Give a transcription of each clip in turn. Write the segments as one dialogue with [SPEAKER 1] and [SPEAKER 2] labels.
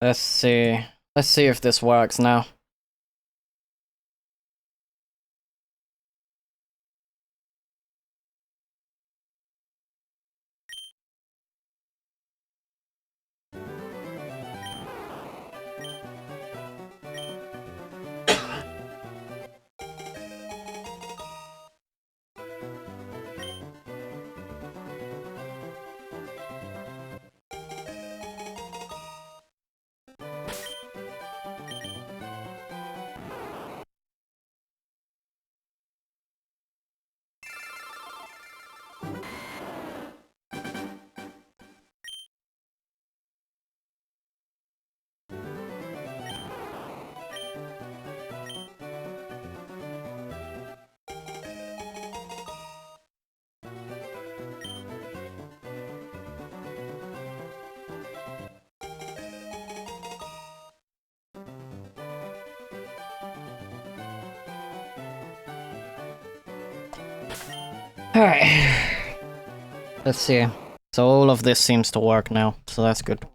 [SPEAKER 1] Let's see. Let's see if this works now. Alright. Let's see. So all of this seems to work now, so that's good.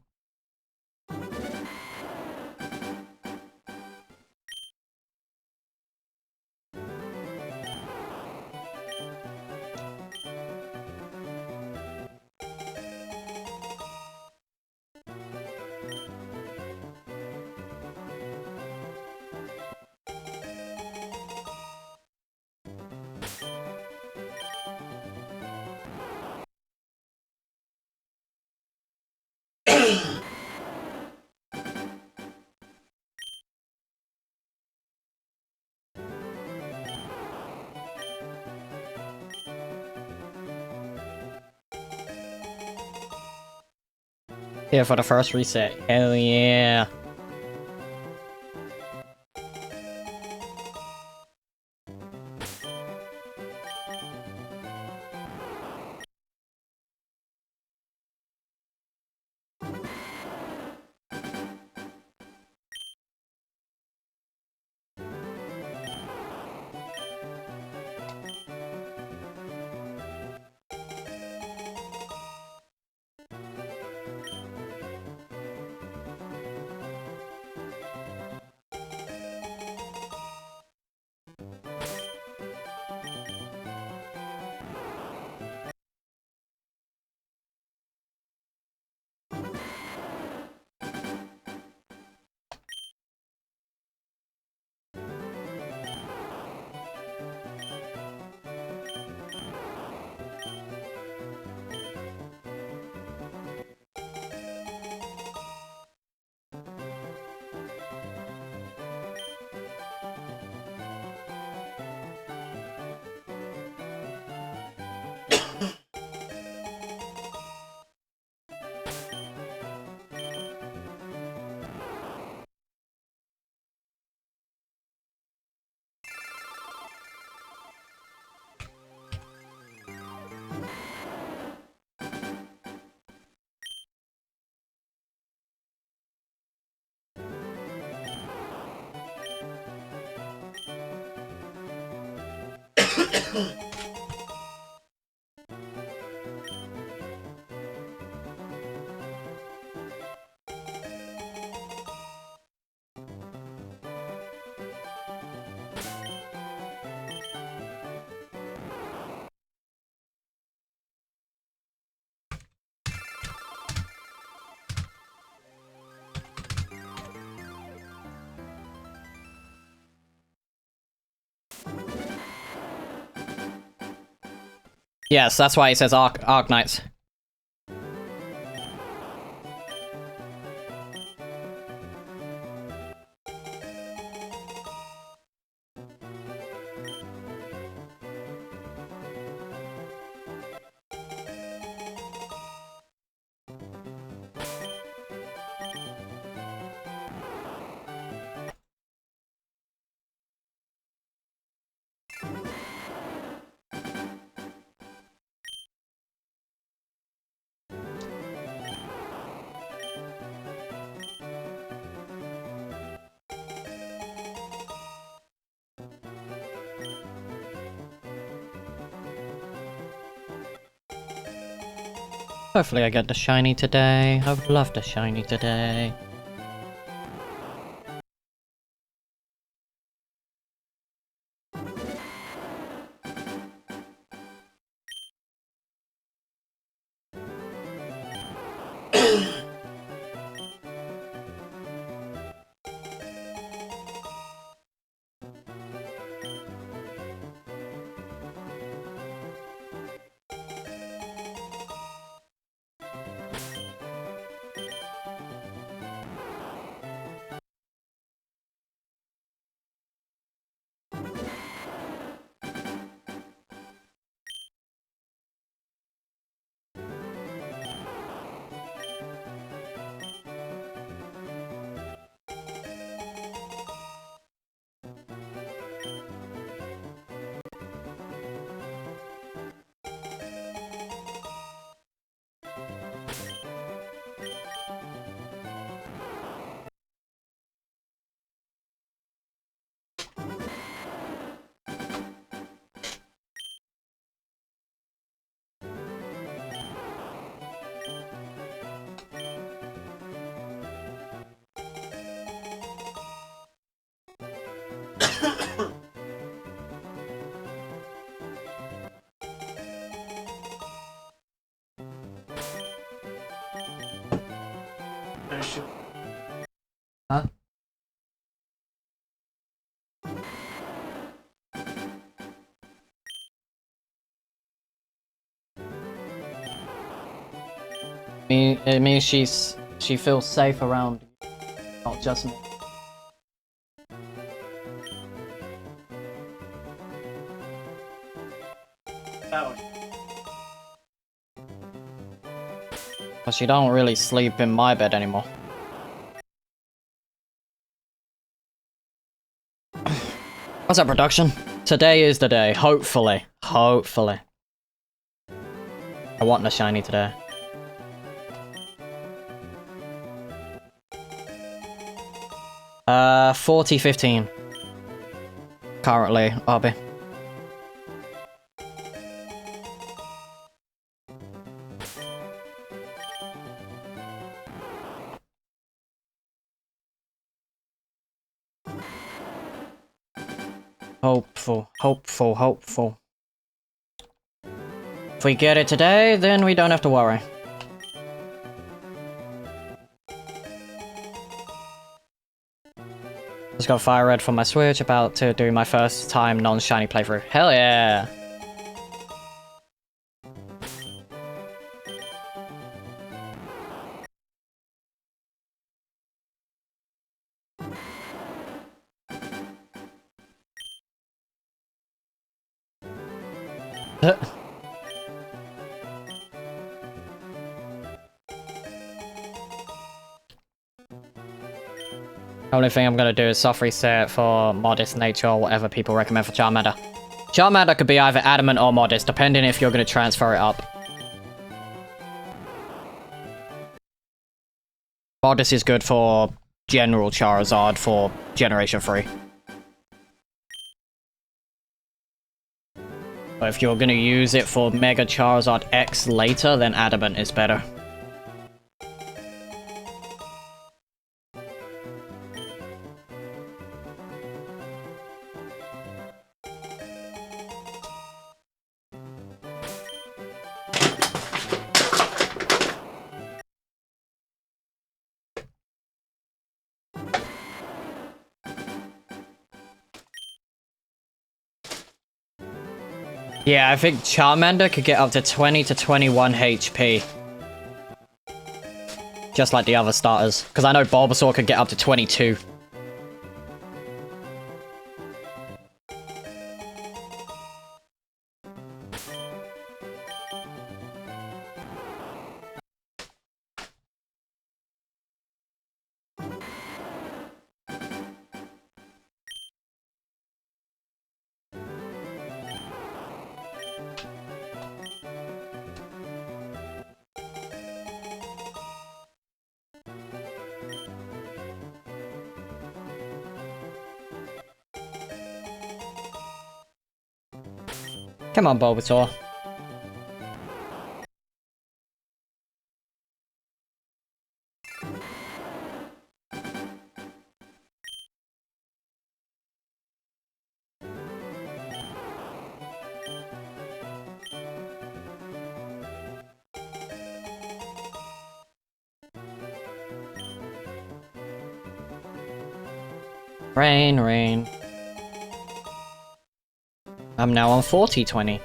[SPEAKER 1] Here for the first reset. Hell yeah. Yes, that's why it says Arknights. Hopefully I get the shiny today. I would love the shiny today. Huh? It means she feels safe around you, not just me. But she don't really sleep in my bed anymore. What's up, production? Today is the day, hopefully. Hopefully. I want the shiny today. Uh, 40-15. Currently, Arby. Hopeful, hopeful, hopeful. If we get it today, then we don't have to worry. Just got Fire Red for my Switch, about to do my first time non-shiny playthrough. Hell yeah! Only thing I'm gonna do is soft reset for modest nature or whatever people recommend for Charmander. Charmander could be either adamant or modest, depending if you're gonna transfer it up. Modest is good for general Charizard for Generation 3. But if you're gonna use it for Mega Charizard X later, then adamant is better. Yeah, I think Charmander could get up to 20 to 21 HP. Just like the other starters. Because I know Bulbasaur could get up to 22. Come on, Bulbasaur. Rain, rain. I'm now on 40-20.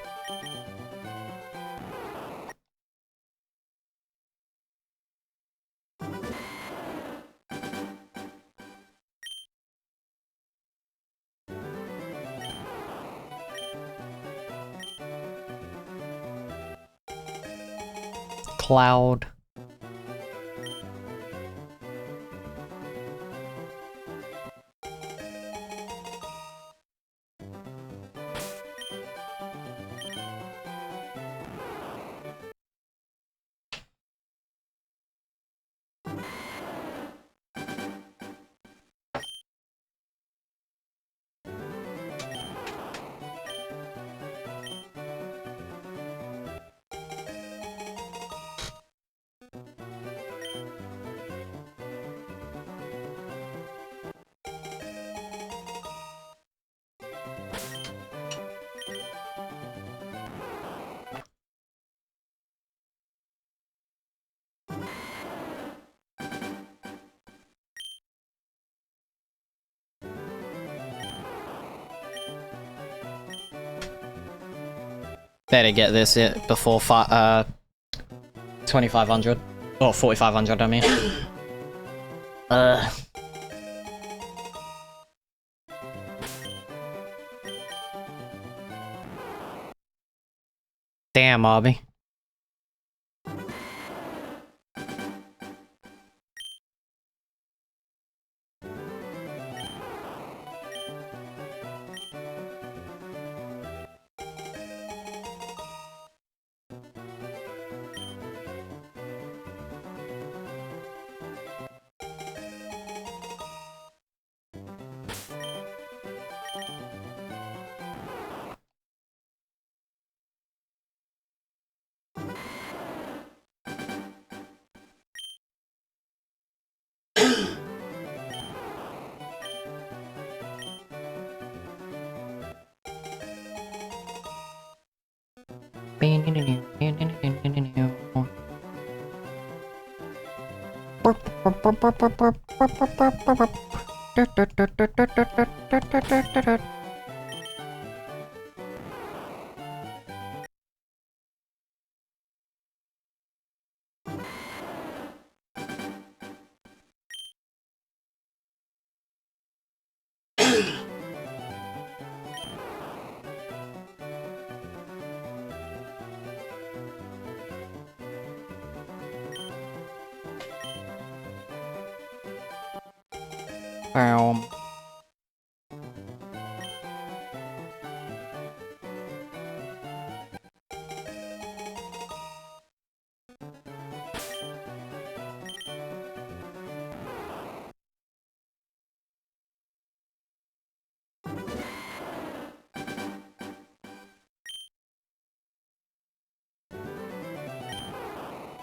[SPEAKER 1] Cloud. better get this before 2500 or 4500. I mean. Damn, Obby.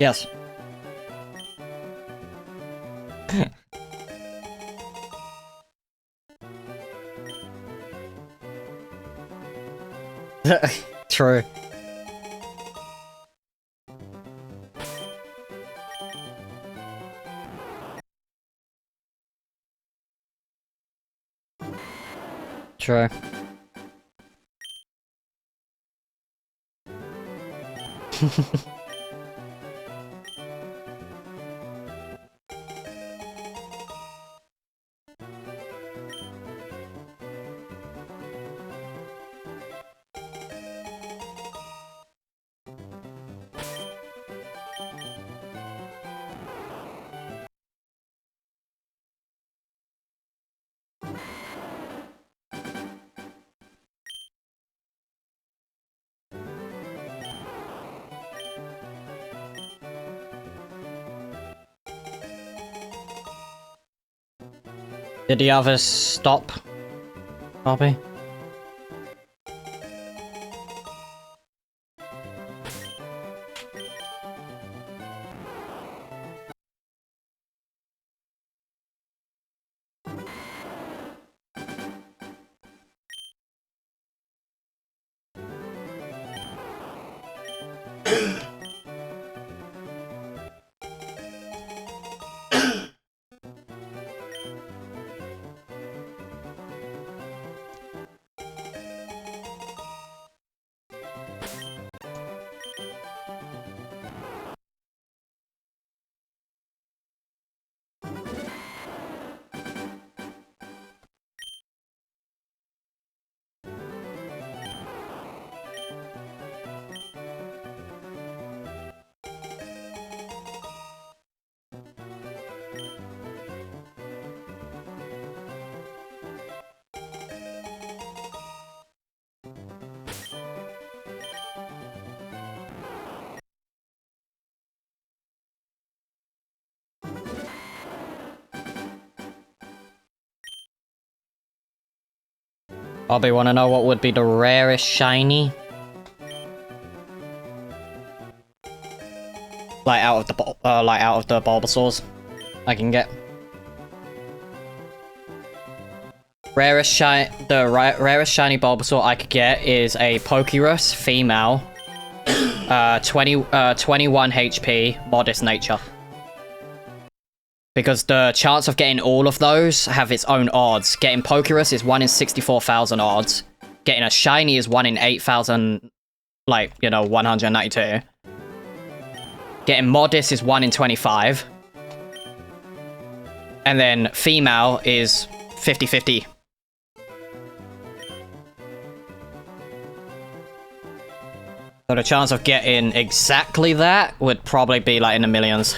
[SPEAKER 1] Yes. True. True. Did the others stop, Bobby? Bobby, wanna know what would be the rarest shiny? Like out of the Bulbasaurs I can get. Rarest shiny Bulbasaur I could get is a Pokerus female, 21 HP, modest nature. Because the chance of getting all of those have its own odds. Getting Pokerus is 1 in 64,000 odds. Getting a shiny is 1 in 8,000 like, you know, 192. Getting modest is 1 in 25. And then female is 50-50. So the chance of getting exactly that would probably be like in the millions.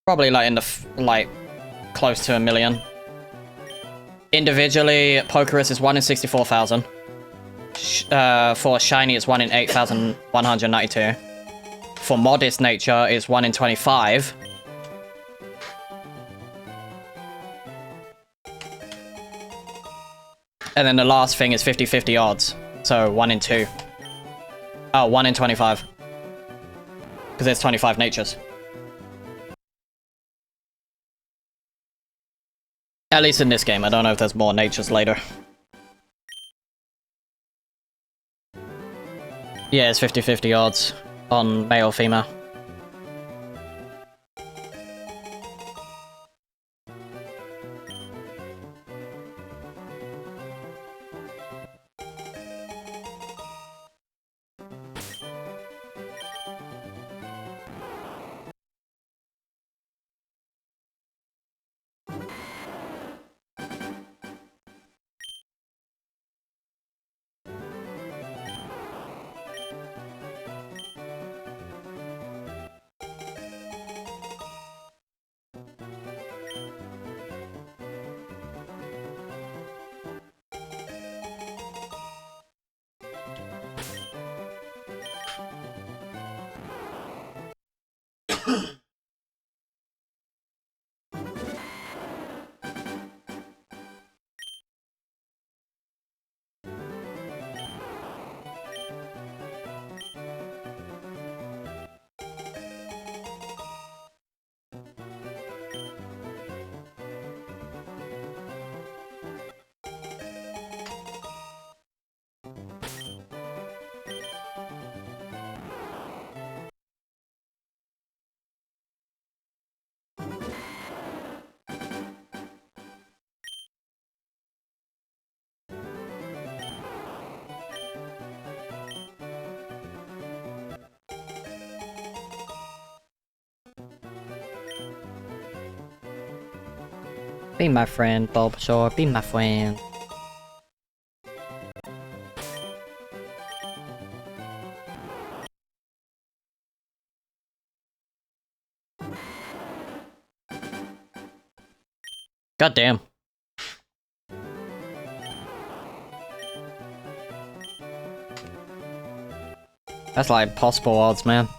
[SPEAKER 1] Probably like in the, like, close to a million. Individually, Pokerus is 1 in 64,000. For Shiny, it's 1 in 8,192. For Modest Nature, it's 1 in 25. And then the last thing is 50-50 odds. So 1 in 2. Oh, 1 in 25. Because there's 25 natures. At least in this game. I don't know if there's more natures later. Yeah, it's 50-50 odds on male or female. Be my friend, Bulbasaur. Be my friend. God damn. That's like possible odds, man.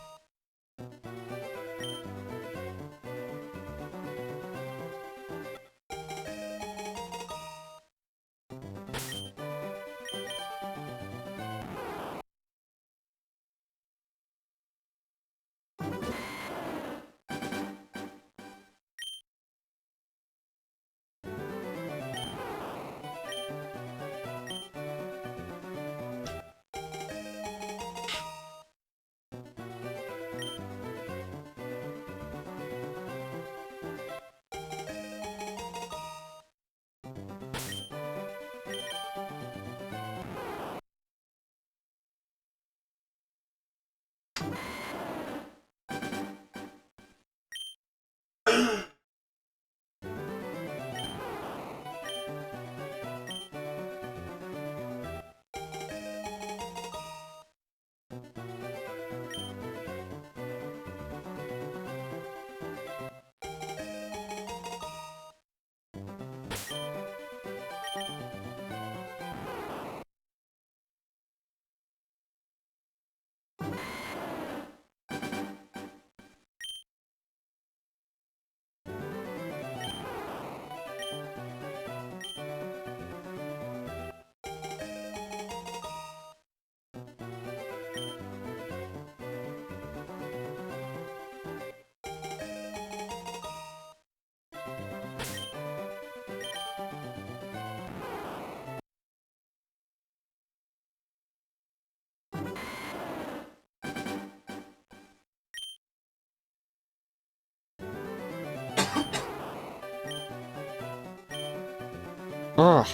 [SPEAKER 1] Ugh.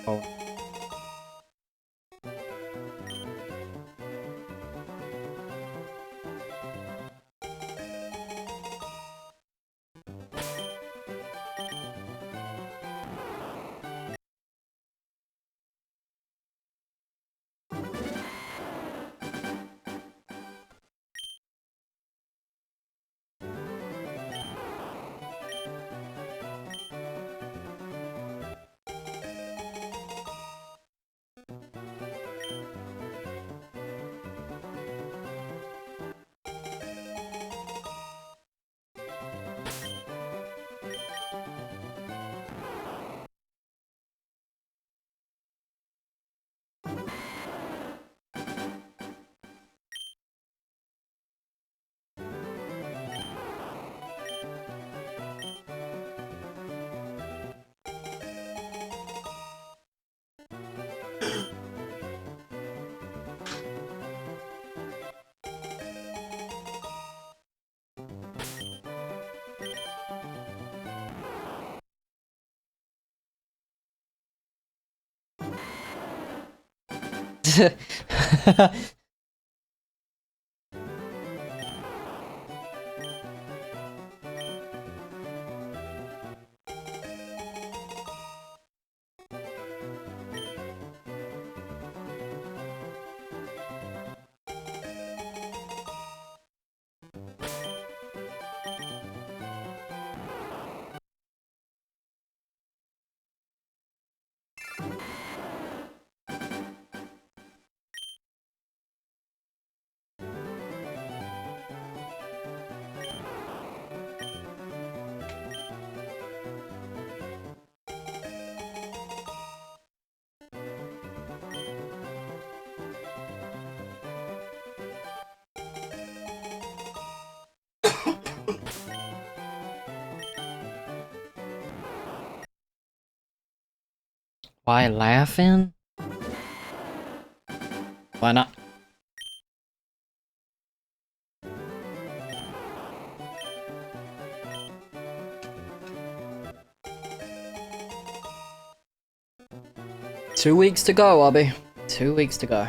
[SPEAKER 1] Oh. Why laughing? Why not? Two weeks to go, Abby. 2 weeks to go.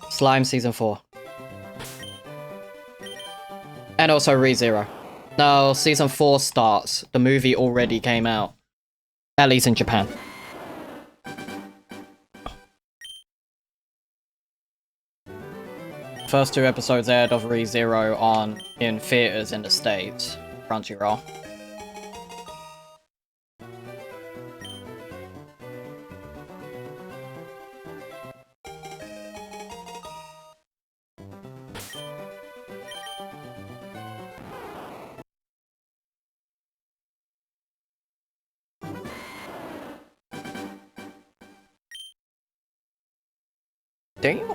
[SPEAKER 1] Slime Season 4. And also ReZero. No, Season 4 starts. The movie already came out. At least in Japan. First 2 episodes aired of ReZero in theaters in the States. Crunchyroll. Damn.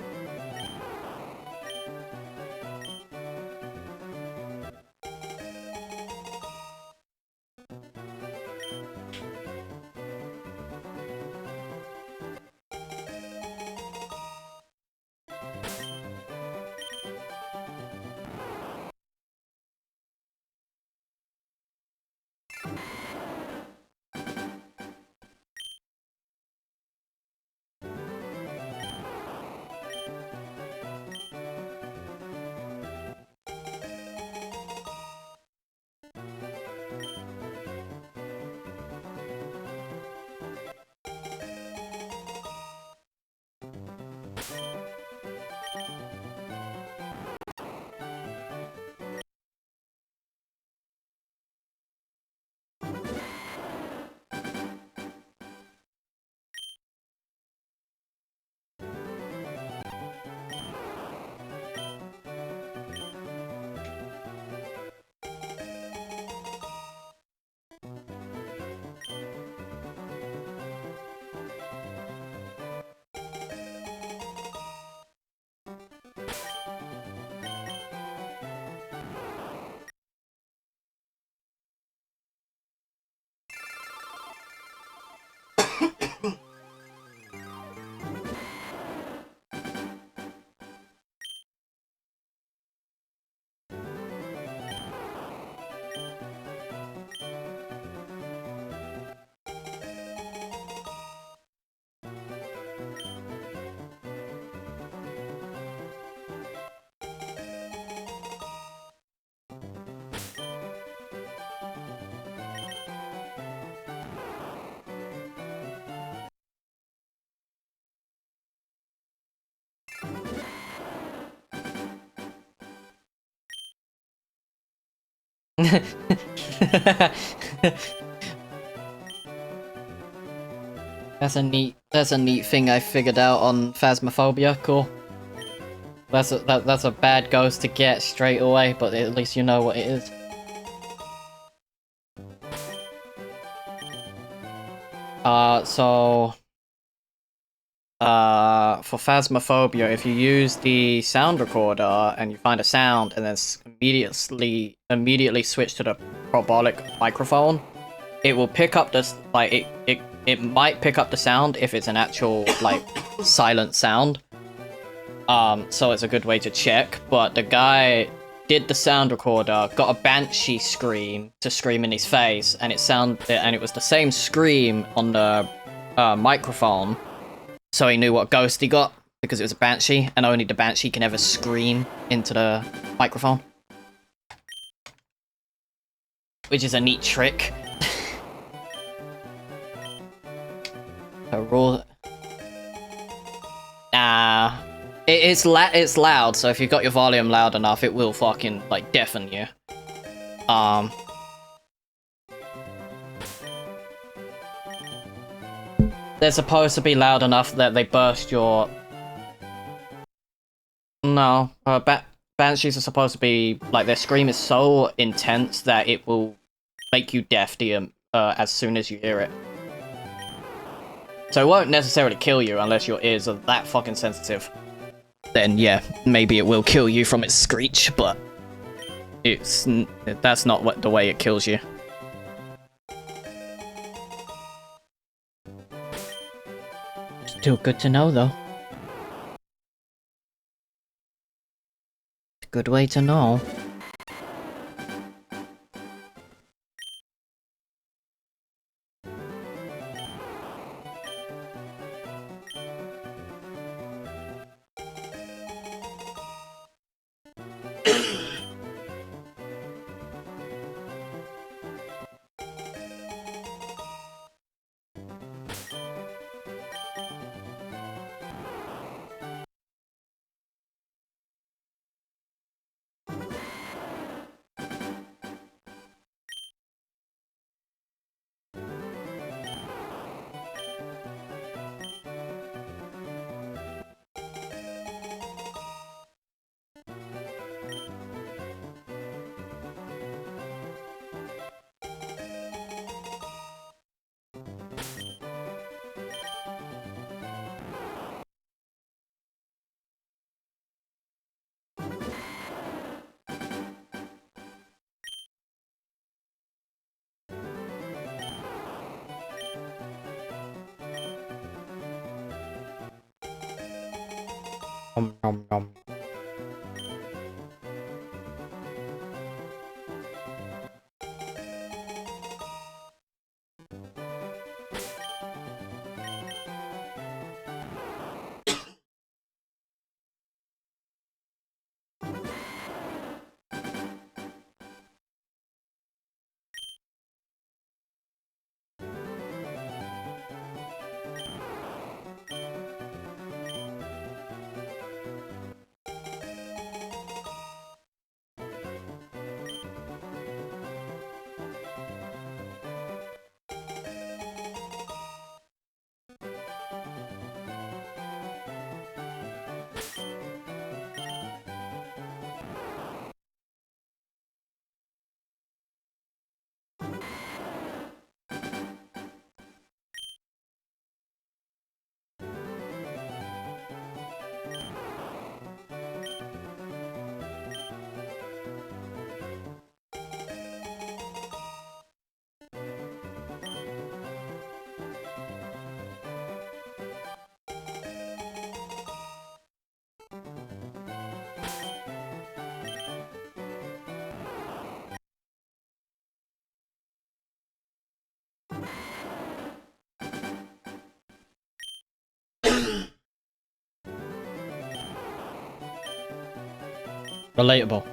[SPEAKER 1] That's a neat thing I figured out on Phasmophobia. Cool. That's a bad ghost to get straight away, but at least you know what it is. For Phasmophobia, if you use the sound recorder and you find a sound and then immediately switch to the parabolic microphone, it will pick up this, like, it might pick up the sound if it's an actual, like, silent sound. So it's a good way to check, but the guy did the sound recorder, got a banshee scream to scream in his face, and it was the same scream on the microphone, so he knew what ghost he got, because it was a banshee, and only the banshee can ever scream into the microphone. Which is a neat trick. A rule... Nah... It's loud, so if you've got your volume loud enough, it will fucking, like, deafen you. They're supposed to be loud enough that they burst your... No, Banshees are supposed to be, like, their scream is so intense that it will make you deaf as soon as you hear it. So it won't necessarily kill you unless your ears are that fucking sensitive. Then yeah, maybe it will kill you from its screech, but that's not the way it kills you. Still good to know, though. Good way to know. Nom nom nom. Relatable.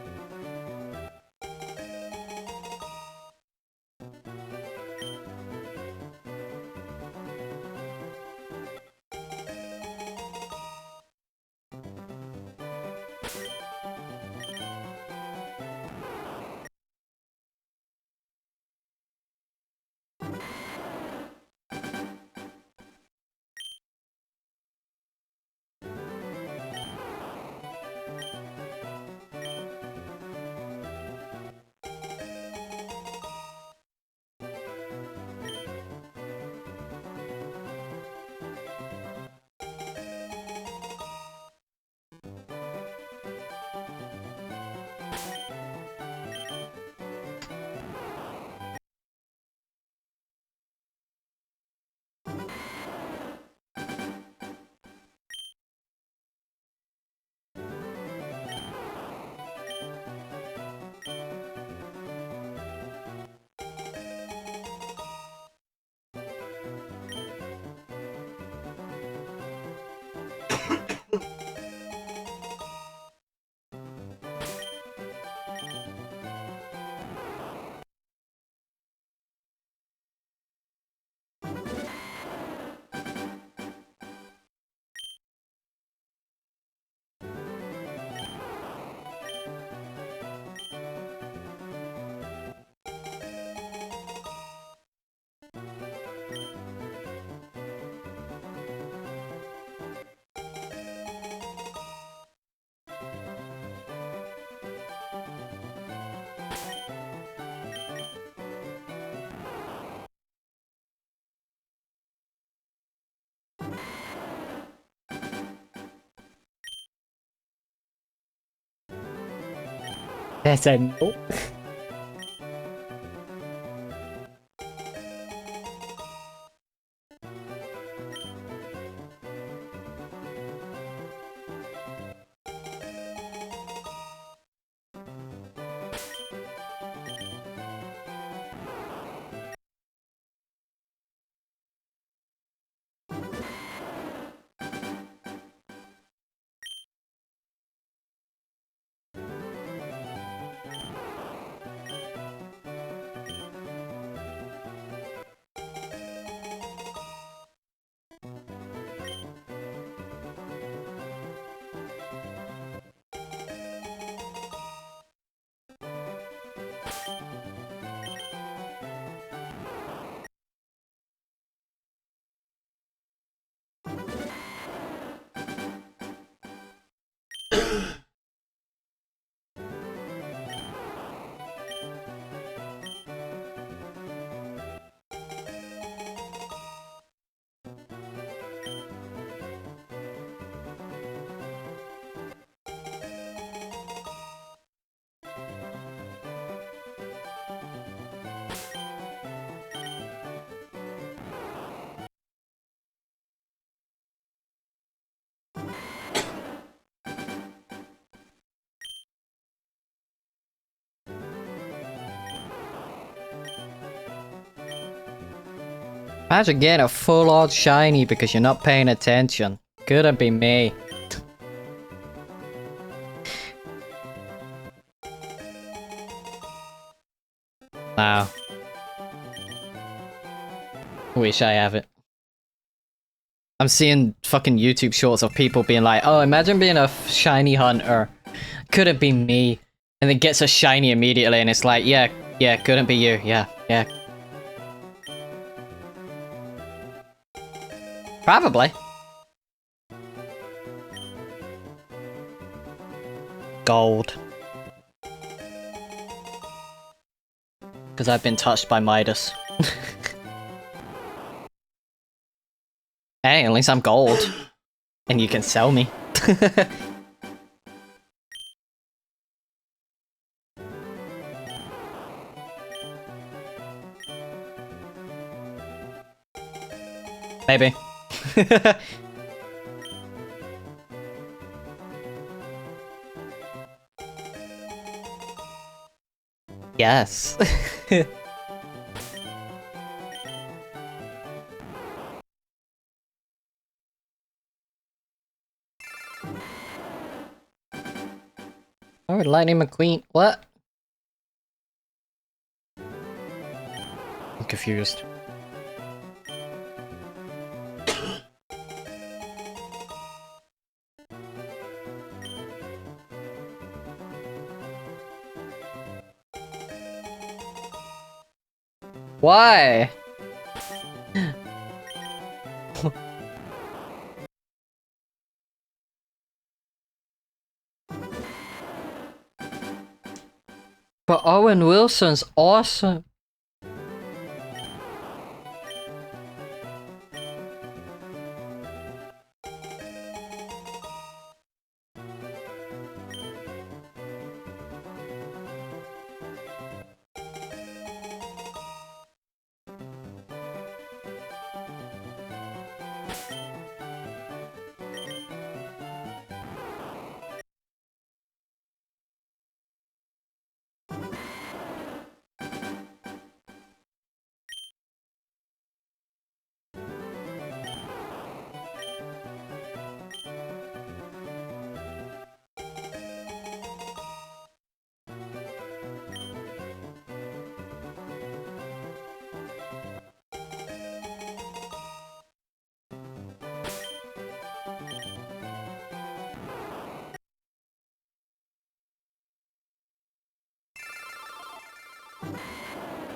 [SPEAKER 1] That's a no. Imagine getting a full-on shiny because you're not paying attention. Couldn't be me. Wow. Wish I have it. I'm seeing fucking YouTube shorts of people being like, oh, imagine being a shiny hunter. Couldn't be me. And then gets a shiny immediately and it's like, yeah, couldn't be you. Yeah. Probably. Gold. Because I've been touched by Midas. Hey, at least I'm gold. And you can sell me. Maybe. Yes. Oh, Lightning McQueen. What? I'm confused. Why? But Owen Wilson's awesome.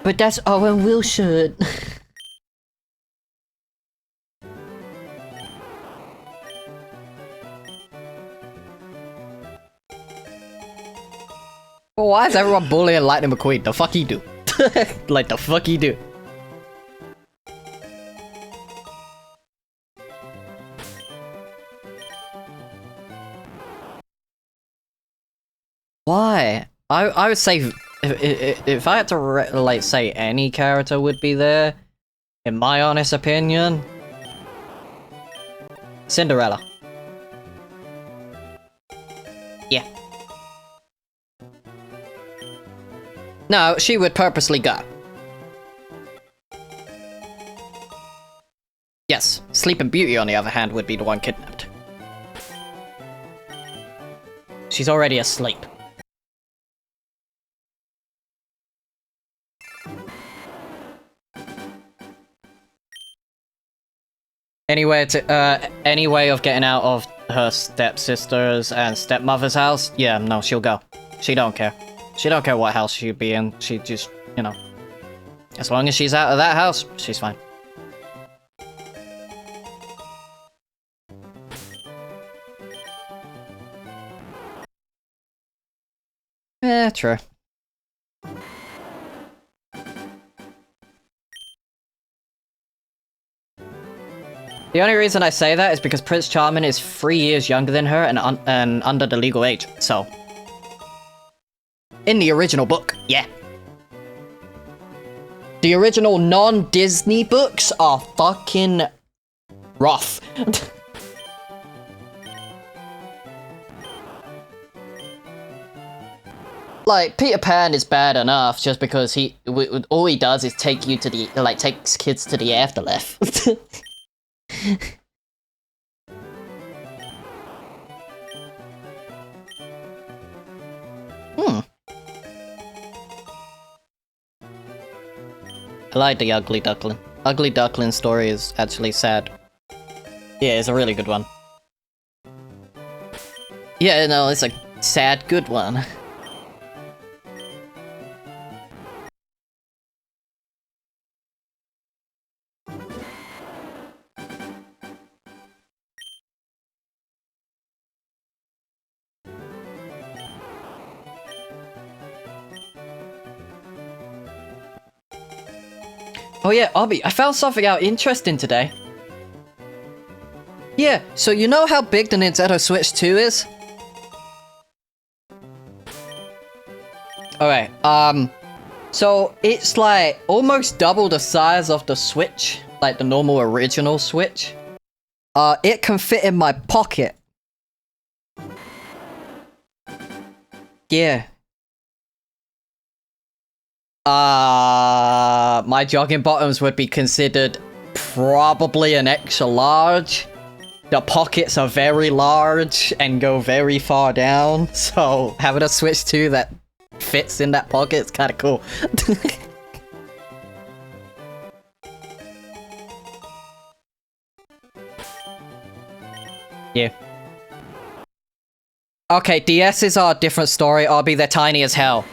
[SPEAKER 1] But that's Owen Wilson. Well, why is everyone bullying Lightning McQueen? The fuck he do? Like, the fuck he do? Why? I would say if I had to like say any character would be there, in my honest opinion, Cinderella. Yeah. No, she would purposely go. Yes, Sleeping Beauty, on the other hand, would be the one kidnapped. She's already asleep. Any way of getting out of her stepsister's and stepmother's house? Yeah, no, she'll go. She don't care. She don't care what house she'd be in. She just, you know, as long as she's out of that house, she's fine. Yeah, true. The only reason I say that is because Prince Charming is 3 years younger than her and under the legal age, so... In the original book, yeah. The original non-Disney books are fucking rough. Like, Peter Pan is bad enough just because all he does is take you to the, like, takes kids to the afterlife. I like the Ugly Duckling. Ugly Duckling story is actually sad. Yeah, it's a really good one. Yeah, no, it's a sad good one. Oh yeah, Obby, I found something out interesting today. Yeah, so you know how big the Nintendo Switch 2 is? Okay, so it's like almost double the size of the Switch, like the normal original Switch. It can fit in my pocket. Yeah. My jogging bottoms would be considered probably an extra large. The pockets are very large and go very far down, so having a Switch 2 that fits in that pocket is kind of cool. Yeah. Okay, DS's are a different story, Obby, they're tiny as hell.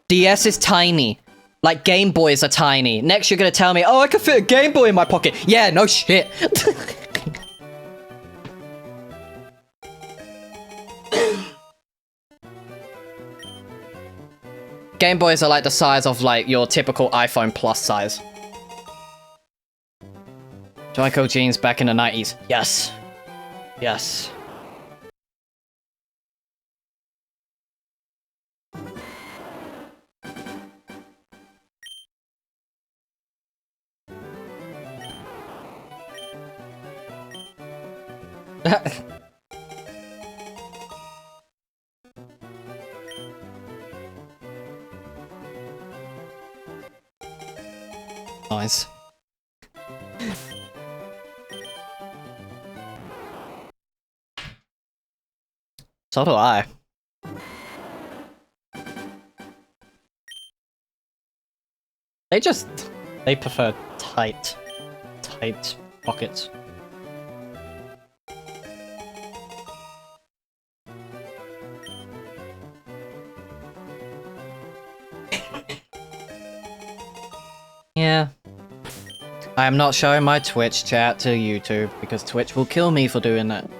[SPEAKER 1] DS is tiny. Like, Game Boys are tiny. Next, you're gonna tell me, oh, I can fit a Game Boy in my pocket. Yeah, no shit. Game Boys are like the size of, like, your typical iPhone Plus size. Joico jeans back in the 90s. Yes. Yes. Nice. So do I. They prefer tight pockets. Yeah. I am not showing my Twitch chat to YouTube because Twitch will kill me for doing that.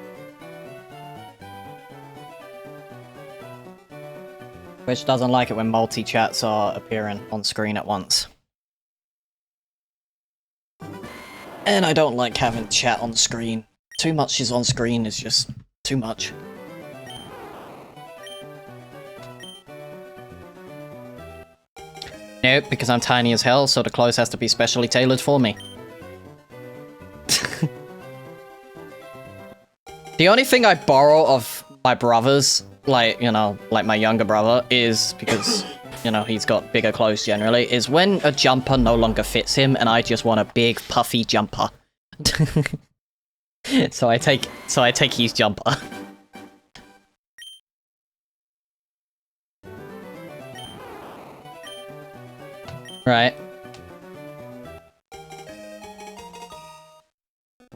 [SPEAKER 1] Twitch doesn't like it when multi-chats are appearing on screen at once. And I don't like having chat on screen. Too much is on screen is just too much. Nope, because I'm tiny as hell, so the clothes has to be specially tailored for me. The only thing I borrow of my brothers, like, you know, like my younger brother, is because, you know, he's got bigger clothes generally, is when a jumper no longer fits him and I just want a big puffy jumper. So I take his jumper. Right.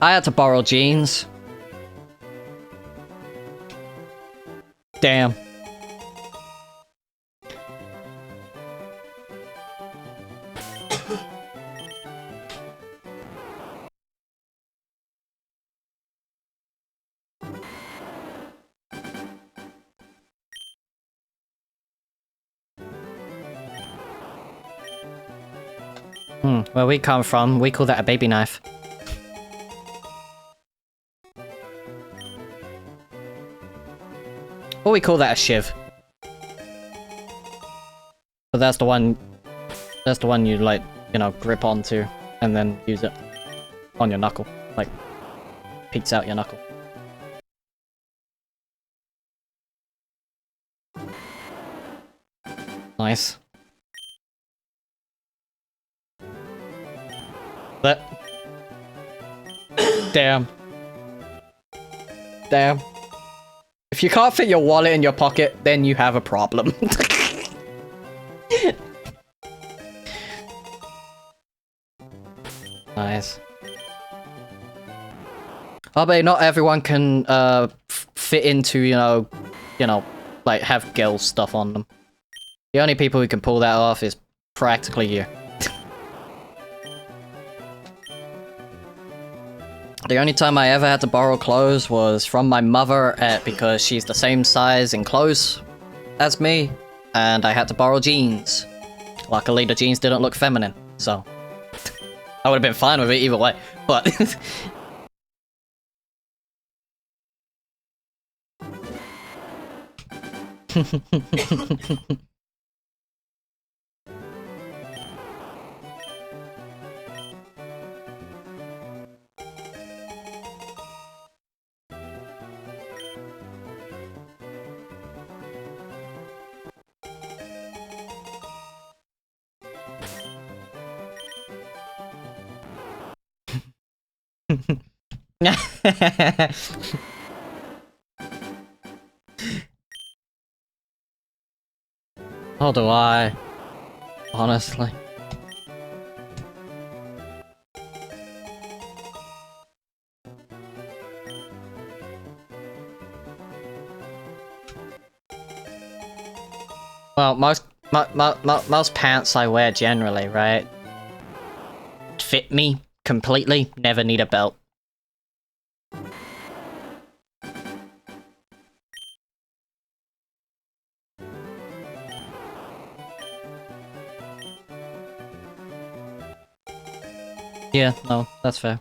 [SPEAKER 1] I had to borrow jeans. Damn. Where we come from, we call that a baby knife. Or we call that a shiv. But that's the one you, like, you know, grip onto and then use it on your knuckle. Like, peeks out your knuckle. Nice. But... Damn. Damn. If you can't fit your wallet in your pocket, then you have a problem. Nice. Oh, but not everyone can fit into, you know, like have girl stuff on them. The only people who can pull that off is practically you. The only time I ever had to borrow clothes was from my mother because she's the same size in clothes as me, and I had to borrow jeans. Luckily, the jeans didn't look feminine, so I would have been fine with it either way, but... How do I? Honestly. Well, most pants I wear generally, right? Fit me completely, never need a belt. Yeah, no, that's fair.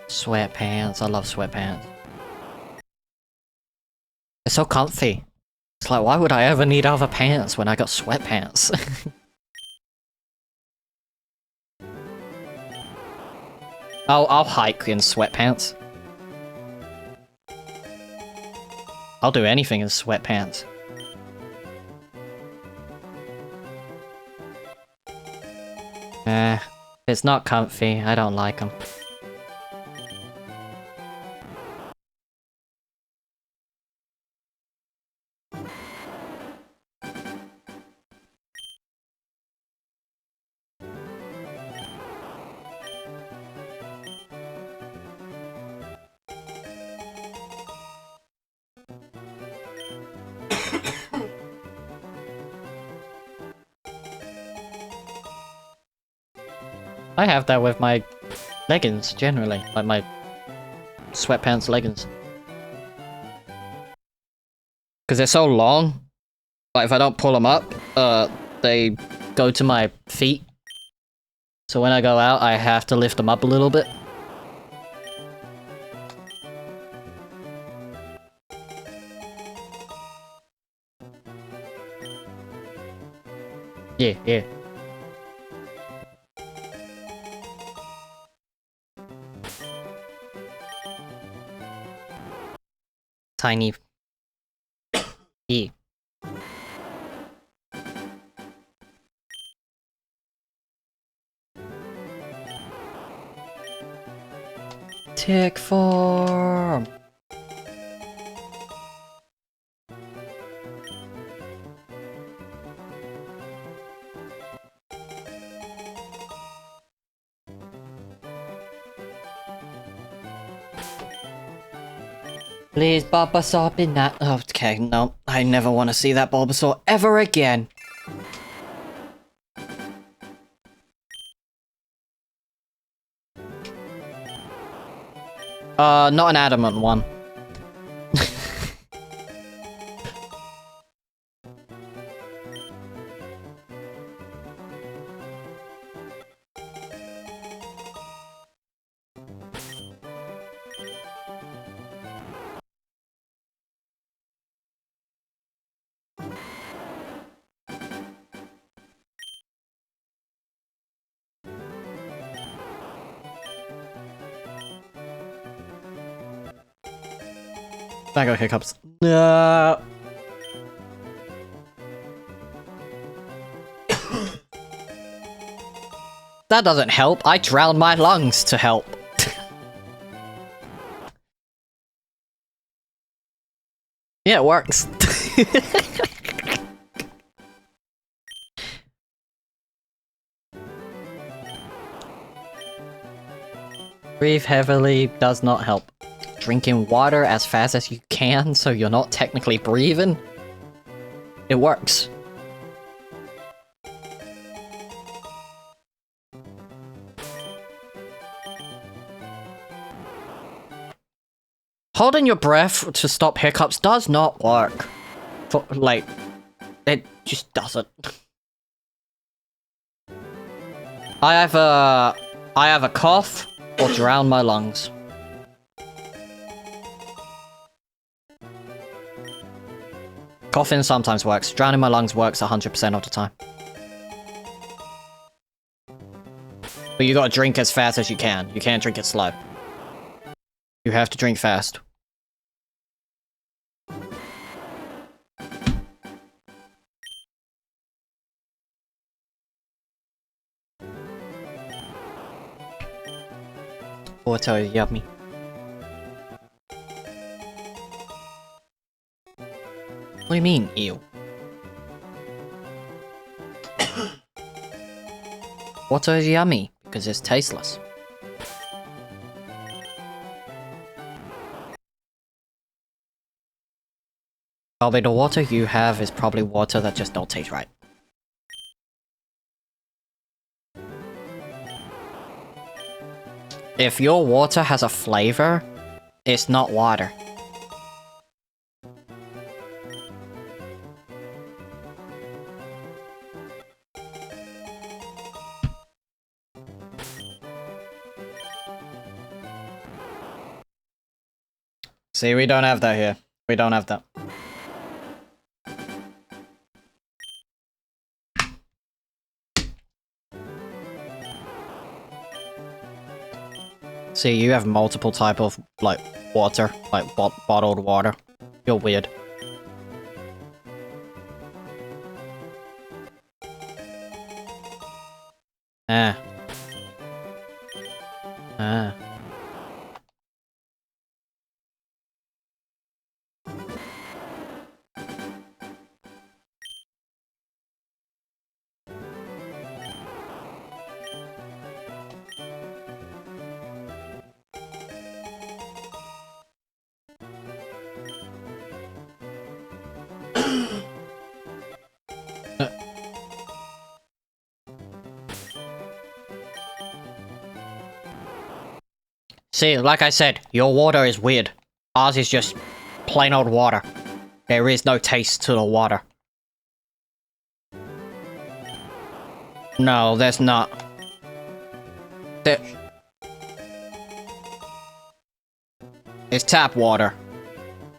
[SPEAKER 1] Sweatpants, I love sweatpants. It's so comfy. It's like, why would I ever need other pants when I got sweatpants? I'll hike in sweatpants. I'll do anything in sweatpants. It's not comfy, I don't like them. I have that with my leggings, generally. Like my sweatpants leggings. Because they're so long, like if I don't pull them up, they go to my feet. So when I go out, I have to lift them up a little bit. Yeah, yeah. Tiny. Yeah. Tick form. Please, Bulbasaur, be not. Okay, no, I never want to see that Bulbasaur ever again. Not an adamant one. I got hiccups. No. That doesn't help. I drowned my lungs to help. Yeah, it works. Breathe heavily does not help. Drinking water as fast as you can so you're not technically breathing. It works. Holding your breath to stop hiccups does not work. Like, it just doesn't. I have a cough or drown my lungs. Coughing sometimes works. Drowning my lungs works 100% of the time. But you gotta drink as fast as you can. You can't drink it slow. You have to drink fast. Water is yummy. What do you mean, ew? Water is yummy, because it's tasteless. Probably the water you have is probably water that just don't taste right. If your water has a flavor, it's not water. See, we don't have that here. We don't have that. See, you have multiple type of, like, water. Like, bottled water. You're weird. Ah. Ah. See, like I said, your water is weird. Ours is just plain old water. There is no taste to the water. No, there's not. It's tap water.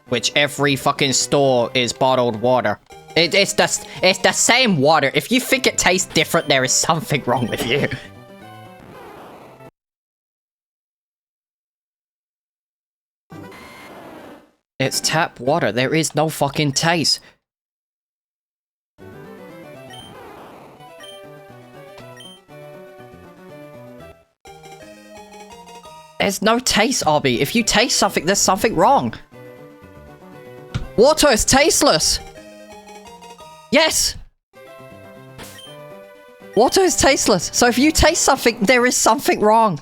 [SPEAKER 1] Which every fucking store is bottled water. It's the same water. If you think it tastes different, there is something wrong with you. It's tap water. There is no fucking taste. There's no taste, Obby. If you taste something, there's something wrong. Water is tasteless. Yes. Water is tasteless. So if you taste something, there is something wrong.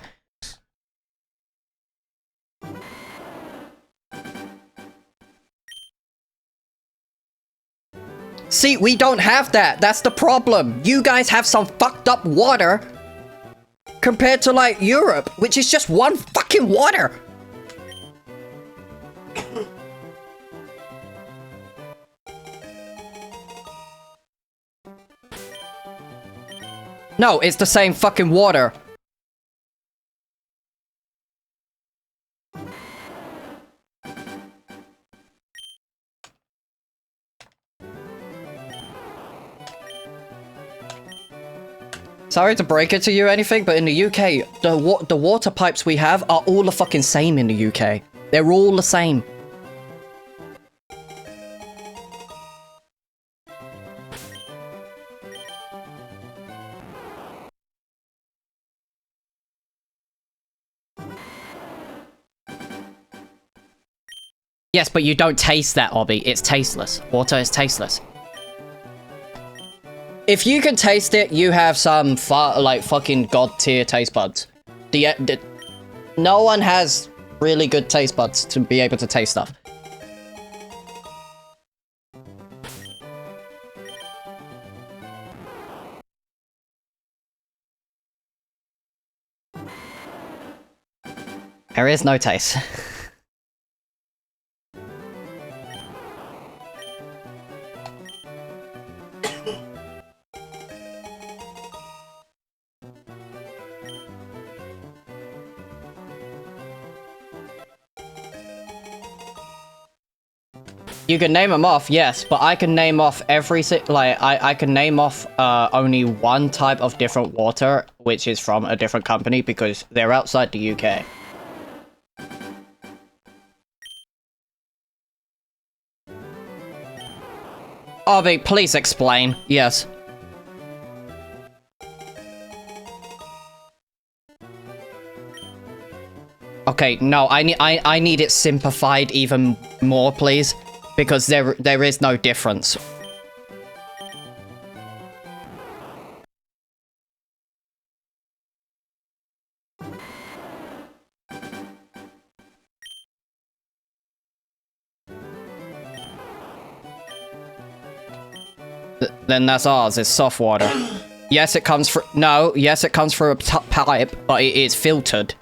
[SPEAKER 1] See, we don't have that. That's the problem. You guys have some fucked up water compared to, like, Europe, which is just one fucking water. No, it's the same fucking water. Sorry to break it to you or anything, but in the UK, the water pipes we have are all the fucking same in the UK. They're all the same. Yes, but you don't taste that, Obby. It's tasteless. Water is tasteless. If you can taste it, you have some like fucking god tier taste buds. No one has really good taste buds to be able to taste stuff. There is no taste. You can name them off, yes, but I can name off I can name off only one type of different water, which is from a different company, because they're outside the UK. Obby, please explain. Yes. Okay, no, I need it simplified even more, please. Because there is no difference. Then that's ours, it's soft water. Yes, it comes through- No, yes, it comes through a pipe, but it is filtered.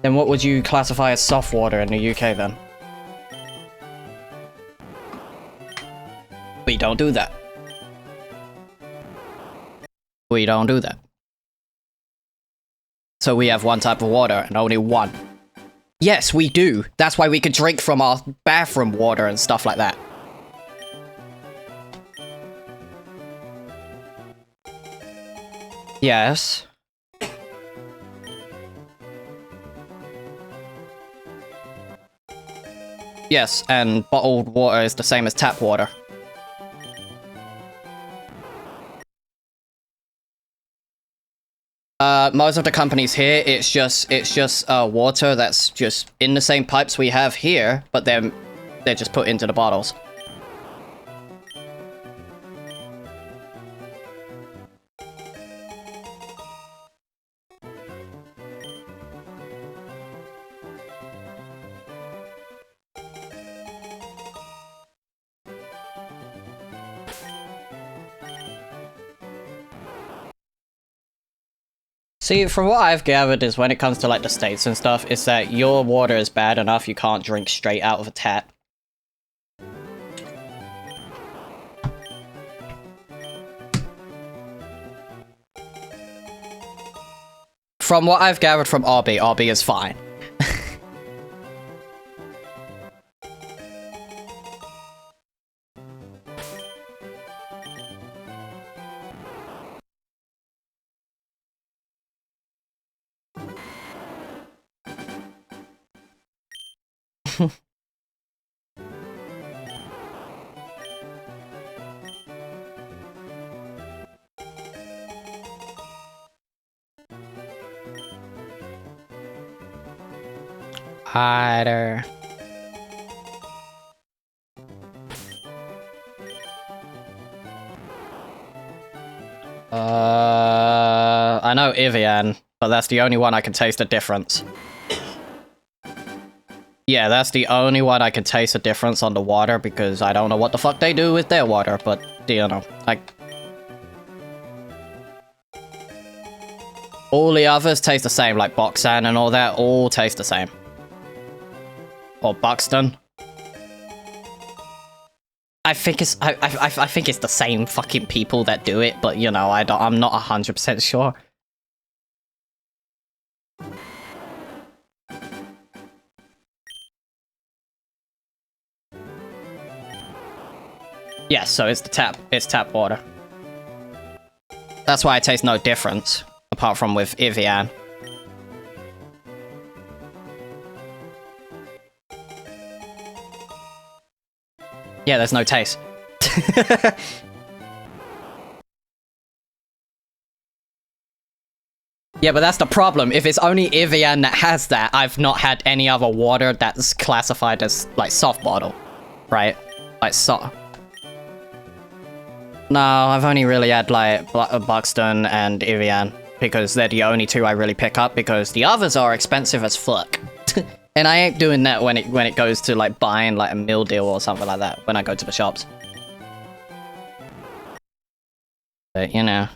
[SPEAKER 1] Then what would you classify as soft water in the UK then? We don't do that. We don't do that. So we have one type of water and only one. Yes, we do. That's why we can drink from our bathroom water and stuff like that. Yes. Yes, and bottled water is the same as tap water. Most of the companies here, it's just water that's just in the same pipes we have here, but they're just put into the bottles. See, from what I've gathered is when it comes to like the States and stuff, is that your water is bad enough you can't drink straight out of a tap. From what I've gathered from Obby, Obby is fine. Hider. I know Evian, but that's the only one I can taste the difference. Yeah, that's the only one I can taste the difference on the water, because I don't know what the fuck they do with their water, but, you know, like... all the others taste the same, like Boxan and all that, all taste the same. Or Buxton. I think it's I think it's the same fucking people that do it, but you know, I'm not 100% sure. Yes, so it's tap water. That's why it tastes no difference, apart from with Evian. Yeah, there's no taste. Yeah, but that's the problem. If it's only Evian that has that, I've not had any other water that's classified as, like, soft bottle. Right? Like, No, I've only really had, like, Buxton and Evian, because they're the only two I really pick up, because the others are expensive as fuck. And I ain't doing that when it goes to, like, buying, like, a meal deal or something like that, when I go to the shops. But, you know.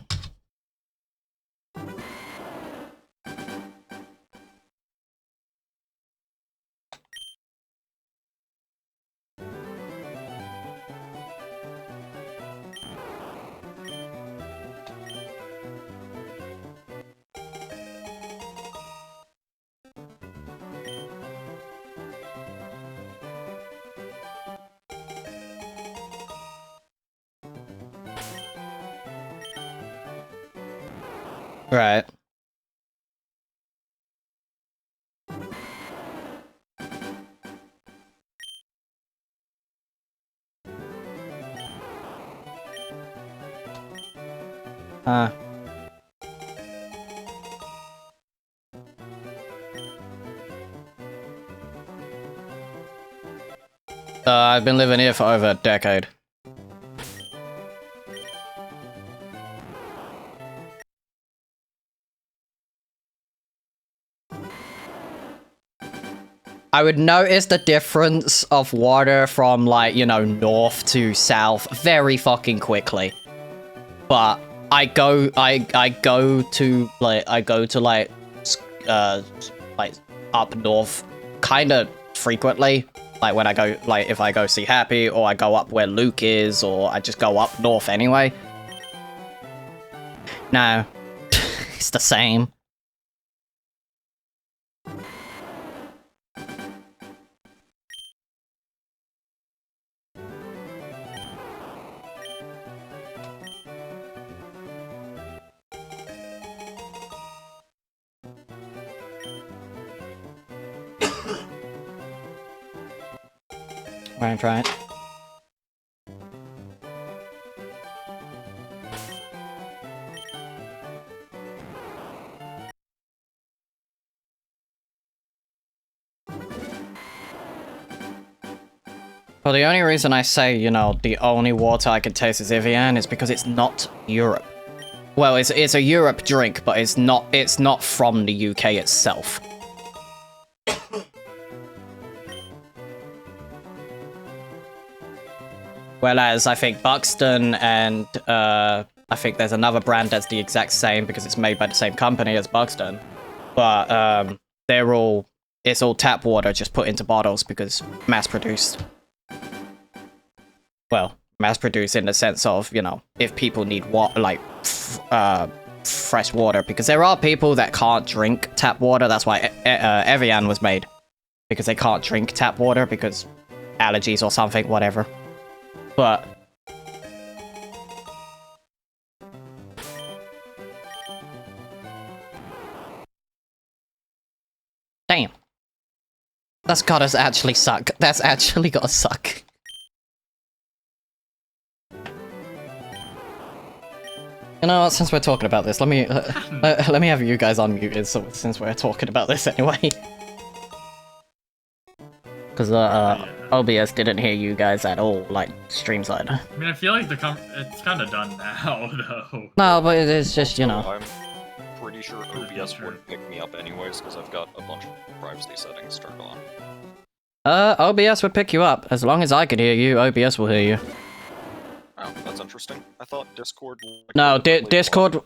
[SPEAKER 1] Right. I've been living here for over a decade. I would notice the difference of water from, like, you know, north to south very fucking quickly. But I go to like up north kind of frequently. Like when I go, like if I go see Happy, or I go up where Luke is, or I just go up north anyway. No, it's the same. Right. Well, the only reason I say, you know, the only water I can taste is Evian is because it's not Europe. Well, it's a Europe drink, but it's not from the UK itself. Whereas I think Buxton and I think there's another brand that's the exact same because it's made by the same company as Buxton. But it's all tap water just put into bottles because mass produced. Well, mass produced in the sense of, you know, if people need fresh water, because there are people that can't drink tap water. That's why Evian was made, because they can't drink tap water because allergies or something, whatever. But damn. That's gotta actually suck. That's actually gotta suck. You know what, since we're talking about this, let me have you guys unmuted since we're talking about this anyway. Because OBS didn't hear you guys at all, like, stream side.
[SPEAKER 2] I mean, I feel like it's kind of done now, though.
[SPEAKER 1] No, but it's just, you know.
[SPEAKER 3] I'm pretty sure OBS wouldn't pick me up anyways, because I've got a bunch of privacy settings turned on.
[SPEAKER 1] OBS would pick you up. As long as I could hear you, OBS will hear you.
[SPEAKER 3] Oh, that's interesting. I thought Discord...
[SPEAKER 1] No, Discord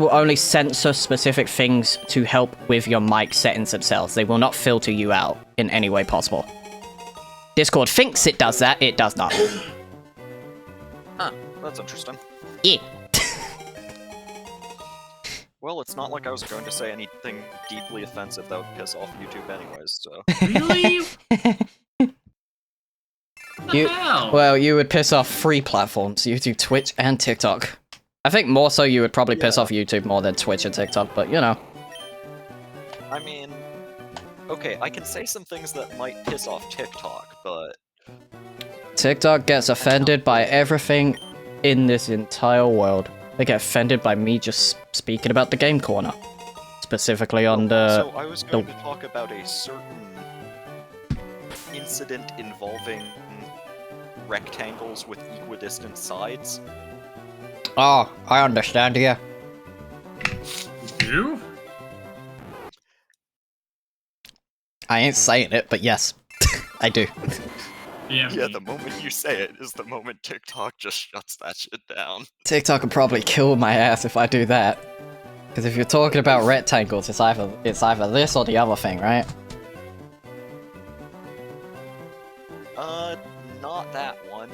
[SPEAKER 1] will only censor specific things to help with your mic settings themselves. They will not filter you out in any way possible. Discord thinks it does that, it does not.
[SPEAKER 3] Huh, that's interesting.
[SPEAKER 1] Yeah.
[SPEAKER 3] Well, it's not like I was going to say anything deeply offensive that would piss off YouTube anyways, so...
[SPEAKER 2] Really?
[SPEAKER 1] Well, you would piss off 3 platforms, YouTube, Twitch, and TikTok. I think more so you would probably piss off YouTube more than Twitch and TikTok, but you know.
[SPEAKER 3] I mean... Okay, I can say some things that might piss off TikTok, but...
[SPEAKER 1] TikTok gets offended by everything in this entire world. They get offended by me just speaking about the game corner. Specifically on the...
[SPEAKER 3] So I was going to talk about a certain incident involving rectangles with equidistant sides.
[SPEAKER 1] Oh, I understand, yeah.
[SPEAKER 2] You?
[SPEAKER 1] I ain't saying it, but yes. I do.
[SPEAKER 2] Yeah,
[SPEAKER 3] the moment you say it is the moment TikTok just shuts that shit down.
[SPEAKER 1] TikTok would probably kill my ass if I do that. Because if you're talking about rectangles, it's either this or the other thing, right?
[SPEAKER 3] Not that one.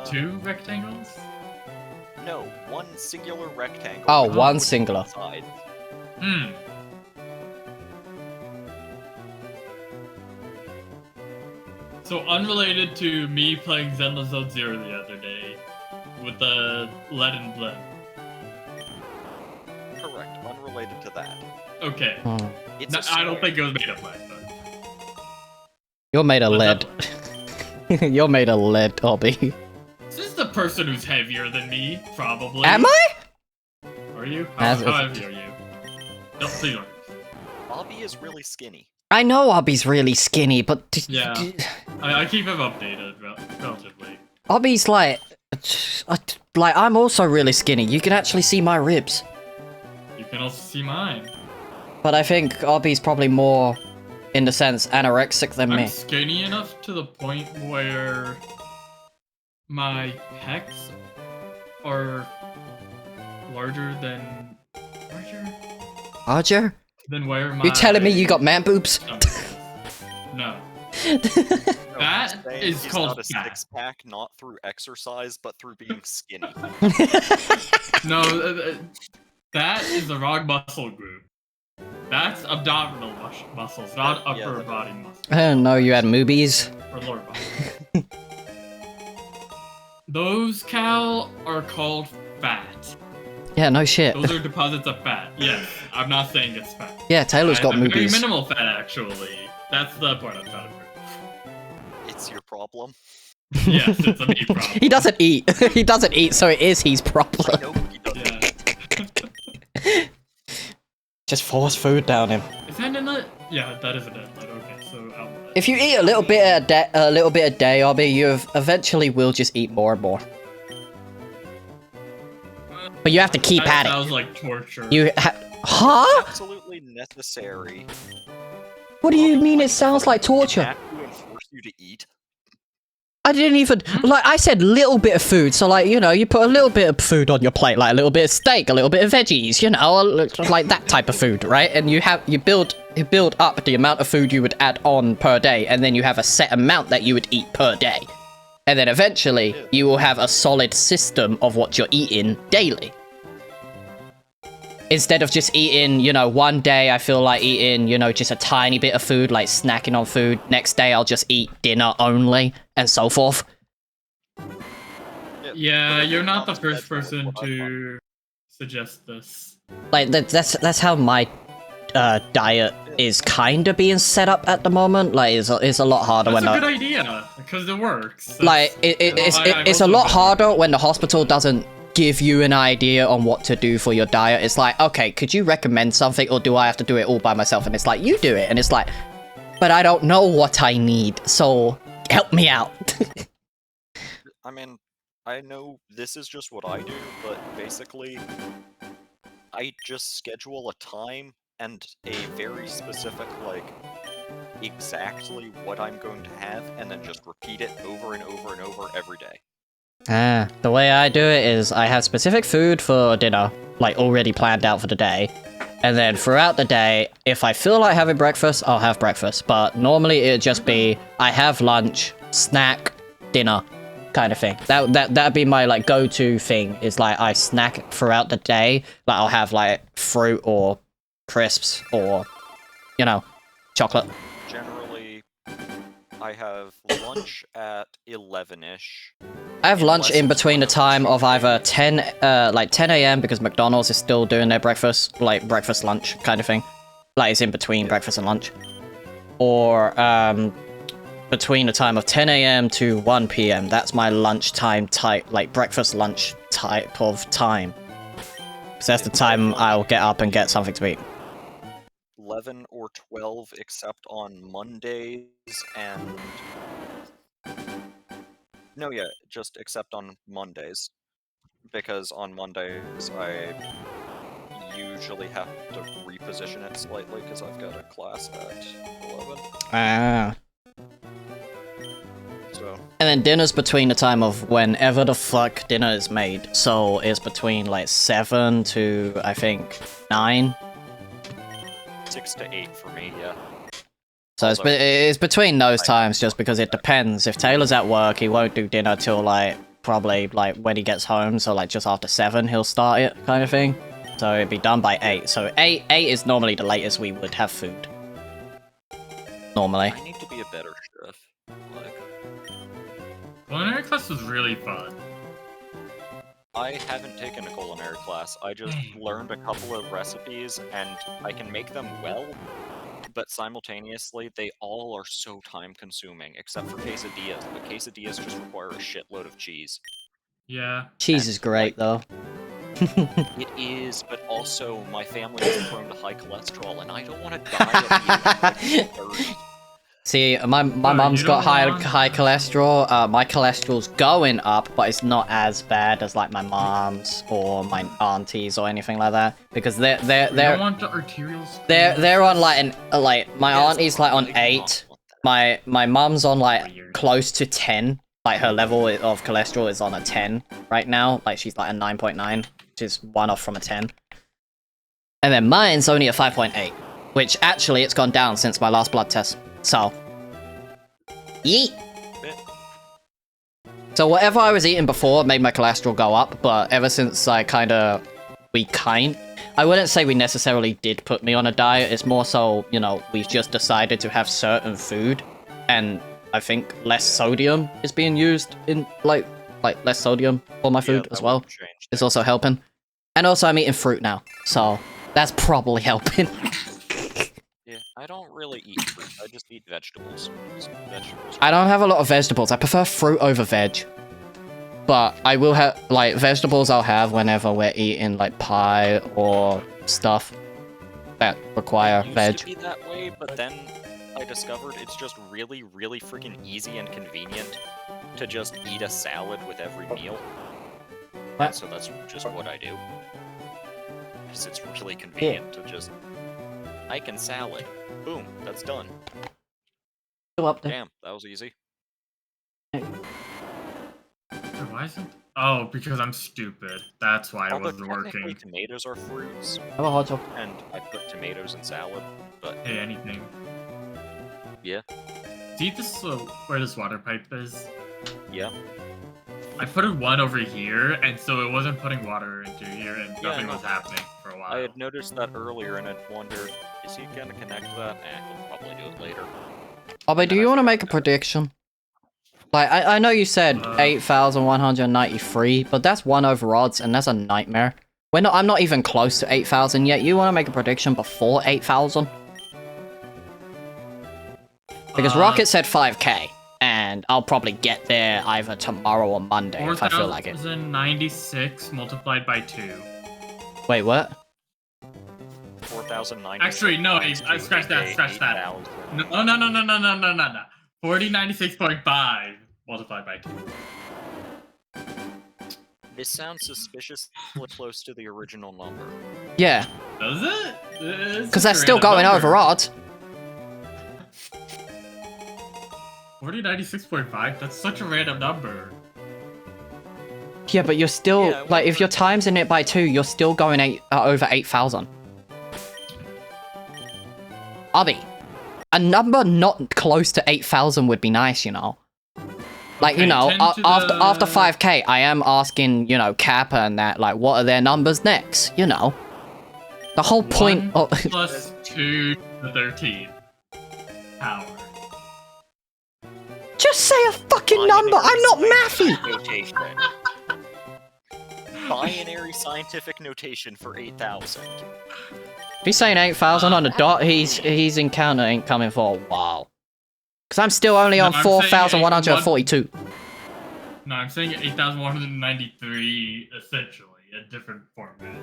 [SPEAKER 2] 2 rectangles?
[SPEAKER 3] No, one singular rectangle.
[SPEAKER 1] Oh,
[SPEAKER 3] with
[SPEAKER 1] one
[SPEAKER 3] equidistant
[SPEAKER 1] singular.
[SPEAKER 3] sides.
[SPEAKER 2] Hmm. So unrelated to me playing Zenless Zone Zero the other day with the lead and blend.
[SPEAKER 3] Correct, unrelated to that.
[SPEAKER 2] Okay.
[SPEAKER 3] It's
[SPEAKER 2] No,
[SPEAKER 3] a
[SPEAKER 2] I don't
[SPEAKER 3] square.
[SPEAKER 2] think it was made of lead, but...
[SPEAKER 1] You're made of
[SPEAKER 2] What's
[SPEAKER 1] lead. You're made of lead, Obby.
[SPEAKER 2] This is the person who's heavier than me, probably.
[SPEAKER 1] Am I?
[SPEAKER 2] Are you? How heavy are you? No, please don't.
[SPEAKER 3] Bobby is really skinny.
[SPEAKER 1] I know Obby's really skinny, but...
[SPEAKER 2] Yeah. I keep him updated, relatively.
[SPEAKER 1] Obby's like... I'm also really skinny. You can actually see my ribs.
[SPEAKER 2] You can also see mine.
[SPEAKER 1] But I think Obby's probably more, in the sense, anorexic than me.
[SPEAKER 2] I'm skinny enough to the point where my pecs are larger than
[SPEAKER 1] Roger?
[SPEAKER 2] where my...
[SPEAKER 1] You're telling me you got man boobs?
[SPEAKER 2] No.
[SPEAKER 3] No,
[SPEAKER 2] That is
[SPEAKER 3] he's
[SPEAKER 2] called
[SPEAKER 3] not a
[SPEAKER 2] fat.
[SPEAKER 3] six-pack, not through exercise, but through being skinny.
[SPEAKER 2] No, that is the wrong muscle group. That's abdominal muscles, not upper body muscles.
[SPEAKER 1] I didn't know you had moobies.
[SPEAKER 2] Or lower body. Those, Cal, are called fat.
[SPEAKER 1] Yeah, no shit.
[SPEAKER 2] Those are deposits of fat. Yes, I'm not saying it's fat.
[SPEAKER 1] Yeah, Taylor's got
[SPEAKER 2] Very
[SPEAKER 1] moobies.
[SPEAKER 2] minimal fat, actually. That's the point I'm trying to prove.
[SPEAKER 3] It's your problem.
[SPEAKER 2] Yes, it's a me problem.
[SPEAKER 1] He doesn't eat. He doesn't eat, so it is his
[SPEAKER 3] I
[SPEAKER 1] problem.
[SPEAKER 3] know he doesn't.
[SPEAKER 2] Yeah.
[SPEAKER 1] Just force food down him.
[SPEAKER 2] Is that an inlet? Yeah, that is an inlet. Okay, so outlet.
[SPEAKER 1] If you eat a little bit a day, Obby, you eventually will just eat more and more. But you have to keep
[SPEAKER 2] That
[SPEAKER 1] at it.
[SPEAKER 2] sounds like torture.
[SPEAKER 1] Huh?
[SPEAKER 3] Absolutely necessary.
[SPEAKER 1] What do you mean it sounds like torture?
[SPEAKER 3] Attack you and force you to eat.
[SPEAKER 1] I didn't even, like, I said little bit of food, so, like, you know, you put a little bit of food on your plate, like a little bit of steak, a little bit of veggies, you know, like that type of food, right? And you build up the amount of food you would add on per day, and then you have a set amount that you would eat per day. And then eventually, you will have a solid system of what you're eating daily. Instead of just eating, you know, one day I feel like eating, you know, just a tiny bit of food, like snacking on food. Next day I'll just eat dinner only, and so forth.
[SPEAKER 2] Yeah, you're not the first person to suggest this.
[SPEAKER 1] Like, that's how my diet is kind of being set up at the moment. Like, it's a lot harder
[SPEAKER 2] That's
[SPEAKER 1] when
[SPEAKER 2] a good idea, because it works.
[SPEAKER 1] like it's a lot harder when the hospital doesn't give you an idea on what to do for your diet. It's like, okay, could you recommend something, or do I have to do it all by myself? And it's like, you do it, and it's like, but I don't know what I need, so help me out.
[SPEAKER 3] I mean, I know this is just what I do, but basically, I just schedule a time and a very specific, like, exactly what I'm going to have, and then just repeat it over and over and over every day.
[SPEAKER 1] The way I do it is I have specific food for dinner, like already planned out for the day. And then throughout the day, if I feel like having breakfast, I'll have breakfast. But normally it'd just be, I have lunch, snack, dinner, kind of thing. That'd be my like go-to thing, is like I snack throughout the day. Like I'll have like fruit or crisps or, you know, chocolate.
[SPEAKER 3] Generally, I have lunch at 11-ish.
[SPEAKER 1] I have lunch in between the time of either 10 a.m. because McDonald's is still doing their breakfast, like breakfast lunch kind of thing. Like it's in between breakfast and lunch. Or between the time of 10 a.m. to 1 p.m. That's my lunchtime type, like breakfast lunch type of time. So that's the time I'll get up and get something to eat.
[SPEAKER 3] 11 or 12 except on Mondays and... No, yeah, just except on Mondays. Because on Mondays I usually have to reposition it slightly because I've got a class at 11.
[SPEAKER 1] Ah.
[SPEAKER 3] So.
[SPEAKER 1] And then dinner's between the time of whenever the fuck dinner is made. So it's between like 7 to, I think, 9.
[SPEAKER 3] 6 to 8 for me, yeah.
[SPEAKER 1] So it's between those times just because it depends. If Taylor's at work, he won't do dinner till like, probably like when he gets home. So like just after 7, he'll start it kind of thing. So it'd be done by 8. So 8 is normally the latest we would have food. Normally.
[SPEAKER 3] I need to be a better chef. Like,
[SPEAKER 2] culinary class was really fun.
[SPEAKER 3] I haven't taken a culinary class. I just learned a couple of recipes, and I can make them well, but simultaneously, they all are so time-consuming, except for quesadillas. But quesadillas just require a shitload of cheese.
[SPEAKER 2] Yeah.
[SPEAKER 1] Cheese is great, though.
[SPEAKER 3] It is, but also, my family is prone to high cholesterol, and I don't want to die at the age of 30.
[SPEAKER 1] See, my mum's got high cholesterol. My cholesterol's going up, but it's not as bad as like my mom's or my aunties or anything like that, because they're
[SPEAKER 2] want the arterial
[SPEAKER 1] they're on like my auntie's like on 8. My mum's on like close to 10. Like her level of cholesterol is on a 10 right now. Like she's like a 9.9, which is 1 off from a 10. And then mine's only a 5.8, which actually it's gone down since my last blood test. So, yeet. So whatever I was eating before made my cholesterol go up, but ever since I I wouldn't say we necessarily did put me on a diet. It's more so, you know, we've just decided to have certain food, and I think less sodium is being used in like less sodium for my food as well. It's also helping, and also I'm eating fruit now, so that's probably helping.
[SPEAKER 3] Yeah, I don't really eat fruit. I just eat vegetables.
[SPEAKER 1] I don't have a lot of vegetables. I prefer fruit over veg. But I will have, like, vegetables I'll have whenever we're eating, like, pie or stuff that require veg.
[SPEAKER 3] It used to be that way, but then I discovered it's just really, really freaking easy and convenient to just eat a salad with every meal.
[SPEAKER 1] What?
[SPEAKER 3] So that's just what I do. Because it's really convenient to just... I can salad. Boom, that's done.
[SPEAKER 1] Go up there.
[SPEAKER 3] Damn, that was easy.
[SPEAKER 2] Why isn't... Oh, because I'm stupid. That's why it
[SPEAKER 3] Although
[SPEAKER 2] wasn't
[SPEAKER 3] technically
[SPEAKER 2] working.
[SPEAKER 3] tomatoes are fruits,
[SPEAKER 1] Have a hot dog.
[SPEAKER 3] and I put tomatoes in salad, but...
[SPEAKER 2] Hey, anything.
[SPEAKER 3] Yeah.
[SPEAKER 2] See this where this water pipe is?
[SPEAKER 3] Yeah.
[SPEAKER 2] I put one over here, and so it wasn't putting water into here, and nothing was happening for a while.
[SPEAKER 3] I had noticed that earlier, and I'd wondered, is he gonna connect that? He'll probably do it later.
[SPEAKER 1] Oh, but do you want to make a prediction? Like, I know you said 8,193, but that's 1 over odds, and that's a nightmare. I'm not even close to 8,000 yet. You want to make a prediction before 8,000? Because Rocket said 5k, and I'll probably get there either tomorrow or Monday if I feel like it.
[SPEAKER 2] 4,096 multiplied by 2.
[SPEAKER 1] Wait, what?
[SPEAKER 3] 4,090.
[SPEAKER 2] Actually, no, scratch that. No. 4096.5 multiplied by 2.
[SPEAKER 3] This sounds suspiciously close to the original number.
[SPEAKER 1] Yeah.
[SPEAKER 2] Does it?
[SPEAKER 1] Because that's still going over odds.
[SPEAKER 2] 4096.5? That's such a random number.
[SPEAKER 1] Yeah, but you're still,
[SPEAKER 3] Yeah,
[SPEAKER 1] like, if you're timesing it by 2, you're still going over 8,000. Abby, a number not close to 8,000 would be nice, you know? Like,
[SPEAKER 2] Okay,
[SPEAKER 1] you know,
[SPEAKER 2] 10 to
[SPEAKER 1] after
[SPEAKER 2] the-
[SPEAKER 1] 5k, I am asking, you know, Kappa and that, like, what are their numbers next, you know? The whole point
[SPEAKER 2] 1
[SPEAKER 1] of...
[SPEAKER 2] plus 2 to the 13th power.
[SPEAKER 1] Just say a fucking number, I'm not mathy!
[SPEAKER 3] Notation. Binary scientific notation for 8,000.
[SPEAKER 1] If he's saying 8,000 on the dot, his encounter ain't coming for a while. Because I'm still only
[SPEAKER 2] No,
[SPEAKER 1] on
[SPEAKER 2] I'm saying
[SPEAKER 1] 4,142.
[SPEAKER 2] No, I'm saying 8,193, essentially, a different format.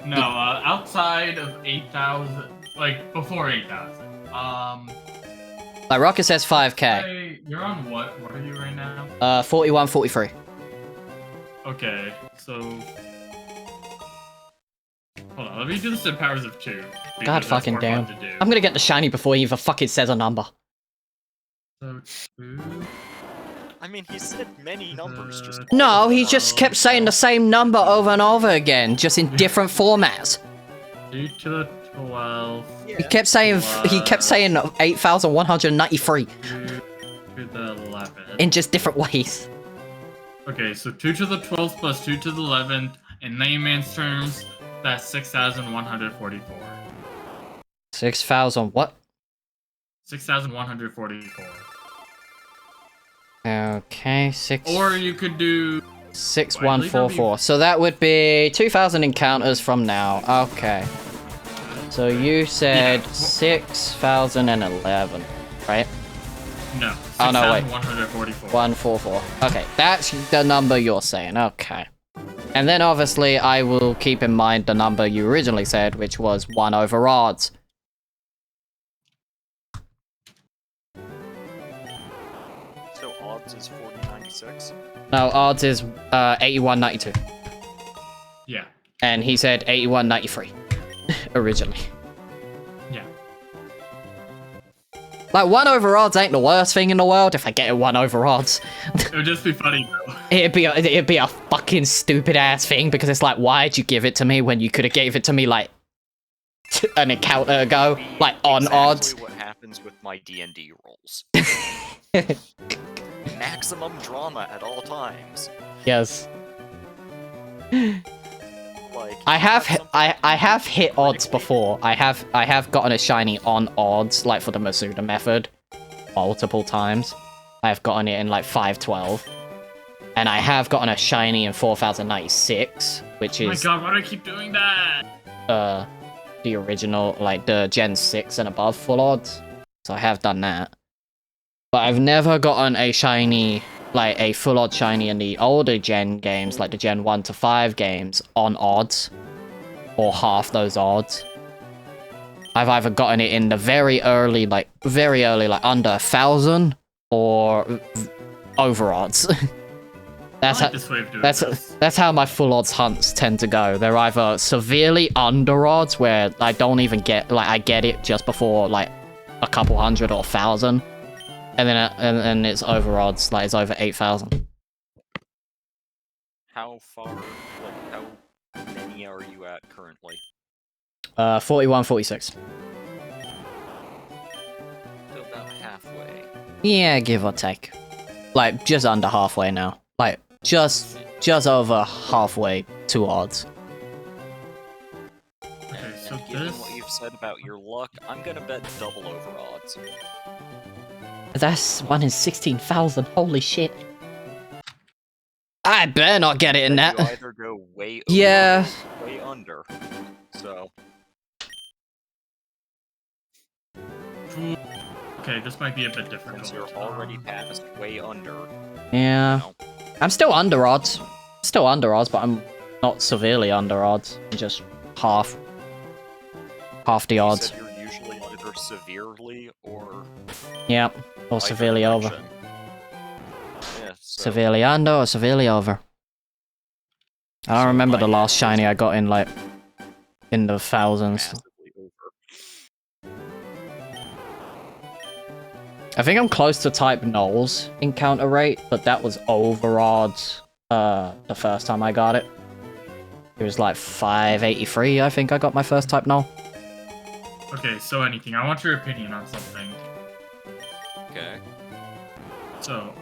[SPEAKER 2] No, outside of 8,000, like, before 8,000.
[SPEAKER 1] Like, Rocket says 5k.
[SPEAKER 2] Hey, you're on what? What are you right now?
[SPEAKER 1] 4143.
[SPEAKER 2] Okay, so... Hold on, let me do this in powers of 2.
[SPEAKER 1] God
[SPEAKER 2] because that's
[SPEAKER 1] fucking
[SPEAKER 2] more
[SPEAKER 1] damn.
[SPEAKER 2] fun to do.
[SPEAKER 1] I'm gonna get the shiny before he even fucking says a number.
[SPEAKER 2] So, 2...
[SPEAKER 3] I mean, he said many numbers just.
[SPEAKER 1] No, he just kept saying the same number over and over again, just in different formats.
[SPEAKER 2] 2 to the 12...
[SPEAKER 1] He kept saying 8,193
[SPEAKER 2] 2 to the 11...
[SPEAKER 1] in just different ways.
[SPEAKER 2] Okay, so 2 to the 12th plus 2 to the 11th, in layman's terms, that's 6,144.
[SPEAKER 1] 6,000 what?
[SPEAKER 2] 6,144.
[SPEAKER 1] Okay, 6...
[SPEAKER 2] Or you could do...
[SPEAKER 1] 6144. So that would be 2,000 encounters from now. Okay. So you said 6,011, right?
[SPEAKER 2] No,
[SPEAKER 1] Oh, no, wait.
[SPEAKER 2] 6,144.
[SPEAKER 1] 144. Okay, that's the number you're saying. Okay. And then obviously I will keep in mind the number you originally said, which was 1 over odds.
[SPEAKER 3] So odds is 4096.
[SPEAKER 1] No, odds is 8192.
[SPEAKER 2] Yeah,
[SPEAKER 1] And he said 8193 originally.
[SPEAKER 2] yeah.
[SPEAKER 1] Like, 1 over odds ain't the worst thing in the world if I get it 1 over odds.
[SPEAKER 2] It would just be funny, though.
[SPEAKER 1] It'd be a fucking stupid ass thing because it's like, why'd you give it to me when you could have gave it to me like an encounter ago, like on
[SPEAKER 3] Exactly
[SPEAKER 1] odds?
[SPEAKER 3] what happens with my D&D rolls. Maximum drama at all times.
[SPEAKER 1] Yes.
[SPEAKER 3] Like
[SPEAKER 1] I have
[SPEAKER 3] something
[SPEAKER 1] I have hit odds
[SPEAKER 3] critically-
[SPEAKER 1] before. I have gotten a shiny on odds, like for the Masuda method, multiple times. I have gotten it in like 512. And I have gotten a shiny in 4096, which
[SPEAKER 2] Oh my
[SPEAKER 1] is
[SPEAKER 2] god, why do I keep doing that?
[SPEAKER 1] the original, like the Gen 6 and above full odds. So I have done that. But I've never gotten a shiny, like a full odd shiny in the older Gen games, like the Gen 1 to 5 games, on odds. Or half those odds. I've either gotten it in the very early, like under 1,000, or over odds. That's
[SPEAKER 2] I like
[SPEAKER 1] how,
[SPEAKER 2] this way of doing this.
[SPEAKER 1] that's how my full odds hunts tend to go. They're either severely under odds, where I don't even get, like, I get it just before, like, a couple hundred or 1,000. And then and it's over odds, like, it's over 8,000.
[SPEAKER 3] How far, like, how many are you at currently?
[SPEAKER 1] 41, 46.
[SPEAKER 3] So about halfway.
[SPEAKER 1] Yeah, give or take. Like, just under halfway now. Like, just over halfway to odds.
[SPEAKER 2] Okay, so
[SPEAKER 3] And given
[SPEAKER 2] this...
[SPEAKER 3] what you've said about your luck, I'm gonna bet double over odds.
[SPEAKER 1] That's 1 in 16,000, holy shit. I better not get it in
[SPEAKER 3] Then
[SPEAKER 1] that.
[SPEAKER 3] you either go way over
[SPEAKER 1] Yeah.
[SPEAKER 3] or way under. So
[SPEAKER 2] Okay, this might be a bit difficult.
[SPEAKER 3] Since you're already past way under.
[SPEAKER 1] Yeah.
[SPEAKER 3] You know.
[SPEAKER 1] I'm still under odds. Still under odds, but I'm not severely under odds. I'm just half the
[SPEAKER 3] You
[SPEAKER 1] odds.
[SPEAKER 3] said you're usually either severely or
[SPEAKER 1] Yep. Or
[SPEAKER 3] either
[SPEAKER 1] severely over.
[SPEAKER 3] direction. Yeah, so
[SPEAKER 1] Severely under or severely over. I don't
[SPEAKER 3] So
[SPEAKER 1] remember
[SPEAKER 3] my
[SPEAKER 1] the last
[SPEAKER 3] answer is
[SPEAKER 1] shiny I got in, like, in the thousands.
[SPEAKER 3] massively over.
[SPEAKER 1] I think I'm close to type Null's encounter rate, but that was over odds the first time I got it. It was like 583, I think I got my first type Null.
[SPEAKER 2] Okay, so anything. I want your opinion on something.
[SPEAKER 3] Okay.
[SPEAKER 2] So,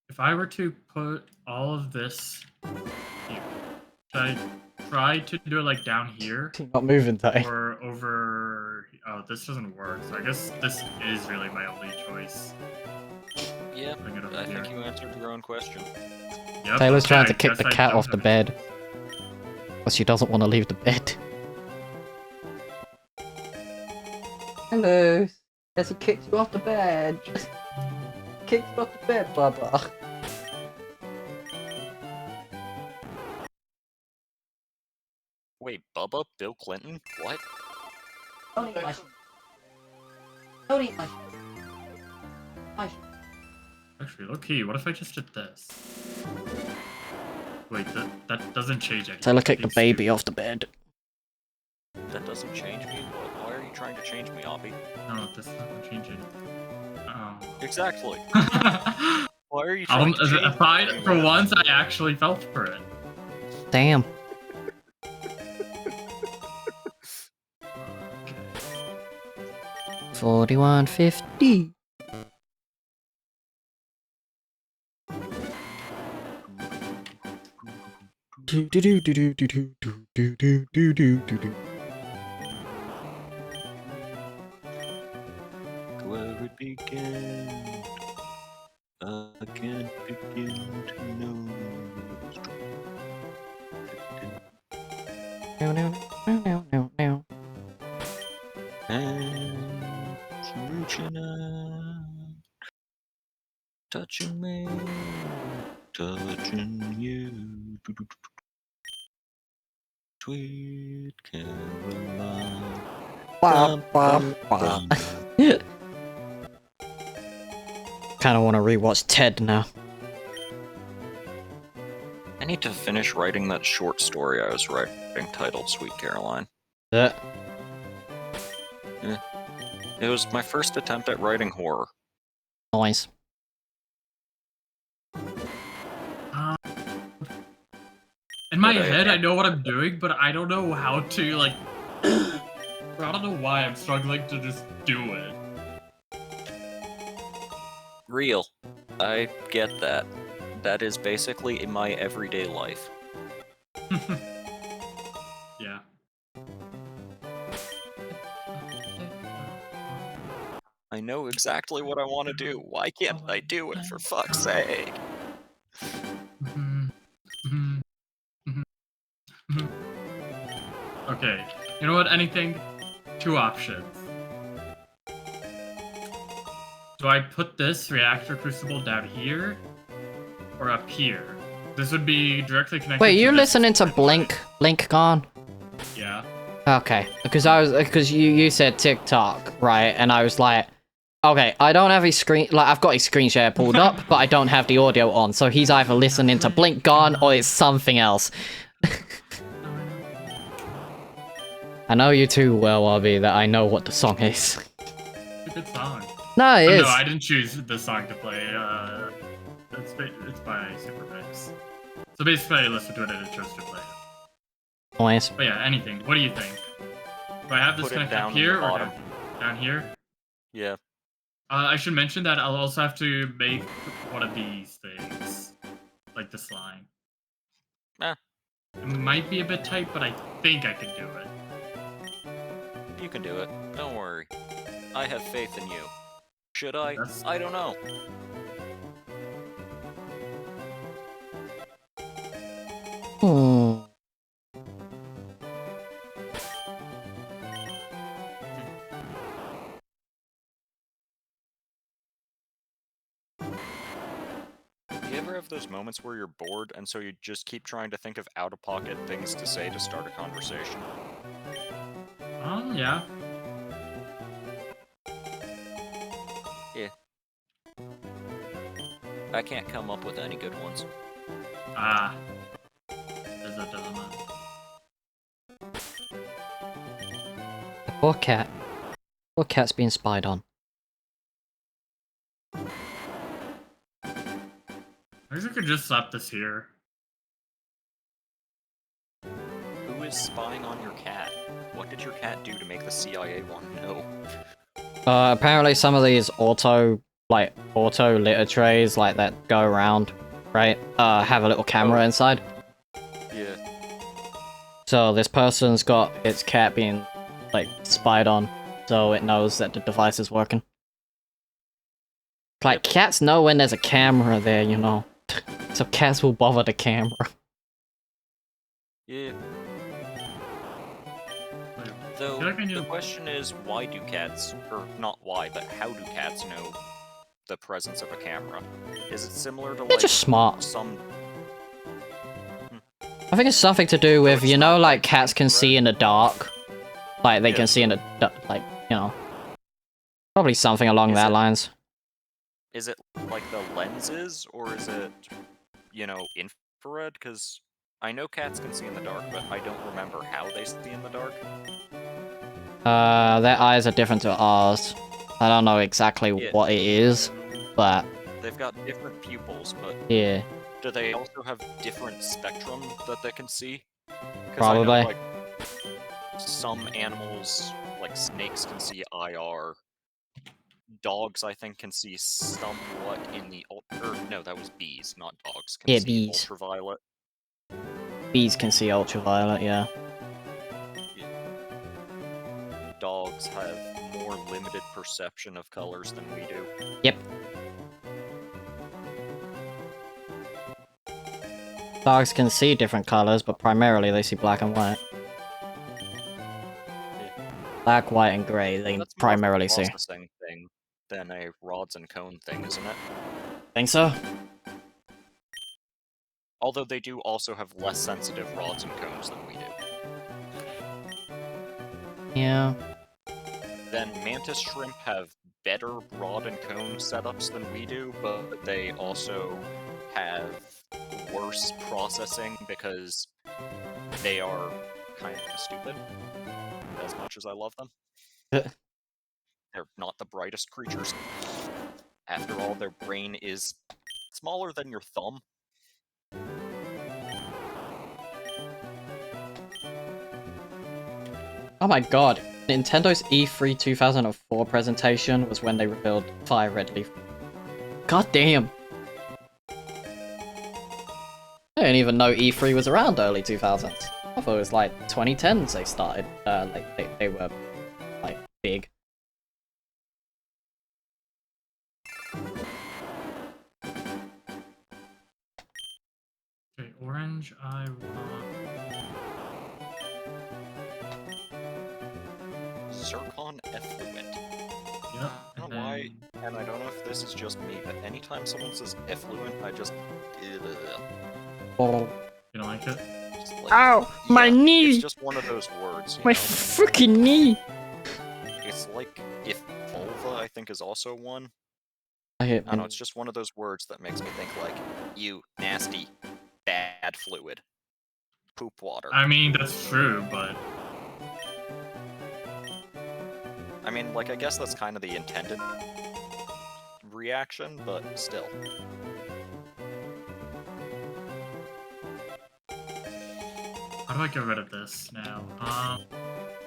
[SPEAKER 2] if I were to put all of this here, should I try to do it like down here?
[SPEAKER 1] Not moving, Tay.
[SPEAKER 2] Or over... Oh, this doesn't work, so I guess this is really my only choice.
[SPEAKER 3] Yeah,
[SPEAKER 2] Bring it over
[SPEAKER 3] I
[SPEAKER 2] here.
[SPEAKER 3] think you answered your own question.
[SPEAKER 2] Yep,
[SPEAKER 1] Taylor's
[SPEAKER 2] okay,
[SPEAKER 1] trying to
[SPEAKER 2] I
[SPEAKER 1] kick the
[SPEAKER 2] guess I
[SPEAKER 1] cat
[SPEAKER 2] don't
[SPEAKER 1] off the
[SPEAKER 2] have a
[SPEAKER 1] bed.
[SPEAKER 2] choice.
[SPEAKER 1] But she doesn't want to leave the bed. Hello. Has he kicked you off the bed? Kicked you off the bed, Bubba.
[SPEAKER 3] Wait, Bubba? Bill Clinton? What?
[SPEAKER 1] Don't eat my... Don't eat my...
[SPEAKER 2] Actually, low-key, what if I just did this? Wait, that doesn't change anything.
[SPEAKER 1] Taylor kicked the
[SPEAKER 2] It's
[SPEAKER 1] baby off the bed.
[SPEAKER 3] That doesn't change me? What? Why are you trying to change me, Obby?
[SPEAKER 2] stupid. No, this doesn't change anything.
[SPEAKER 3] Exactly. Why are you trying to change me?
[SPEAKER 2] For once, I actually felt for it.
[SPEAKER 1] Damn.
[SPEAKER 2] Okay.
[SPEAKER 1] 4150. Do do do do do do do do do do do do do.
[SPEAKER 3] Where it began, I can't begin to know.
[SPEAKER 1] No no no no no no.
[SPEAKER 3] Hands reaching out, touching me, touching you. Sweet Caroline.
[SPEAKER 1] Ba, ba, ba. Kind of want to rewatch Ted now.
[SPEAKER 3] I need to finish writing that short story I was writing titled Sweet Caroline.
[SPEAKER 1] Yeah.
[SPEAKER 3] It was my first attempt at writing horror.
[SPEAKER 1] Nice.
[SPEAKER 2] In my
[SPEAKER 3] But I-
[SPEAKER 2] head, I know what I'm doing, but I don't know how to, like... I don't know why I'm struggling to just do it.
[SPEAKER 3] Real. I get that. That is basically in my everyday life.
[SPEAKER 2] Yeah.
[SPEAKER 3] I know exactly what I want to do. Why can't I do it, for fuck's sake?
[SPEAKER 2] Okay, you know what, anything? Two options. Do I put this reactor crucible down here? Or up here? This would be directly connected
[SPEAKER 1] Wait,
[SPEAKER 2] to
[SPEAKER 1] you're
[SPEAKER 2] this
[SPEAKER 1] listening to
[SPEAKER 2] red
[SPEAKER 1] Blink Gone?
[SPEAKER 2] light. Yeah.
[SPEAKER 1] Okay, because you said TikTok, right? And I was like, okay, I don't have his screen, like I've got his screen share pulled up, but I don't have the audio on, so he's either listening to Blink Gone or it's something else. I know you too well, Abby, that I know what the song is.
[SPEAKER 2] It's a good song.
[SPEAKER 1] No, it is.
[SPEAKER 2] No, I didn't choose this song to play. It's by Supermix. So basically, I listened to it and it chose to play it.
[SPEAKER 1] Nice.
[SPEAKER 2] But yeah, anything. What do you think? Do I have this
[SPEAKER 3] Put it
[SPEAKER 2] connected
[SPEAKER 3] down
[SPEAKER 2] up
[SPEAKER 3] in
[SPEAKER 2] here
[SPEAKER 3] the
[SPEAKER 2] or
[SPEAKER 3] bottom.
[SPEAKER 2] down here?
[SPEAKER 3] Yeah.
[SPEAKER 2] I should mention that I'll also have to make one of these things. Like this line.
[SPEAKER 3] Eh.
[SPEAKER 2] It might be a bit tight, but I think I can do it.
[SPEAKER 3] You can do it. Don't worry. I have faith in you. Should I?
[SPEAKER 2] That's-
[SPEAKER 3] I don't know.
[SPEAKER 1] Hmm.
[SPEAKER 3] ever have those moments where you're bored and so you just keep trying to think of out-of-pocket things to say to start a conversation?
[SPEAKER 2] Yeah.
[SPEAKER 3] Yeah. I can't come up with any good ones.
[SPEAKER 2] Ah. There's a dilemma.
[SPEAKER 1] Poor cat. Poor cat's being spied on.
[SPEAKER 2] I guess I could just slap this here.
[SPEAKER 3] Who is spying on your cat? What did your cat do to make the CIA want to know?
[SPEAKER 1] Apparently some of these auto litter trays, like, that go around, right, have a little camera inside.
[SPEAKER 3] Yeah.
[SPEAKER 1] So this person's got its cat being, like, spied on, so it knows that the device is working. Like, cats know when there's a camera there, you know. So cats will bother the camera.
[SPEAKER 3] Yeah.
[SPEAKER 2] Wait,
[SPEAKER 3] Though,
[SPEAKER 2] I feel like I need
[SPEAKER 3] the
[SPEAKER 2] to-
[SPEAKER 3] question is, why do cats, or not why, but how do cats know the presence of a camera? Is it similar to,
[SPEAKER 1] They're
[SPEAKER 3] like,
[SPEAKER 1] just smart.
[SPEAKER 3] some...
[SPEAKER 1] I think it's something to do with,
[SPEAKER 3] it's
[SPEAKER 1] you know,
[SPEAKER 3] not
[SPEAKER 1] like
[SPEAKER 3] like
[SPEAKER 1] cats can see
[SPEAKER 3] infrared?
[SPEAKER 1] in the dark. Like, they
[SPEAKER 3] Yeah.
[SPEAKER 1] can see in the like, you know. Probably something along
[SPEAKER 3] Is
[SPEAKER 1] that
[SPEAKER 3] it-
[SPEAKER 1] lines.
[SPEAKER 3] Is it, like, the lenses, or is it, you know, infrared? Because I know cats can see in the dark, but I don't remember how they see in the dark.
[SPEAKER 1] Their eyes are different to ours. I don't know exactly
[SPEAKER 3] Yeah.
[SPEAKER 1] what it is, but
[SPEAKER 3] They've got different pupils, but
[SPEAKER 1] yeah,
[SPEAKER 3] do they also have different spectrum that they can see? 'Cause
[SPEAKER 1] probably.
[SPEAKER 3] I know, like, some animals, like snakes, can see IR. Dogs, I think, can see somewhat in the no, that was bees, not dogs. Can
[SPEAKER 1] Yeah,
[SPEAKER 3] see
[SPEAKER 1] bees.
[SPEAKER 3] ultraviolet.
[SPEAKER 1] Bees can see ultraviolet, yeah.
[SPEAKER 3] Dogs have more limited perception of colors than we do.
[SPEAKER 1] Yep. Dogs can see different colors, but primarily they see black and white. Black, white, and grey, they
[SPEAKER 3] That's more of a
[SPEAKER 1] primarily see.
[SPEAKER 3] processing thing than a rods and cone thing, isn't it?
[SPEAKER 1] Think so?
[SPEAKER 3] Although they do also have less sensitive rods and cones than we do.
[SPEAKER 1] Yeah.
[SPEAKER 3] Then mantis shrimp have better rod and cone setups than we do, but they also have worse processing because they are kind of stupid, as much as I love them. They're not the brightest creatures. After all, their brain is smaller than your thumb.
[SPEAKER 1] Oh my god. Nintendo's E3 2004 presentation was when they revealed Fire Red Leaf. God damn. I didn't even know E3 was around early 2000s. I thought it was like 2010s they started, like, they were, like, big.
[SPEAKER 2] Okay, orange, I want...
[SPEAKER 3] Zircon effluent.
[SPEAKER 2] Yep,
[SPEAKER 3] I don't know why, and I don't know if this is just me, but anytime someone says effluent, I just...
[SPEAKER 1] Oh.
[SPEAKER 2] You don't like it?
[SPEAKER 3] just like,
[SPEAKER 1] Ow! My knee!
[SPEAKER 3] It's just one of those words, you
[SPEAKER 1] My
[SPEAKER 3] know?
[SPEAKER 1] freaking knee!
[SPEAKER 3] It's like if vulva, I think, is also one.
[SPEAKER 1] I hit
[SPEAKER 3] I don't know, it's just one of those words that makes me think like, you nasty, bad fluid. Poop water.
[SPEAKER 2] I mean, that's true, but...
[SPEAKER 3] I mean, like, I guess that's kind of the intended reaction, but still.
[SPEAKER 2] How do I get rid of this now?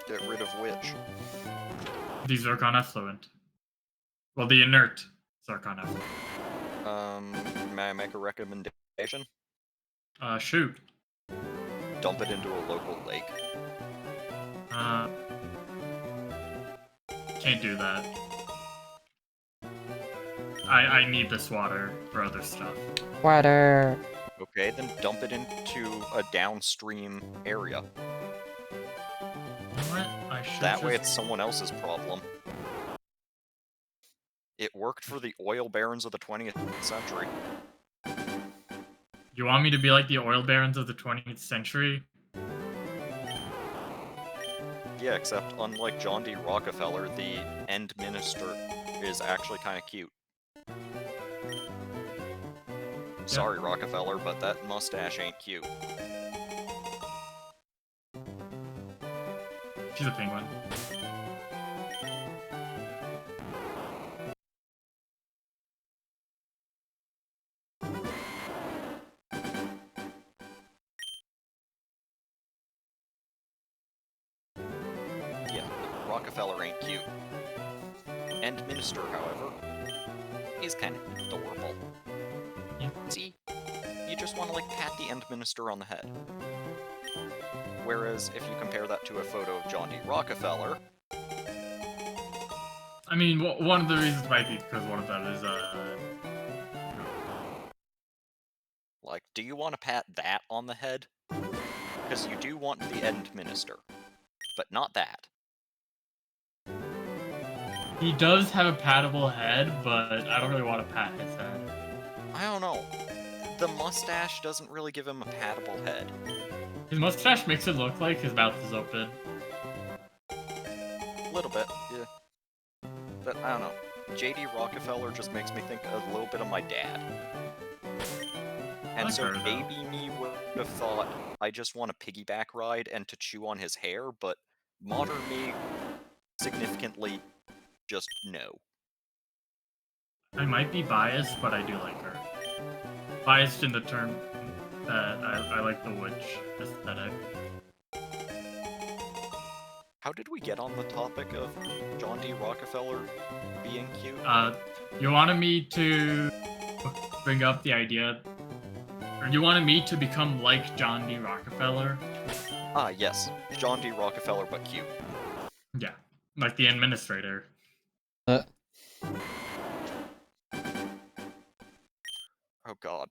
[SPEAKER 3] Get rid of which?
[SPEAKER 2] The Zircon effluent. Well, the inert Zircon effluent.
[SPEAKER 3] May I make a recommendation?
[SPEAKER 2] Shoot.
[SPEAKER 3] Dump it into a local lake.
[SPEAKER 2] Can't do that. I need this water for other stuff.
[SPEAKER 1] water.
[SPEAKER 3] Okay, then dump it into a downstream area.
[SPEAKER 2] You know what? I should
[SPEAKER 3] That way
[SPEAKER 2] just-
[SPEAKER 3] it's someone else's problem. It worked for the oil barons of the 20th century.
[SPEAKER 2] You want me to be like the oil barons of the 20th century?
[SPEAKER 3] Yeah, except unlike John D. Rockefeller, the end minister is actually kind of cute. Sorry, Rockefeller, but that mustache ain't cute.
[SPEAKER 2] She's a penguin.
[SPEAKER 3] Yeah, Rockefeller ain't cute. End minister, however, is kind of adorable.
[SPEAKER 2] Yeah.
[SPEAKER 3] See, you just want to like pat the end minister on the head. Whereas if you compare that to a photo of John D. Rockefeller,
[SPEAKER 2] I mean, one of the reasons might be because one of them is
[SPEAKER 3] like, do you want to pat that on the head? Because you do want the end minister, but not that.
[SPEAKER 2] he does have a pattable head, but I don't really want to pat his head.
[SPEAKER 3] I don't know. The mustache doesn't really give him a pattable head.
[SPEAKER 2] His mustache makes it look like his mouth is open.
[SPEAKER 3] A little bit, yeah. But I don't know. J.D. Rockefeller just makes me think a little bit of my dad. And
[SPEAKER 2] Like
[SPEAKER 3] so
[SPEAKER 2] her, though.
[SPEAKER 3] maybe me would have thought I just want a piggyback ride and to chew on his hair, but modern me significantly just no.
[SPEAKER 2] I might be biased, but I do like her. Biased in the term that I like the witch aesthetic.
[SPEAKER 3] How did we get on the topic of John D. Rockefeller being cute?
[SPEAKER 2] You wanted me to bring up the idea, or you wanted me to become like John D. Rockefeller?
[SPEAKER 3] Ah, yes. John D. Rockefeller, but cute.
[SPEAKER 2] Yeah, like the administrator.
[SPEAKER 3] Oh god.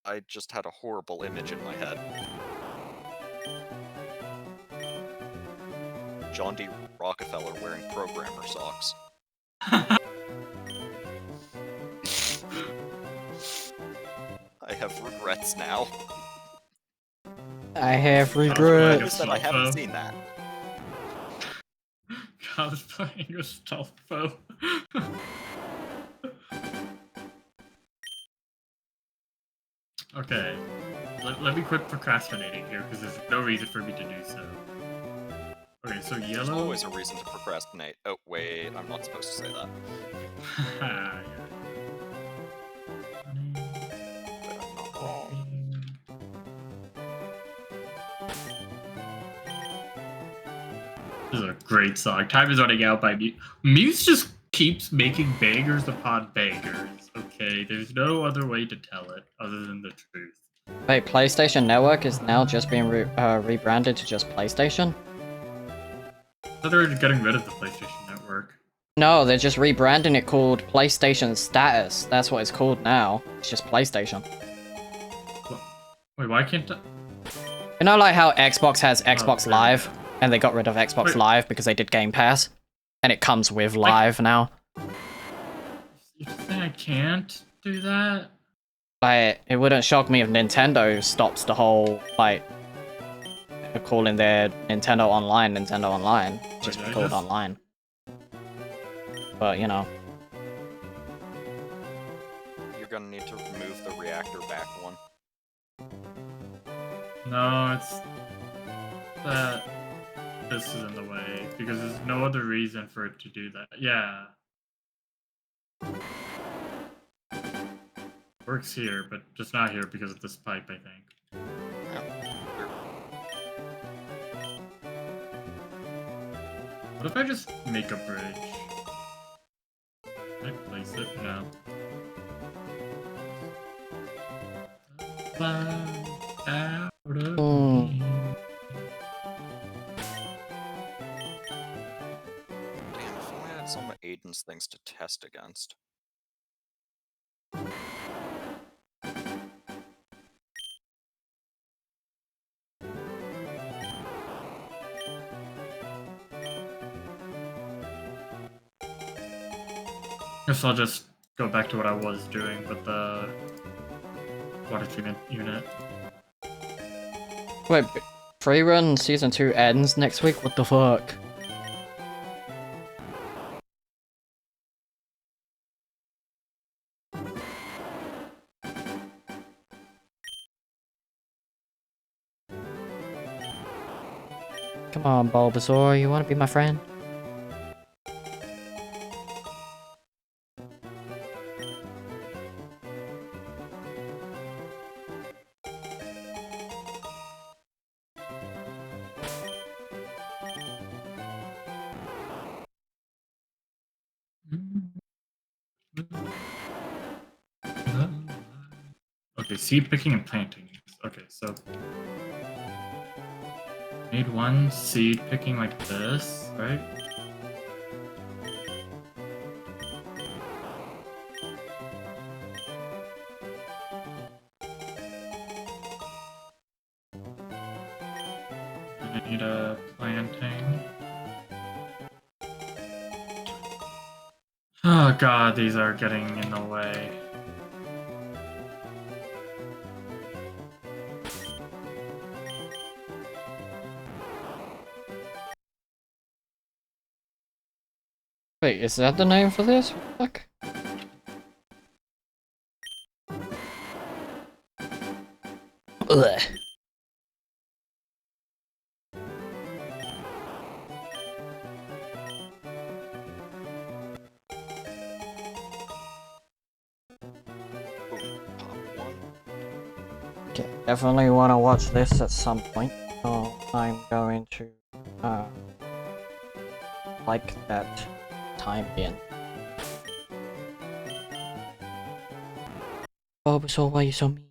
[SPEAKER 3] I just had a horrible image in my head. John D. Rockefeller wearing programmer socks. I have regrets now.
[SPEAKER 1] I have
[SPEAKER 2] Like
[SPEAKER 1] regret.
[SPEAKER 3] Notice that I haven't seen that.
[SPEAKER 2] God is playing a stealth foe. Okay, let me quit procrastinating here because there's no reason for me to do so. Okay, so
[SPEAKER 3] There's
[SPEAKER 2] yellow.
[SPEAKER 3] always a reason to procrastinate. Oh, wait, I'm not supposed to say that.
[SPEAKER 2] Yeah.
[SPEAKER 3] But I'm not wrong.
[SPEAKER 2] This is a great song. Time is running out by Muse. Muse just keeps making bangers upon bangers. Okay, there's no other way to tell it other than the truth.
[SPEAKER 1] Wait, PlayStation Network is now just being rebranded to just PlayStation?
[SPEAKER 2] I thought they were getting rid of the PlayStation Network.
[SPEAKER 1] No, they're just rebranding it called PlayStation Status. That's what it's called now. It's just PlayStation.
[SPEAKER 2] Wait, why can't I?
[SPEAKER 1] You know, like how Xbox has Xbox
[SPEAKER 2] there we
[SPEAKER 1] Live,
[SPEAKER 2] go.
[SPEAKER 1] and they got rid of Xbox
[SPEAKER 2] Wait.
[SPEAKER 1] Live because they did Game Pass, and it comes with Live now.
[SPEAKER 2] You think I can't do that?
[SPEAKER 1] Like, it wouldn't shock me if Nintendo stops the whole, like, calling their Nintendo Online, just
[SPEAKER 2] Wait,
[SPEAKER 1] be
[SPEAKER 2] I
[SPEAKER 1] called
[SPEAKER 2] just-
[SPEAKER 1] Online. But, you know.
[SPEAKER 3] You're gonna need to remove the reactor back one.
[SPEAKER 2] No, it's that this is in the way because there's no other reason for it to do that. Yeah. Works here, but just not here because of this pipe, I think. What if I just make a bridge? Can I place it? No. Fly out of me.
[SPEAKER 3] Damn, if only I had some of Aiden's things to test against.
[SPEAKER 2] Guess I'll just go back to what I was doing, but the water treatment unit.
[SPEAKER 1] Wait, free run season 2 ends next week? What the fuck? Come on, Bulbasaur, you wanna be my friend?
[SPEAKER 2] Okay, seed picking and planting. Okay, so need one seed picking like this, right? And I need a planting. Oh god, these are getting in the way.
[SPEAKER 1] Wait, is that the name for this? What the fuck? Ugh.
[SPEAKER 3] Pop one.
[SPEAKER 1] Okay, definitely want to watch this at some point. So I'm going to like that time in. Bulbasaur, why are you so mean?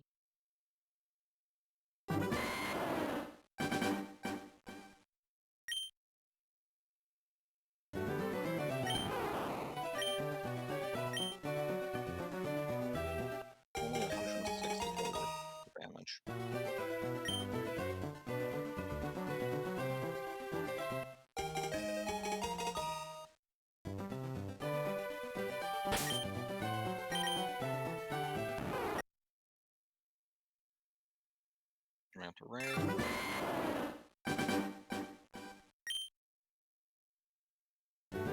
[SPEAKER 3] Only 160 damage. Manta Ray.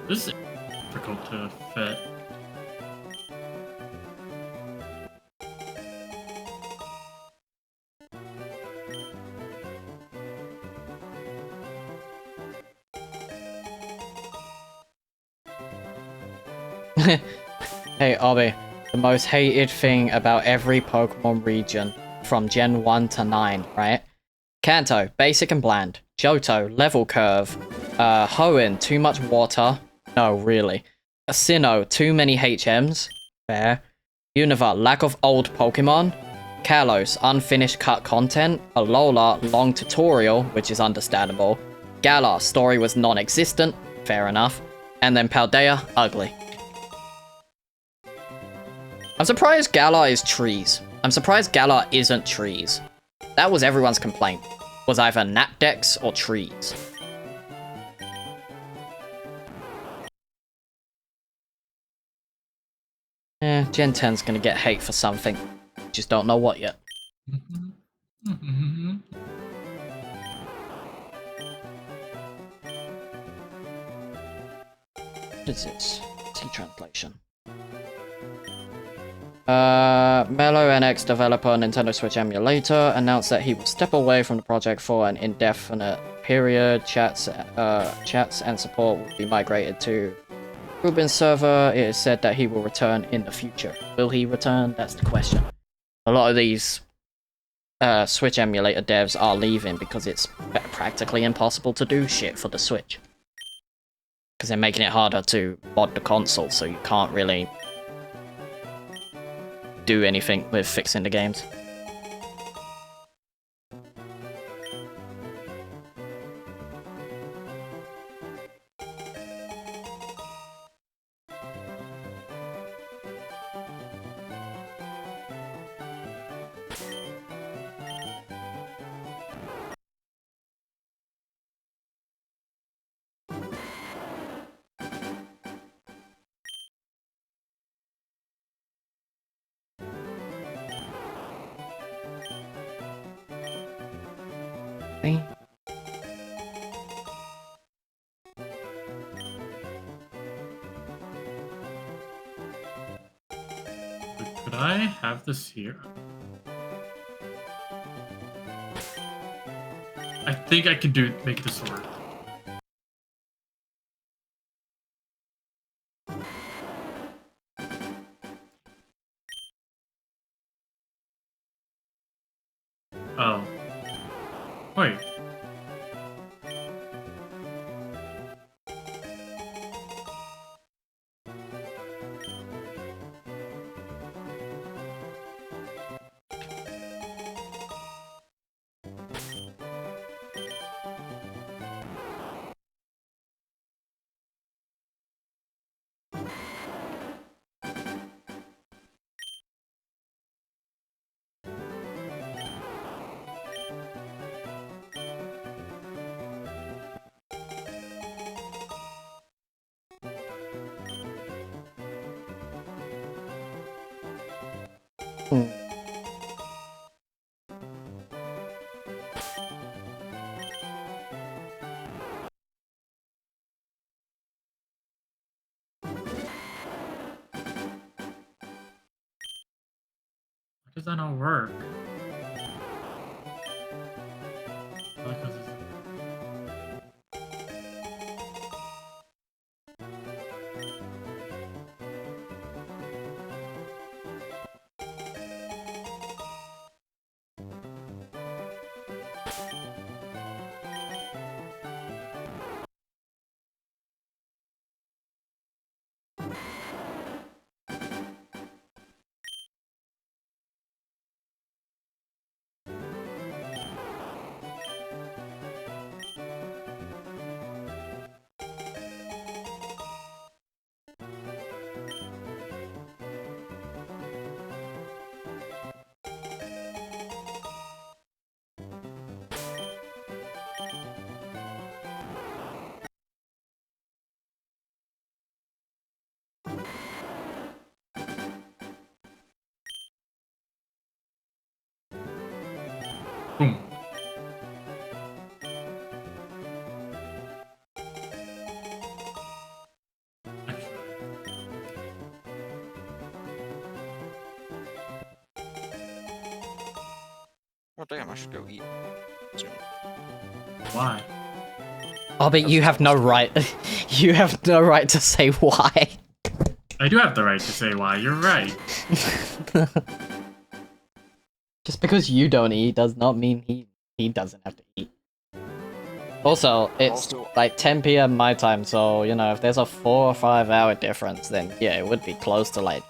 [SPEAKER 2] This is difficult to fit.
[SPEAKER 1] Hey, Obby, the most hated thing about every Pokemon region from Gen 1 to 9, right? Kanto, basic and bland. Johto, level curve. Hoenn, too much water. No, really. Sinnoh, too many HMs. Fair. Unova, lack of old Pokemon. Kalos, unfinished cut content. Alola, long tutorial, which is understandable. Galar, story was non-existent. Fair enough. And then Paldea, ugly. I'm surprised Galar is trees. I'm surprised Galar isn't trees. That was everyone's complaint. Was either Napdex or trees. Gen 10's gonna get hate for something. Just don't know what yet. What is this? T translation. Mellow NX developer Nintendo Switch emulator announced that he will step away from the project for an indefinite period. Chats and support will be migrated to Rubin's server. It is said that he will return in the future. Will he return? That's the question. A lot of these Switch emulator devs are leaving because it's practically impossible to do shit for the Switch. Because they're making it harder to mod the console, so you can't really do anything with fixing the games. See?
[SPEAKER 2] Could I have this here? I think I can make this work. Oh. Wait.
[SPEAKER 1] Hmm.
[SPEAKER 2] Why does that not work? Because boom.
[SPEAKER 3] Oh damn, I should go eat soon.
[SPEAKER 2] Why?
[SPEAKER 1] Oh, but you
[SPEAKER 3] That's
[SPEAKER 1] have no
[SPEAKER 3] almost
[SPEAKER 1] right. You have no right to say why.
[SPEAKER 2] I do have the right to say why. You're right.
[SPEAKER 1] Just because you don't eat does not mean he doesn't have to eat. Also, it's
[SPEAKER 3] Also-
[SPEAKER 1] like 10 p.m. my time, so you know if there's a 4 or 5 hour difference, then yeah, it would be close to like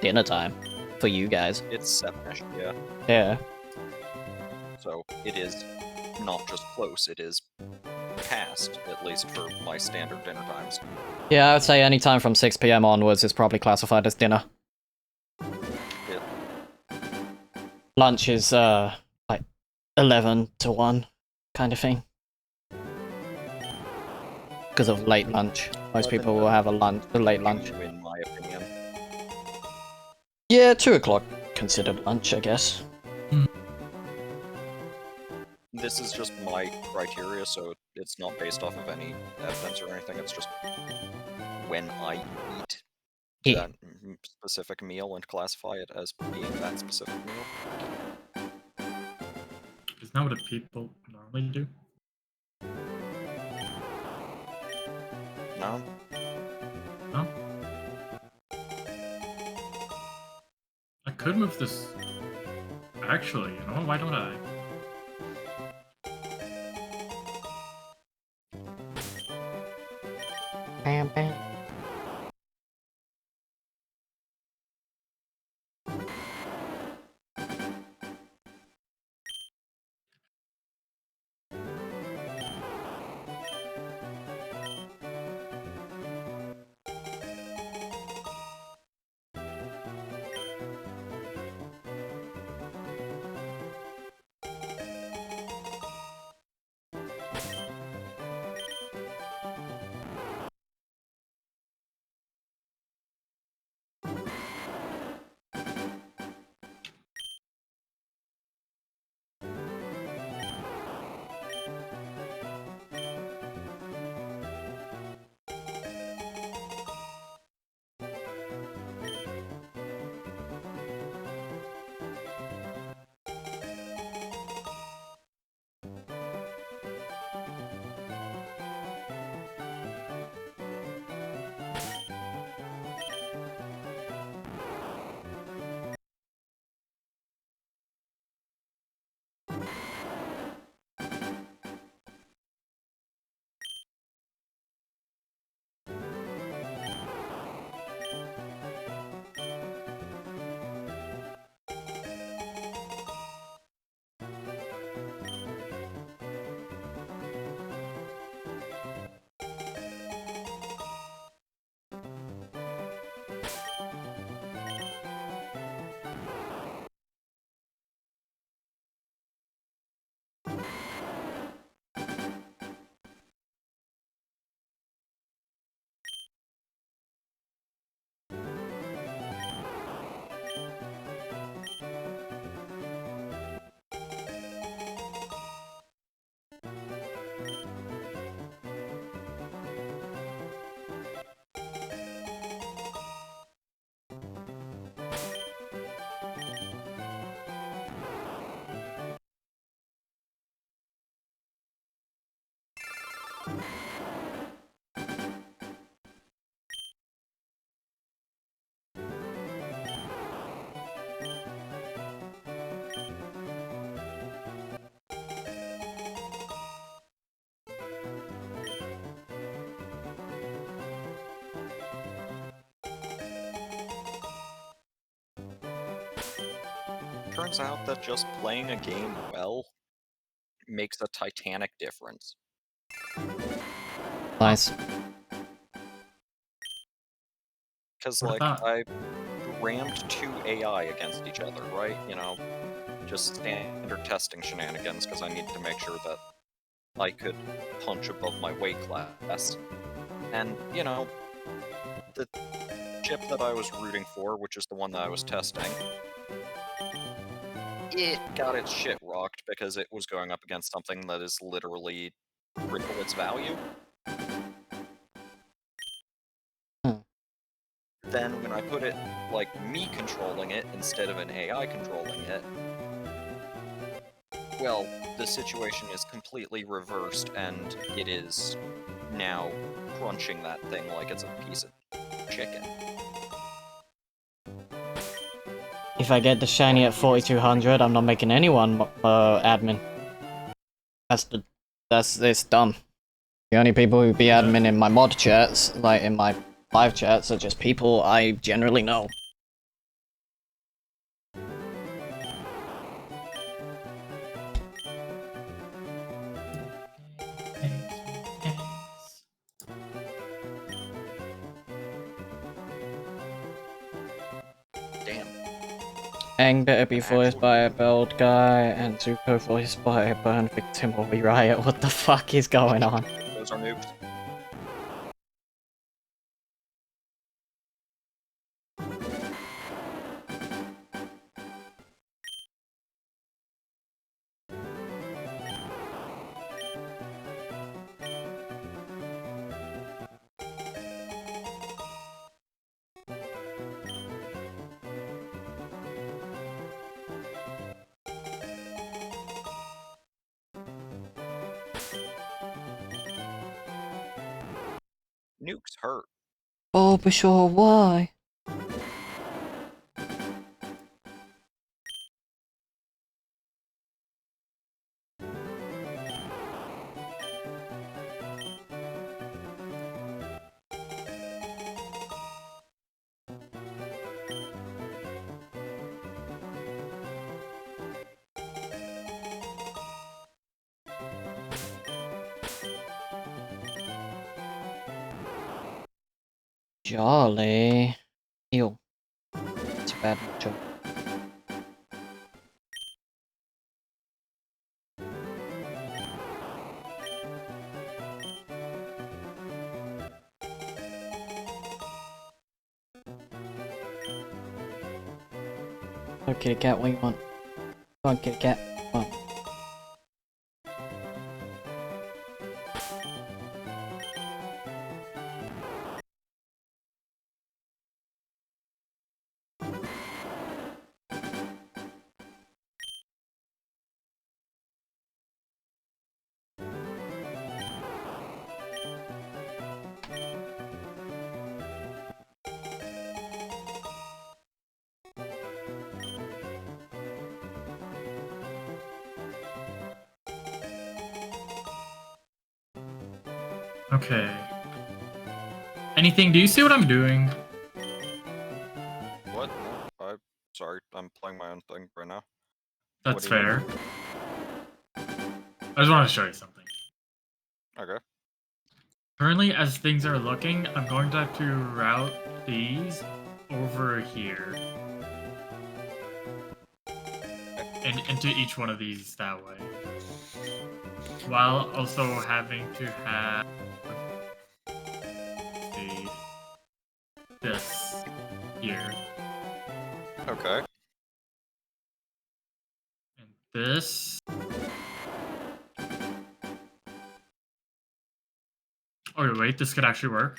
[SPEAKER 1] dinner time for you guys.
[SPEAKER 3] It's 7ish, yeah.
[SPEAKER 1] Yeah.
[SPEAKER 3] So it is not just close, it is past, at least for my standard dinner times.
[SPEAKER 1] Yeah, I would say any time from 6 p.m. onwards is probably classified as dinner.
[SPEAKER 3] Yeah.
[SPEAKER 1] Lunch is like 11 to 1 kind of thing. Because of late lunch. Most
[SPEAKER 3] 11
[SPEAKER 1] people will have a late lunch.
[SPEAKER 3] In my opinion.
[SPEAKER 1] Yeah, 2 o'clock considered lunch, I guess.
[SPEAKER 3] This is just my criteria, so it's not based off of any evidence or anything, it's just when I eat
[SPEAKER 1] Yeah.
[SPEAKER 3] that specific meal and classify it as being that specific meal.
[SPEAKER 2] Isn't that what people normally do?
[SPEAKER 3] No?
[SPEAKER 2] No? I could move this. Actually, you know, why don't I?
[SPEAKER 1] Bam, bam.
[SPEAKER 3] turns out that just playing a game well makes a titanic difference.
[SPEAKER 1] Nice.
[SPEAKER 3] Because,
[SPEAKER 2] What
[SPEAKER 3] like,
[SPEAKER 2] about?
[SPEAKER 3] I rammed 2 AI against each other, right? You know, just standard testing shenanigans, because I needed to make sure that I could punch above my weight class. And, you know, the chip that I was rooting for, which is the one that I was testing, it got its shit rocked because it was going up against something that is literally triple its value.
[SPEAKER 1] Hmm.
[SPEAKER 3] Then when I put it, like, me controlling it instead of an AI controlling it, well, the situation is completely reversed, and it is now crunching that thing like it's a piece of chicken.
[SPEAKER 1] If I get the shiny at 4200, I'm not making anyone admin. It's done. The only people who be admin in my mod chats, like in my live chats, are just people I generally know.
[SPEAKER 3] Damn.
[SPEAKER 1] Aang better be
[SPEAKER 3] An
[SPEAKER 1] voiced
[SPEAKER 3] actual
[SPEAKER 1] by a bald guy, and Zuko voiced by a burn victim or we riot. What the fuck is going on?
[SPEAKER 3] Those are nukes. Nukes hurt.
[SPEAKER 1] Oh, but sure, why? Jolly. Ew. It's a bad joke. Oh, kitty cat, what do you want? Come on, kitty cat. Come on.
[SPEAKER 2] Okay. Anything? Do you see what I'm doing?
[SPEAKER 3] What? No, sorry, I'm playing my own thing right now.
[SPEAKER 2] That's
[SPEAKER 3] What do you
[SPEAKER 2] fair. I just wanted to show you something.
[SPEAKER 3] Okay.
[SPEAKER 2] Currently, as things are looking, I'm going to have to route these over here. And into each one of these that way. While also having to have this here.
[SPEAKER 3] Okay.
[SPEAKER 2] And this. Oh wait, this could actually work.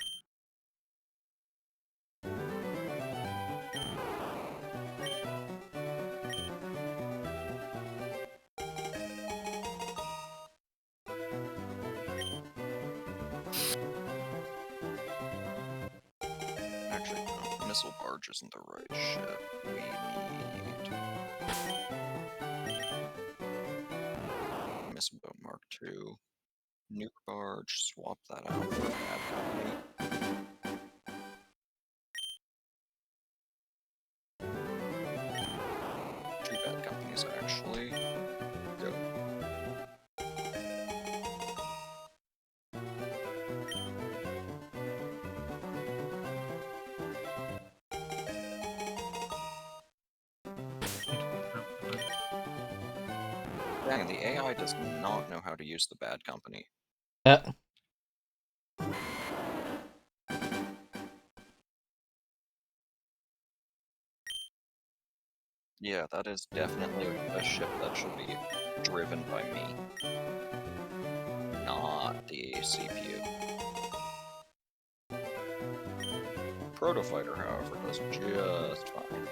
[SPEAKER 3] Actually, no, missile barge isn't the right ship. We need missile boat Mark II. Nuke barge, swap that out for a bad company. Two bad companies. things, actually. Go. Dang, the AI does not know how to use the bad company.
[SPEAKER 1] Yeah.
[SPEAKER 3] Yeah, that is definitely a ship that should be driven by me, not the CPU. Protofighter, however, does just fine.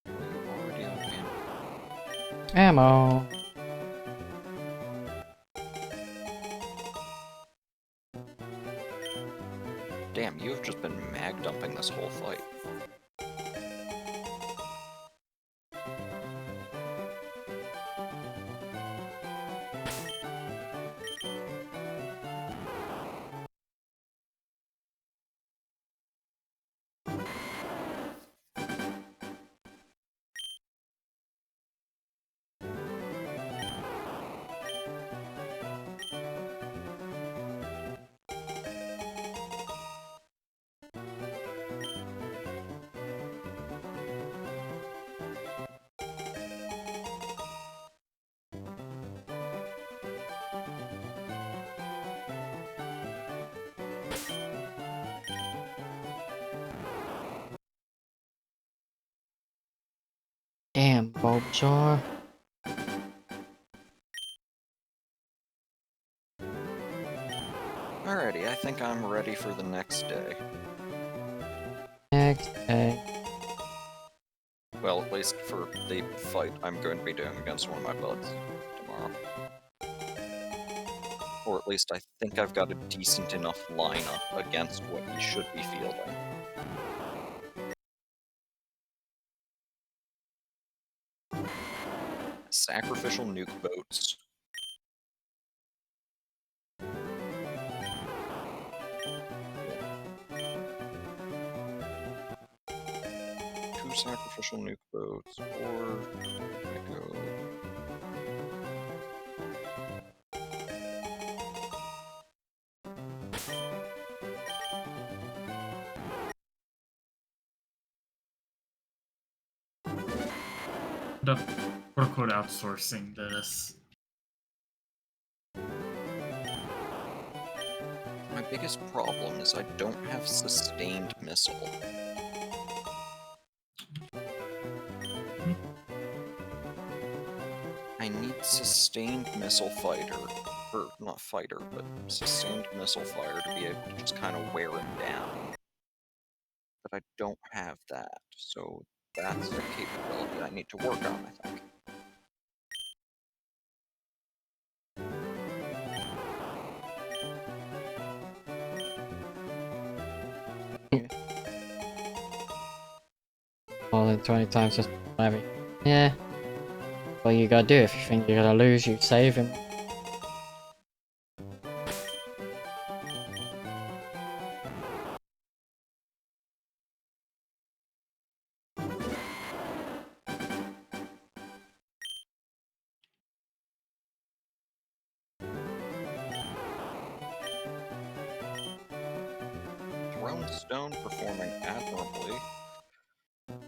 [SPEAKER 3] You already out of ammo.
[SPEAKER 1] Ammo.
[SPEAKER 3] Damn, you've just been mag dumping this whole fight.
[SPEAKER 1] Damn, Bulbasaur.
[SPEAKER 3] Alrighty, I think I'm ready for the next day.
[SPEAKER 1] Next day.
[SPEAKER 3] Well, at least for the fight I'm going to be doing against one of my buds tomorrow. Or at least I think I've got a decent enough lineup against what he should be fielding. Sacrificial nuke boats. Two sacrificial nuke boats, or I go.
[SPEAKER 2] The quote-unquote outsourcing this.
[SPEAKER 3] My biggest problem is I don't have sustained missile. I need sustained missile fighter, or not fighter, but sustained missile fire to be able to just kind of wear him down. But I don't have that, so that's a capability I need to work on, I think.
[SPEAKER 1] More than 20 times just heavy. Yeah. Well, you gotta do if you think you're gonna lose, you save him.
[SPEAKER 3] Throne Stone performing admirably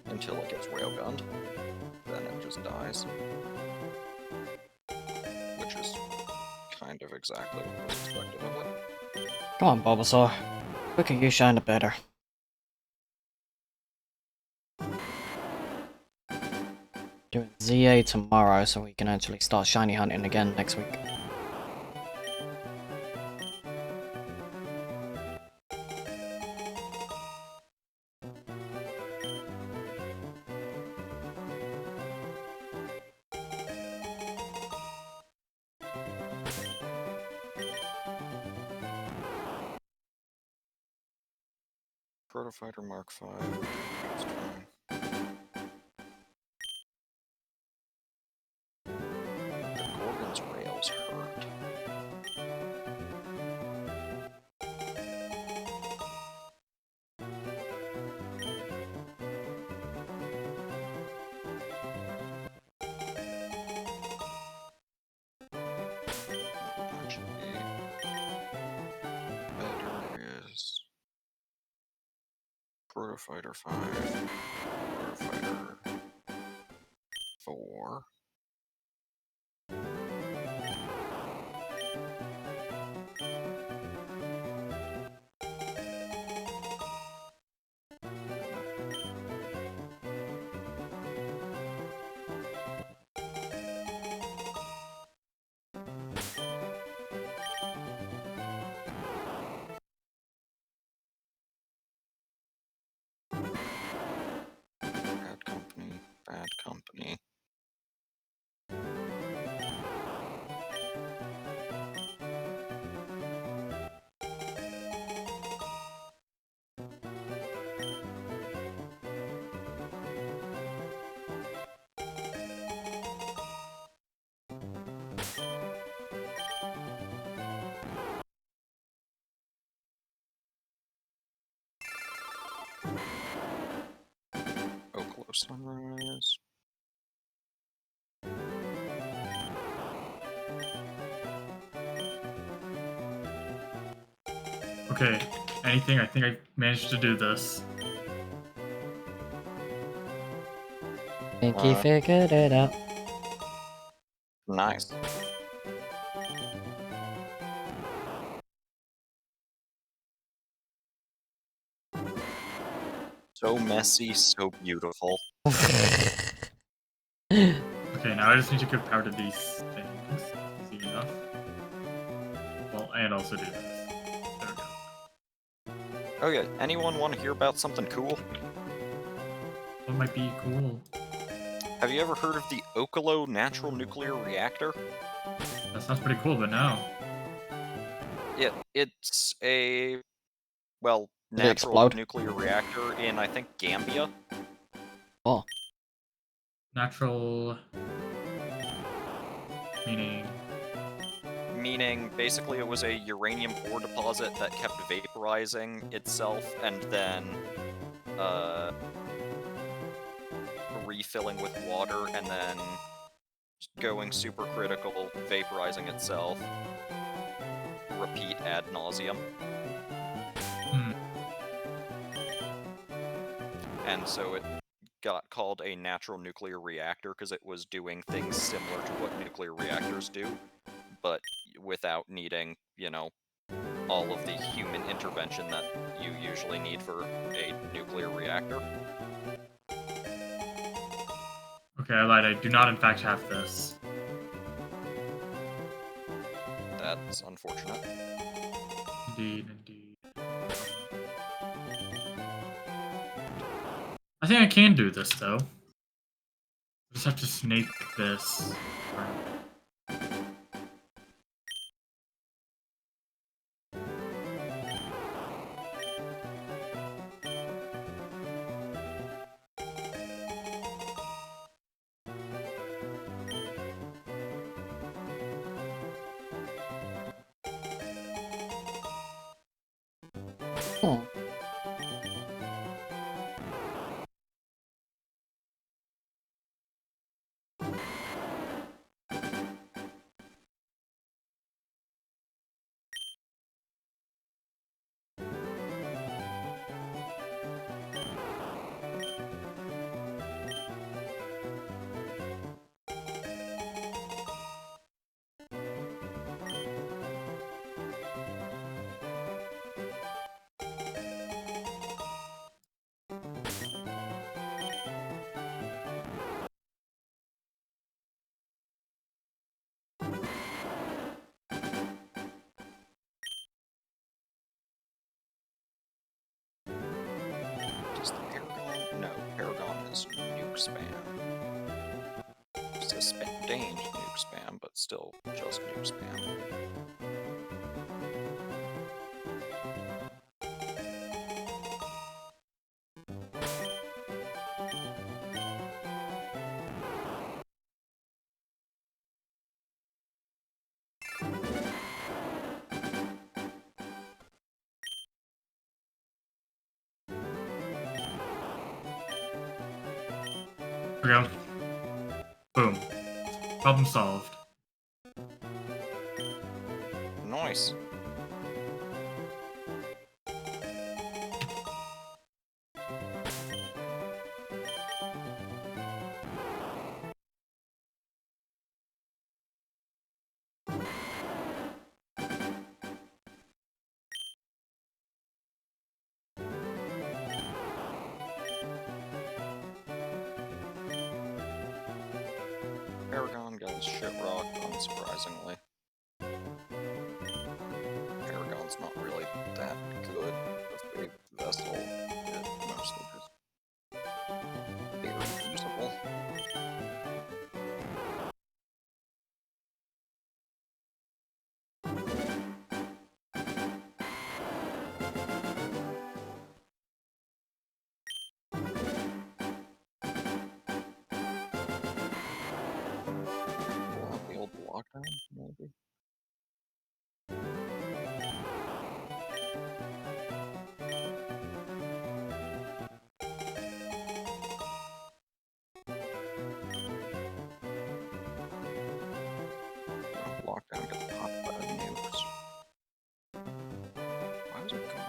[SPEAKER 3] until it gets railgunned. Then it just dies. Which is kind of exactly what was expected of it.
[SPEAKER 1] Come on, Bulbasaur. Quicker you shine, the better. Doing ZA tomorrow, so we can actually start shiny hunting again next week.
[SPEAKER 3] Protofighter Mark V. Just fine. Protofighter 5. Protofighter 4. Bad company. Bad company. Oklo Sunrise.
[SPEAKER 2] Okay, anything? I think I managed to do this.
[SPEAKER 1] Think he figured it out.
[SPEAKER 3] Nice. So messy, so beautiful.
[SPEAKER 2] Okay, now I just need to give power to these things. Easy enough. Well, and also do this. There we go.
[SPEAKER 3] Okay, anyone want to hear about something cool?
[SPEAKER 2] What might be cool?
[SPEAKER 3] Have you ever heard of the Oklo Natural Nuclear Reactor?
[SPEAKER 2] That sounds pretty cool, but no.
[SPEAKER 3] It's a, well,
[SPEAKER 1] Did it
[SPEAKER 3] natural
[SPEAKER 1] explode?
[SPEAKER 3] nuclear reactor in, I think, Gambia.
[SPEAKER 1] Oh.
[SPEAKER 2] Natural... Meaning...
[SPEAKER 3] Meaning, basically, it was a uranium ore deposit that kept vaporizing itself and then, refilling with water and then going supercritical, vaporizing itself. Repeat ad nauseum.
[SPEAKER 2] Hmm.
[SPEAKER 3] And so it got called a natural nuclear reactor because it was doing things similar to what nuclear reactors do, but without needing, you know, all of the human intervention that you usually need for a nuclear reactor.
[SPEAKER 2] Okay, I lied. I do not, in fact, have this.
[SPEAKER 3] That's unfortunate.
[SPEAKER 2] Indeed, indeed. I think I can do this, though. I just have to snake this.
[SPEAKER 1] Oh.
[SPEAKER 3] Does the Paragon? No, Paragon is nuke spam. Sustained nuke spam, but still just nuke spam.
[SPEAKER 2] There we go. Boom. Problem solved.
[SPEAKER 3] Nice. guy's shit rocked, unsurprisingly. Paragon's not really that good of a vessel. It mostly just barely usable. The old lockdown, maybe? Lockdown gets popped by the nukes. Why was it gone?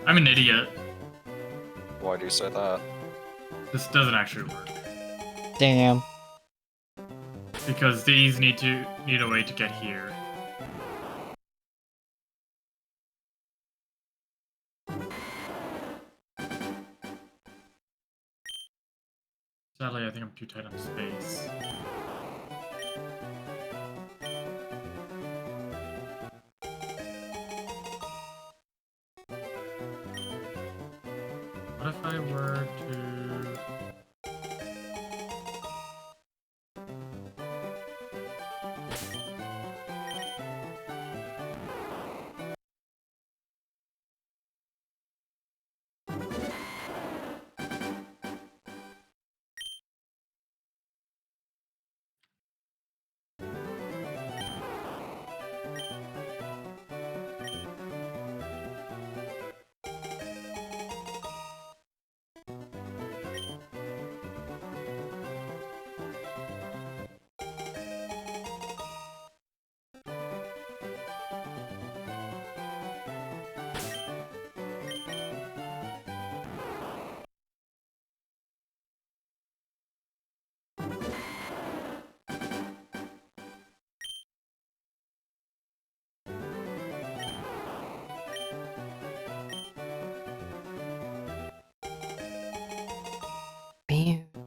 [SPEAKER 2] I'm an idiot.
[SPEAKER 3] Why do you say that?
[SPEAKER 2] This doesn't actually work.
[SPEAKER 1] Damn.
[SPEAKER 2] Because these need a way to get here. Sadly, I think I'm too tight on space. What if I were to...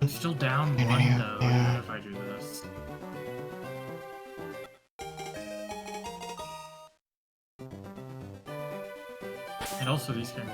[SPEAKER 2] I'm still down one though, even if I do this. And also these can...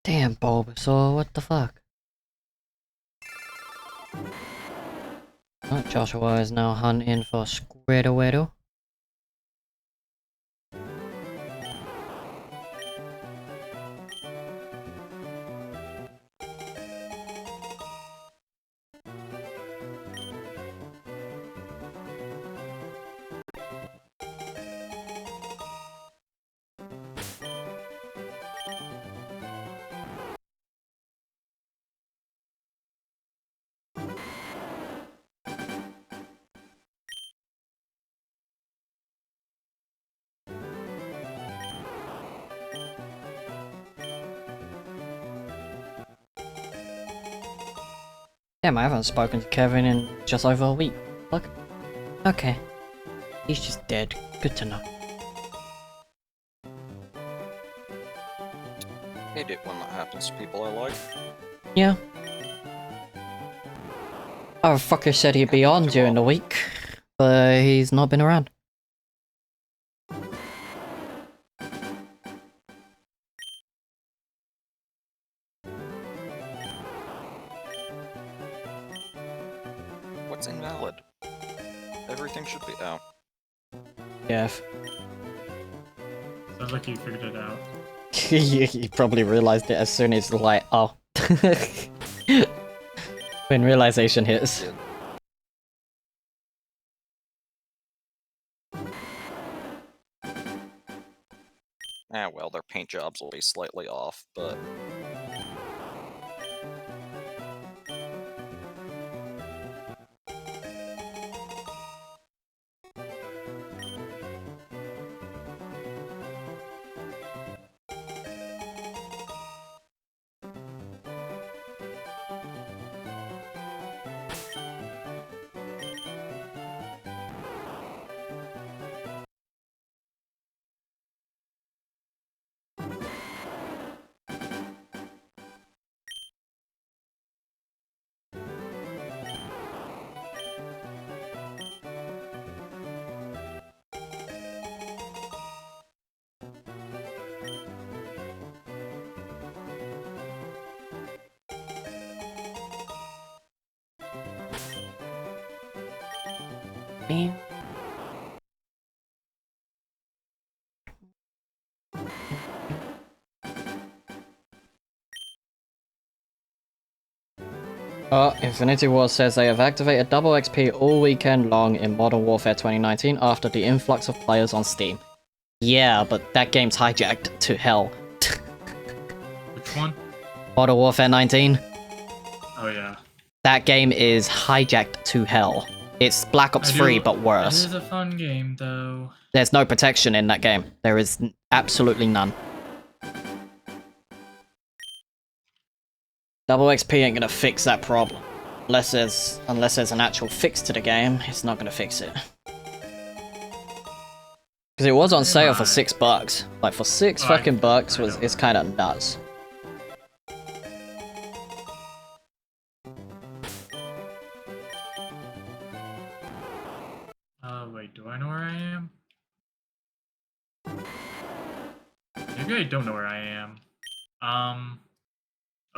[SPEAKER 1] Damn, Bulbasaur, what the fuck? Oh, Joshua is now hunting for Squirtle. Damn, I haven't spoken to Kevin in just over a week. Look. Okay. He's just dead. Good to know.
[SPEAKER 3] Hate it when that happens to people I like.
[SPEAKER 1] Yeah. Our fucker said he'd be on during the week, but he's not been around.
[SPEAKER 3] What's invalid? Everything should be. Oh.
[SPEAKER 1] Yeah.
[SPEAKER 2] Sounds like you figured it out.
[SPEAKER 1] He probably realized it as soon as like, oh. When realization hits.
[SPEAKER 3] Yeah. Ah, well, their paint jobs will be slightly off, but...
[SPEAKER 1] Oh, Infinity Wars says they have activated double XP all weekend long in Modern Warfare 2019 after the influx of players on Steam. Yeah, but that game's hijacked to hell.
[SPEAKER 2] Which one?
[SPEAKER 1] Modern Warfare 19.
[SPEAKER 2] Oh yeah.
[SPEAKER 1] That game is hijacked to hell. It's Black Ops 3, but worse.
[SPEAKER 2] It is a fun game, though.
[SPEAKER 1] There's no protection in that game. There is absolutely none. Double XP ain't gonna fix that problem. Unless there's an actual fix to the game, it's not gonna fix it. Because it was on sale for $6. Like, for six fucking bucks, it's kinda nuts.
[SPEAKER 2] Wait, do I know where I am? Maybe I don't know where I am.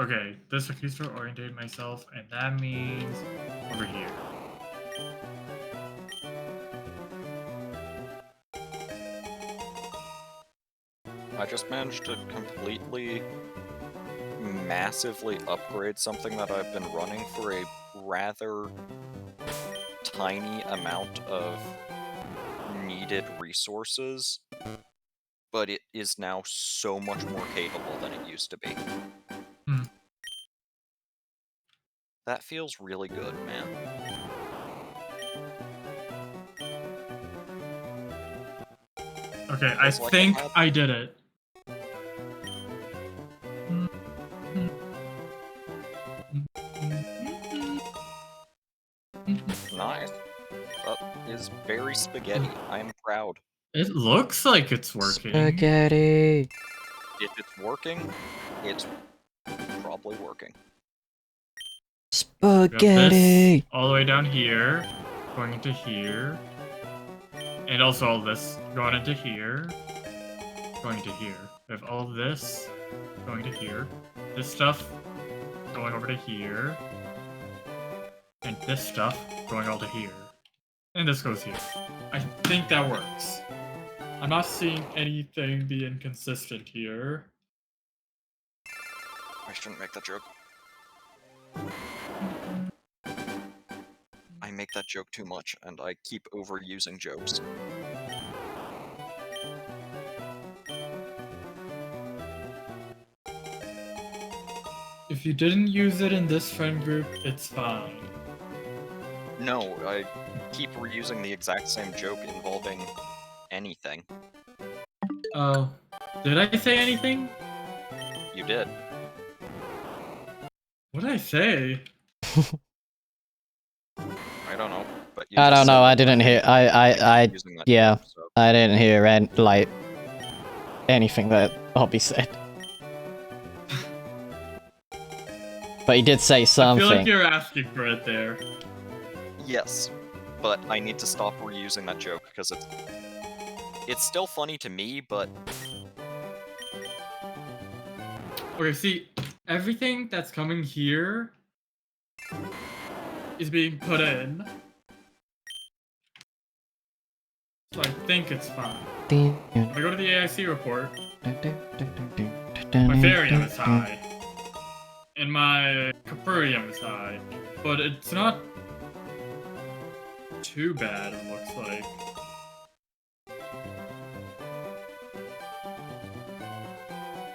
[SPEAKER 2] Okay, this is to orientate myself, and that means over here.
[SPEAKER 3] I just managed to completely, massively upgrade something that I've been running for a rather tiny amount of needed resources, but it is now so much more capable than it used to be. That feels really good, man.
[SPEAKER 2] Okay, I think I did it.
[SPEAKER 3] Nice. That is very spaghetti. I am proud.
[SPEAKER 2] It looks like it's working.
[SPEAKER 1] Spaghetti.
[SPEAKER 3] If it's working, it's probably working.
[SPEAKER 1] Spaghetti.
[SPEAKER 2] All the way down here, going into here, and also all this going into here, going into here. We have all this going to here, this stuff going over to here, and this stuff going all to here, and this goes here. I think that works. I'm not seeing anything be inconsistent here.
[SPEAKER 3] I shouldn't make that joke. I make that joke too much, and I keep overusing jokes.
[SPEAKER 2] If you didn't use it in this friend group, it's fine.
[SPEAKER 3] No, I keep reusing the exact same joke involving anything.
[SPEAKER 2] Oh, did I say anything?
[SPEAKER 3] You did.
[SPEAKER 2] What did I say?
[SPEAKER 3] You
[SPEAKER 1] I
[SPEAKER 3] just
[SPEAKER 1] don't know.
[SPEAKER 3] said
[SPEAKER 1] I
[SPEAKER 3] that
[SPEAKER 1] didn't hear. I
[SPEAKER 3] using that
[SPEAKER 1] yeah.
[SPEAKER 3] joke, so.
[SPEAKER 1] I didn't hear like anything that Hobby said. But he did say
[SPEAKER 2] I
[SPEAKER 1] something.
[SPEAKER 2] feel like you're asking for it there.
[SPEAKER 3] Yes, but I need to stop reusing that joke because it's still funny to me, but
[SPEAKER 2] Okay, see, everything that's coming here is being put in. So I think it's fine. If I go to the AIC report, my Farium is high. And my Capurium is high. But it's not too bad, it looks like.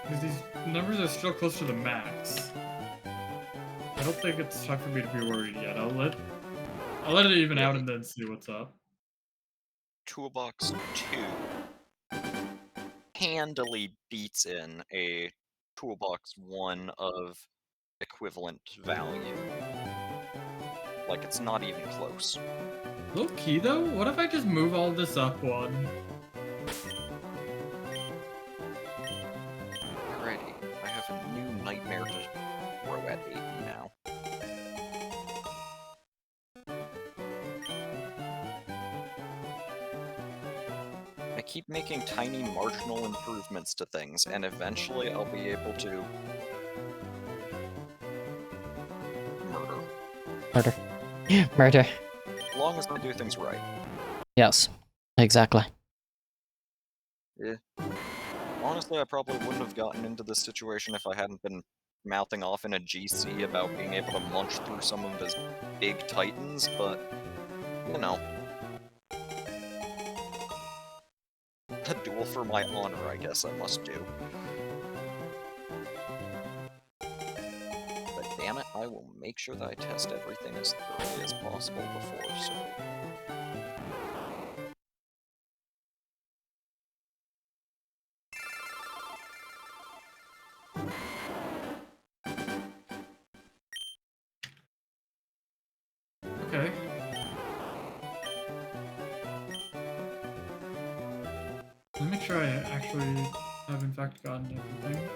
[SPEAKER 2] Because these numbers are still close to the max. I don't think it's time for me to be worried yet. I'll let it even out and then see what's up.
[SPEAKER 3] Toolbox 2 handily beats in a Toolbox 1 of equivalent value. Like, it's not even close.
[SPEAKER 2] Low key though, what if I just move all this up one?
[SPEAKER 3] Alrighty, I have a new nightmare to throw at 80 now. I keep making tiny marginal improvements to things, and eventually I'll be able to murder.
[SPEAKER 1] Murder.
[SPEAKER 3] As long as I do things right.
[SPEAKER 1] Yes. Exactly.
[SPEAKER 3] Yeah. Honestly, I probably wouldn't have gotten into this situation if I hadn't been mouthing off in a GC about being able to munch through some of his big titans, but, you know. A duel for my honor, I guess I must do. But damn it, I will make sure that I test everything as thoroughly as possible before, so...
[SPEAKER 2] Okay. Let me make sure I actually have in fact gotten everything.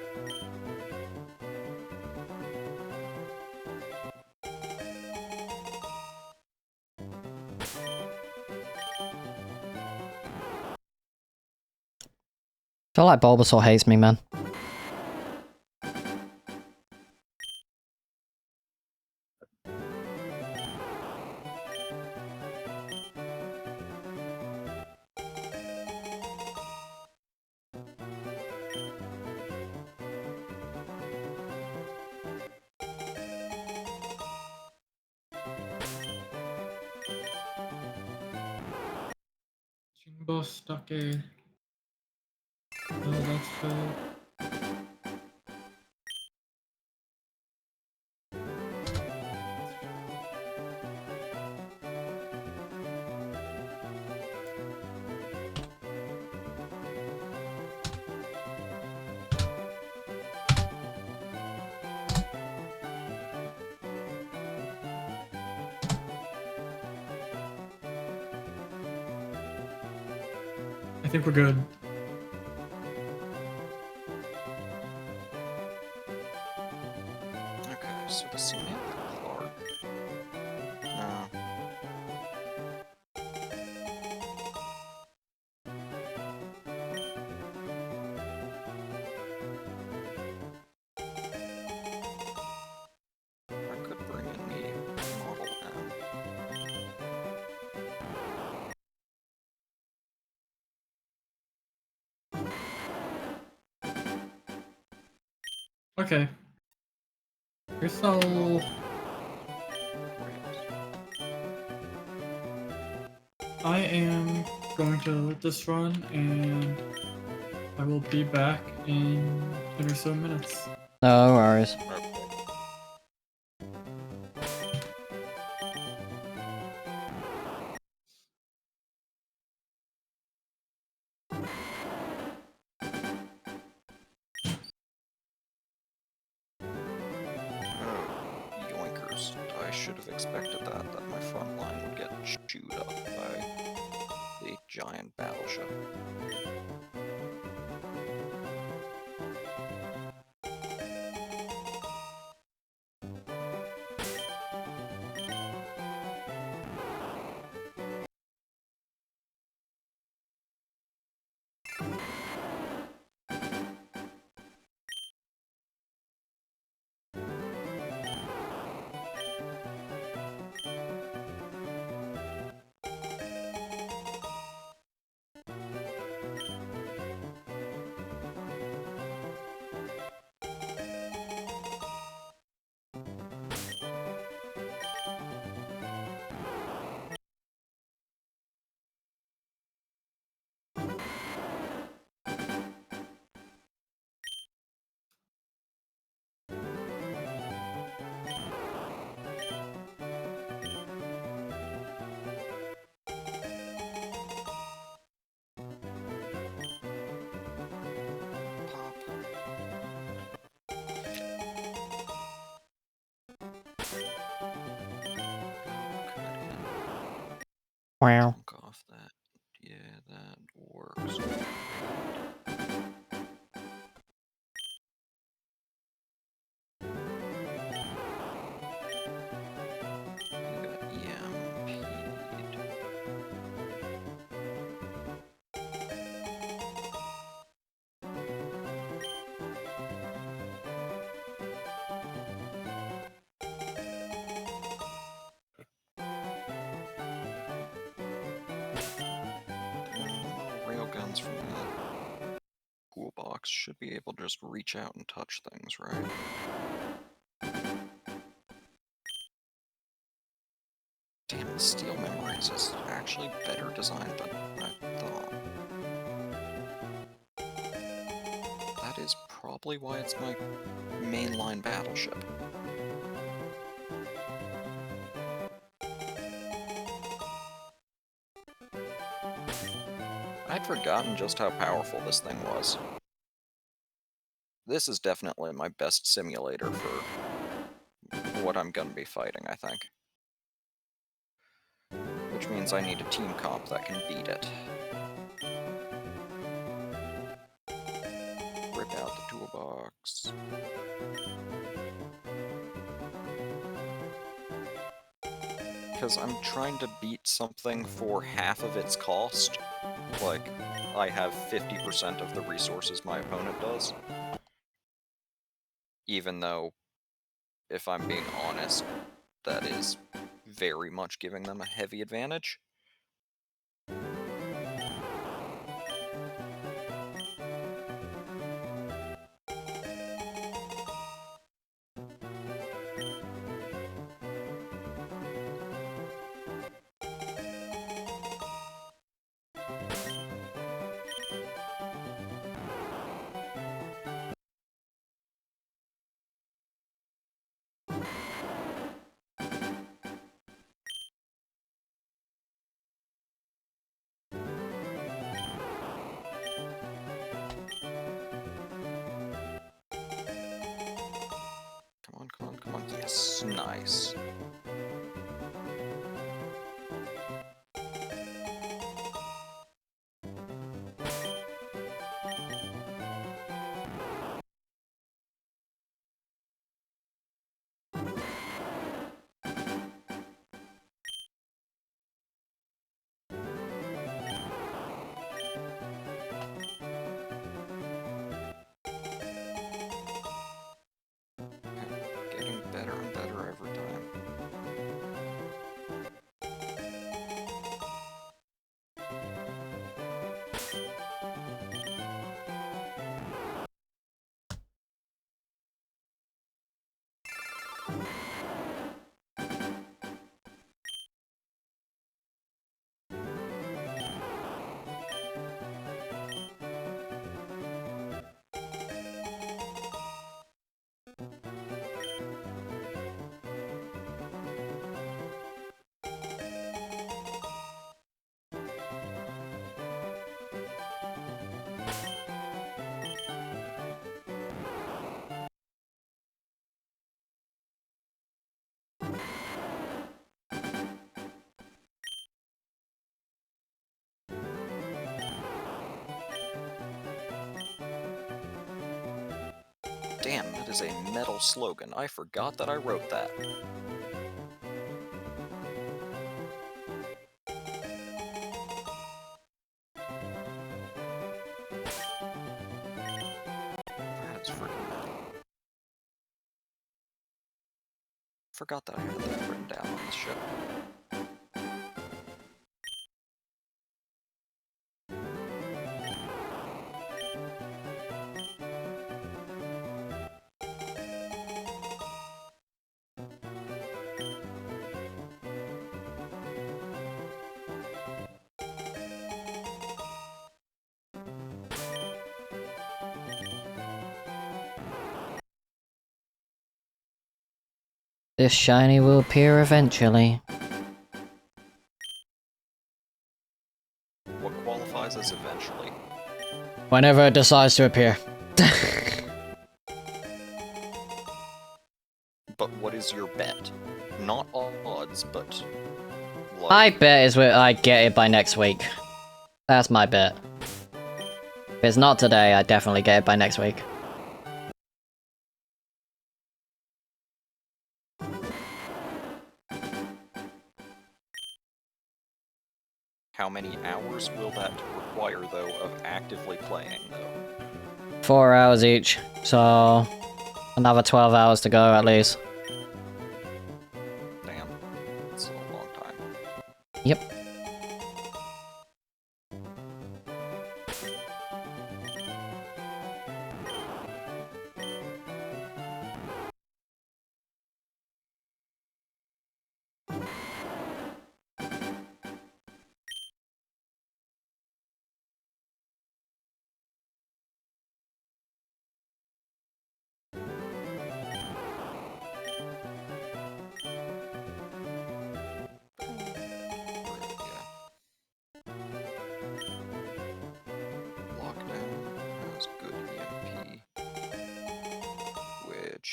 [SPEAKER 1] I feel like Bulbasaur hates me, man.
[SPEAKER 2] Boss-stake. Oh, that's fair. I think we're good.
[SPEAKER 3] Okay, so the Samantha Clark... No. I could bring in the Model M.
[SPEAKER 2] Okay. Guess I'll... I am going to let this run, and I will be back in 10 or so minutes.
[SPEAKER 1] No worries.
[SPEAKER 3] Oh, yoinkers. I should have expected that my front line would get chewed up by the giant battleship.
[SPEAKER 1] Wow.
[SPEAKER 3] Chunk off that. Yeah, that works. You got EMP'd. Railguns from that toolbox should be able to just reach out and touch things, right? Damn, the Steel Memories is actually better designed than I thought. That is probably why it's my mainline battleship. I'd forgotten just how powerful this thing was. This is definitely my best simulator for what I'm gonna be fighting, I think. Which means I need a team comp that can beat it. Rip out the toolbox. Because I'm trying to beat something for half of its cost. Like, I have 50% of the resources my opponent does. Even though, if I'm being honest, that is very much giving them a heavy advantage. Come on, come on, come on. Yes, nice. Getting better and better every time. Damn, that is a metal slogan. I forgot that I wrote that. That's freaking metal. Forgot that I had that written down on this ship.
[SPEAKER 1] This shiny will appear eventually.
[SPEAKER 3] What qualifies as eventually?
[SPEAKER 1] Whenever it decides to appear.
[SPEAKER 3] But what is your bet? Not all odds, but... like,
[SPEAKER 1] My bet is I get it by next week. That's my bet. If it's not today, I definitely get it by next week.
[SPEAKER 3] how many hours will that require, though, of actively playing, though?
[SPEAKER 1] 4 hours each, so another 12 hours to go at least.
[SPEAKER 3] Damn. That's a long time.
[SPEAKER 1] Yep.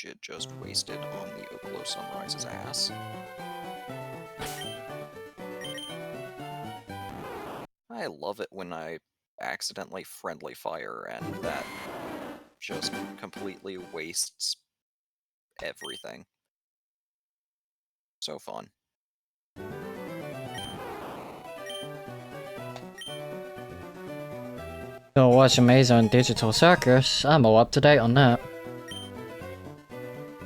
[SPEAKER 3] It just wasted on the Oklo Sunrise's ass. I love it when I accidentally friendly fire and that just completely wastes everything. So fun.
[SPEAKER 1] Go watch Amazing Digital Circus. I'm all up to date on that.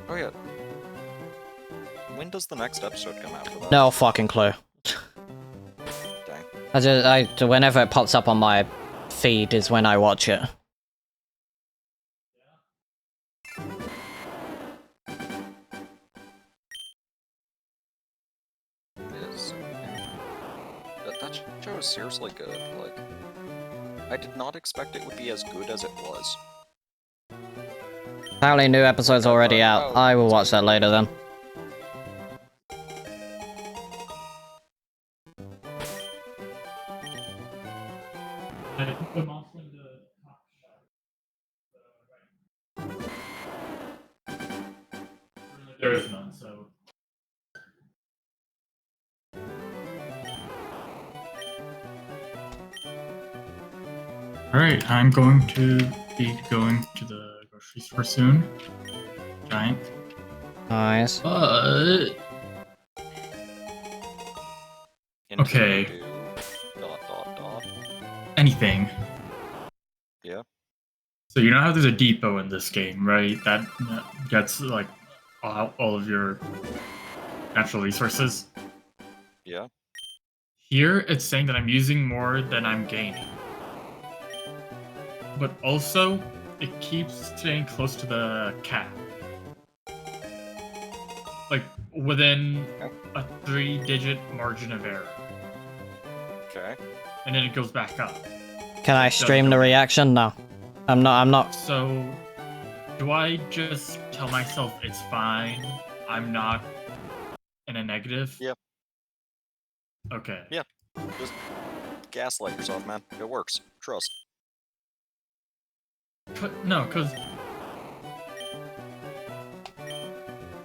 [SPEAKER 3] Oh yeah. When does the next episode come out for that?
[SPEAKER 1] No fucking clue.
[SPEAKER 3] Dang.
[SPEAKER 1] Whenever it pops up on my feed is when I watch it.
[SPEAKER 3] Yes. That show is seriously good. Like, I did not expect it would be as good as it was.
[SPEAKER 1] Apparently new episode's already out. I will watch that later then.
[SPEAKER 2] There is none, so. Alright, I'm going to be going to the grocery store soon. Giant.
[SPEAKER 1] Nice.
[SPEAKER 2] But... okay. Anything.
[SPEAKER 3] Yeah.
[SPEAKER 2] So you know how there's a depot in this game, right? That gets, like, all of your natural resources?
[SPEAKER 3] Yeah.
[SPEAKER 2] Here, it's saying that I'm using more than I'm gaining. But also, it keeps staying close to the cap. Like, within a 3-digit margin of error.
[SPEAKER 3] Okay.
[SPEAKER 2] And then it goes back up.
[SPEAKER 1] Can I stream the reaction? No. I'm not.
[SPEAKER 2] So, do I just tell myself it's fine? I'm not in a negative?
[SPEAKER 3] Yep.
[SPEAKER 2] Okay.
[SPEAKER 3] Yep. Just gaslight yourself, man. It works. Trust.
[SPEAKER 2] No, because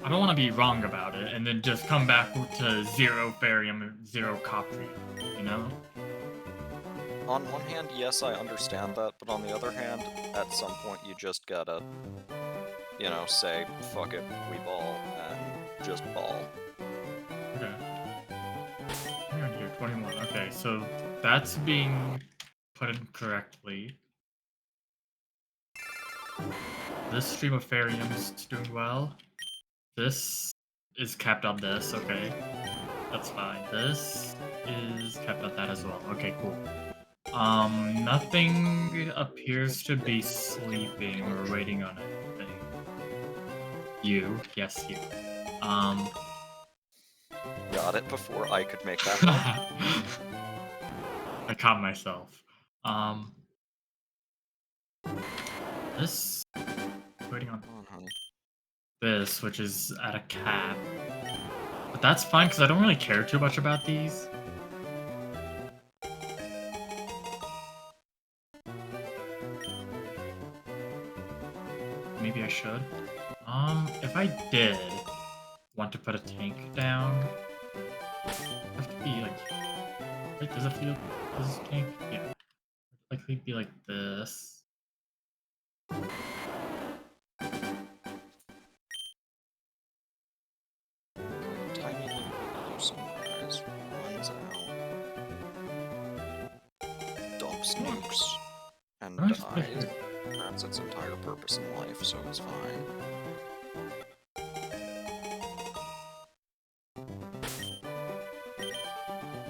[SPEAKER 2] I don't want to be wrong about it and then just come back to 0 barium, 0 copper, you know?
[SPEAKER 3] On one hand, yes, I understand that, but on the other hand, at some point you just gotta you know, say, fuck it, we ball, and just ball.
[SPEAKER 2] Okay. Hang on here, 21. Okay, so that's being put in correctly. This stream of Farium's doing well. This is capped on this, okay. That's fine. This is capped on that as well. Okay, cool. Nothing appears to be sleeping or waiting on anything. You, yes, you.
[SPEAKER 3] Got it before I could make that one.
[SPEAKER 2] I caught myself. This waiting on
[SPEAKER 3] Come on, honey.
[SPEAKER 2] this, which is at a cap. But that's fine because I don't really care too much about these. Maybe I should. If I did want to put a tank down, it'd have to be like, wait, does it feel this tank? Yeah, it'd likely be like this.
[SPEAKER 3] Tiny little blue sunrise runs out, dumps nukes, and
[SPEAKER 2] Why is it
[SPEAKER 3] dies.
[SPEAKER 2] here?
[SPEAKER 3] That's its entire purpose in life, so it's fine.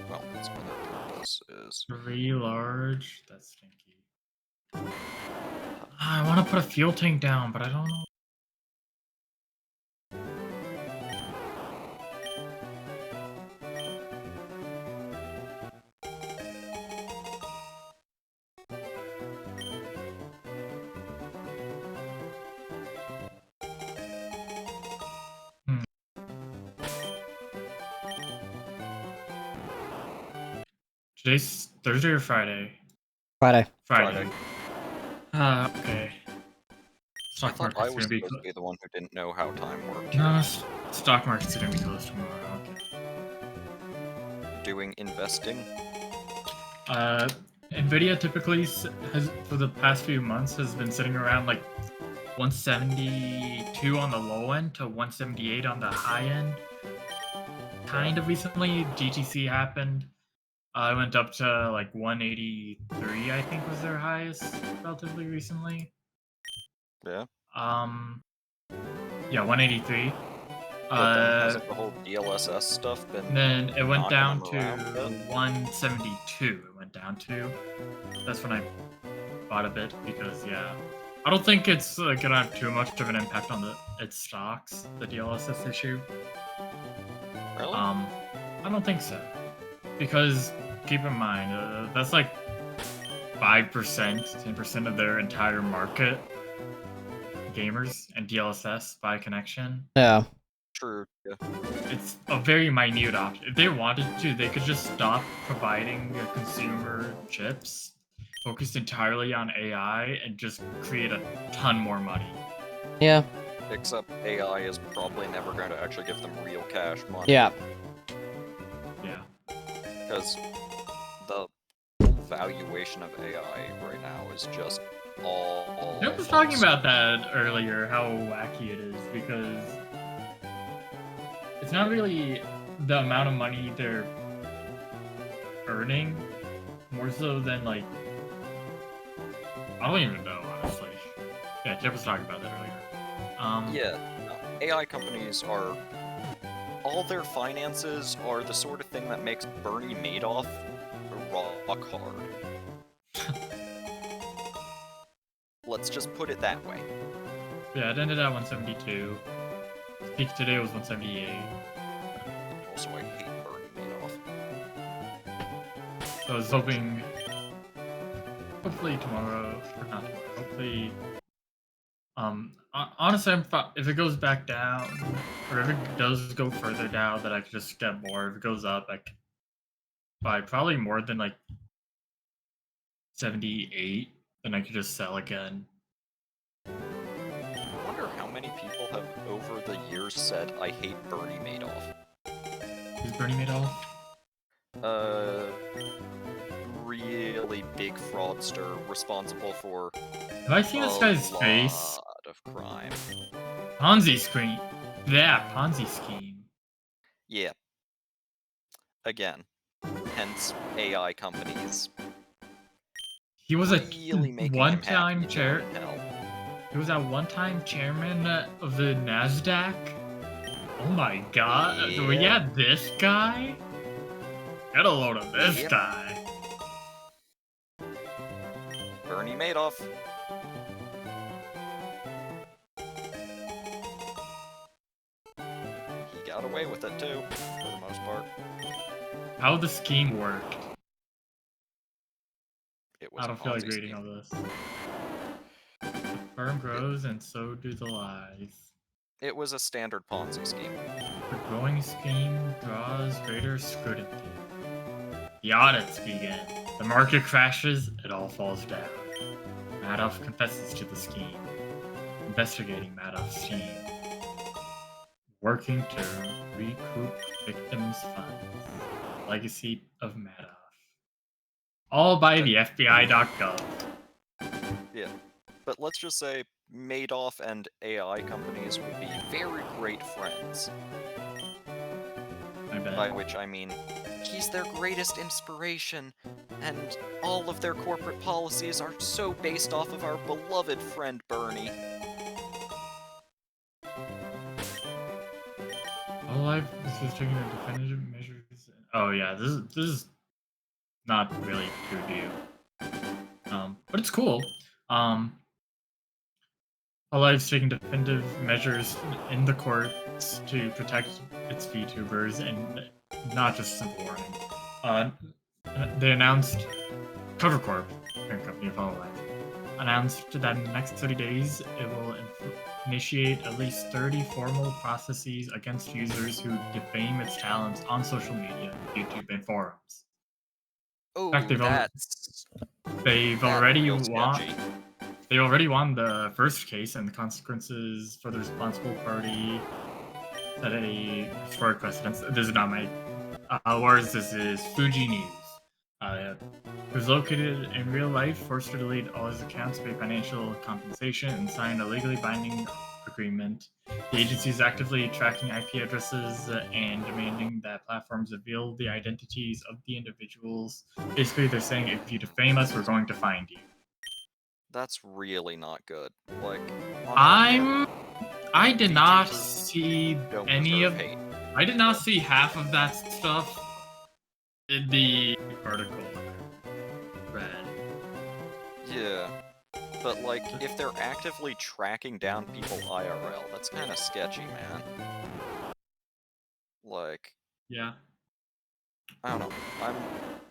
[SPEAKER 3] Well, that's what their purpose is.
[SPEAKER 2] 3 large. That's stinky. I want to put a fuel tank down, but I don't know. Today's Thursday or Friday?
[SPEAKER 1] Friday.
[SPEAKER 2] Friday. Okay.
[SPEAKER 3] I
[SPEAKER 2] Stock
[SPEAKER 3] thought I
[SPEAKER 2] market's
[SPEAKER 3] was
[SPEAKER 2] gonna be
[SPEAKER 3] supposed to be the one who didn't know how time worked.
[SPEAKER 2] no. Stock market's gonna be closed tomorrow. Okay.
[SPEAKER 3] Doing investing.
[SPEAKER 2] Nvidia typically has, for the past few months, has been sitting around like 172 on the low end to 178 on the high end. Kind of recently, GTC happened. It went up to like 183, I think was their highest relatively recently.
[SPEAKER 3] Yeah.
[SPEAKER 2] Yeah, 183.
[SPEAKER 3] But then hasn't the whole DLSS stuff been?
[SPEAKER 2] Then it went
[SPEAKER 3] knocking
[SPEAKER 2] down
[SPEAKER 3] them
[SPEAKER 2] to
[SPEAKER 3] around a bit?
[SPEAKER 2] 172. It went down to. That's when I bought a bit because yeah, I don't think it's gonna have too much of an impact on its stocks. The DLSS issue.
[SPEAKER 3] Really?
[SPEAKER 2] I don't think so, because keep in mind that's like 5%, 10% of their entire market. Gamers and DLSS by connection.
[SPEAKER 1] Yeah.
[SPEAKER 3] True. Yeah.
[SPEAKER 2] It's a very minute option. If they wanted to, they could just stop providing consumer chips focused entirely on AI and just create a ton more money.
[SPEAKER 1] Yeah.
[SPEAKER 3] Except AI is probably never going to actually give them real cash money.
[SPEAKER 1] Yeah.
[SPEAKER 2] Yeah.
[SPEAKER 3] Because the valuation of AI right now is just all.
[SPEAKER 2] I was talking about that earlier, how wacky it is, because it's not really the amount of money they're earning, more so than like, I don't even know, honestly. Yeah, Jeff was talking about that earlier.
[SPEAKER 3] Yeah, no, AI companies are. All their finances are the sort of thing that makes Bernie Madoff rock hard. Let's just put it that way.
[SPEAKER 2] Yeah, it ended at 172. Peak today was 178.
[SPEAKER 3] Also, I hate Bernie Madoff.
[SPEAKER 2] So I was hoping, hopefully tomorrow, or not tomorrow, hopefully, honestly, if it goes back down, or if it does go further down, that I could just get more. If it goes up, I could buy probably more than like 78, then I could just sell again.
[SPEAKER 3] I wonder how many people have over the years said, I hate Bernie Madoff.
[SPEAKER 2] Who's Bernie Madoff?
[SPEAKER 3] Really big fraudster responsible for
[SPEAKER 2] Have I seen this guy's face?
[SPEAKER 3] lot of of crime.
[SPEAKER 2] Ponzi scheme. Yeah, Ponzi scheme.
[SPEAKER 3] Yeah. Again, hence AI companies
[SPEAKER 2] He was a
[SPEAKER 3] really making him happy
[SPEAKER 2] one-time
[SPEAKER 3] and
[SPEAKER 2] chair.
[SPEAKER 3] going to hell.
[SPEAKER 2] He was a one-time chairman of the Nasdaq. Oh my god!
[SPEAKER 3] Yeah.
[SPEAKER 2] We had this guy. Get a load of this
[SPEAKER 3] Yep.
[SPEAKER 2] guy.
[SPEAKER 3] Bernie Madoff. He got away with it too, for the most part.
[SPEAKER 2] How the scheme worked.
[SPEAKER 3] It was
[SPEAKER 2] I
[SPEAKER 3] a
[SPEAKER 2] don't feel like
[SPEAKER 3] Ponzi
[SPEAKER 2] reading
[SPEAKER 3] scheme.
[SPEAKER 2] all this. The firm grows and so do the lies.
[SPEAKER 3] It was a standard Ponzi scheme.
[SPEAKER 2] The growing scheme draws greater scrutiny. The audits begin. The market crashes, it all falls down. Madoff confesses to the scheme. Investigating Madoff's scheme. Working to recoup victims' funds. Legacy of Madoff. All by the FBI.gov.
[SPEAKER 3] Yeah. But let's just say Madoff and AI companies would be very great friends.
[SPEAKER 2] I bet.
[SPEAKER 3] By which I mean, he's their greatest inspiration, and all of their corporate policies are so based off of our beloved friend Bernie.
[SPEAKER 2] All life is taking the definitive measures. Oh yeah, this is not really too deep. But it's cool. Life's taking definitive measures in the courts to protect its VTubers, and not just a simple warning. They announced Cover Corp, parent company of Hololive, announced that in the next 30 days it will initiate at least 30 formal processes against users who defame its talents on social media, YouTube, and forums.
[SPEAKER 3] Oh,
[SPEAKER 2] In fact, they've already won.
[SPEAKER 3] sketchy.
[SPEAKER 2] They already won the first case, and the consequences for the responsible party set a historic precedence. This is not my words. This is Fuji News. Who's located in real life, forced to delete all his accounts, pay financial compensation, and sign a legally binding agreement. The agency is actively tracking IP addresses and demanding that platforms reveal the identities of the individuals. Basically, they're saying, if you defame us, we're going to find you.
[SPEAKER 3] That's really not good. Like,
[SPEAKER 2] I did not see
[SPEAKER 3] don't
[SPEAKER 2] any
[SPEAKER 3] deserve
[SPEAKER 2] of.
[SPEAKER 3] hate.
[SPEAKER 2] I did not see half of that stuff in the article I read.
[SPEAKER 3] Yeah. But, like, if they're actively tracking down people IRL, that's kind of sketchy, man. Like,
[SPEAKER 2] Yeah.
[SPEAKER 3] I don't know. I'm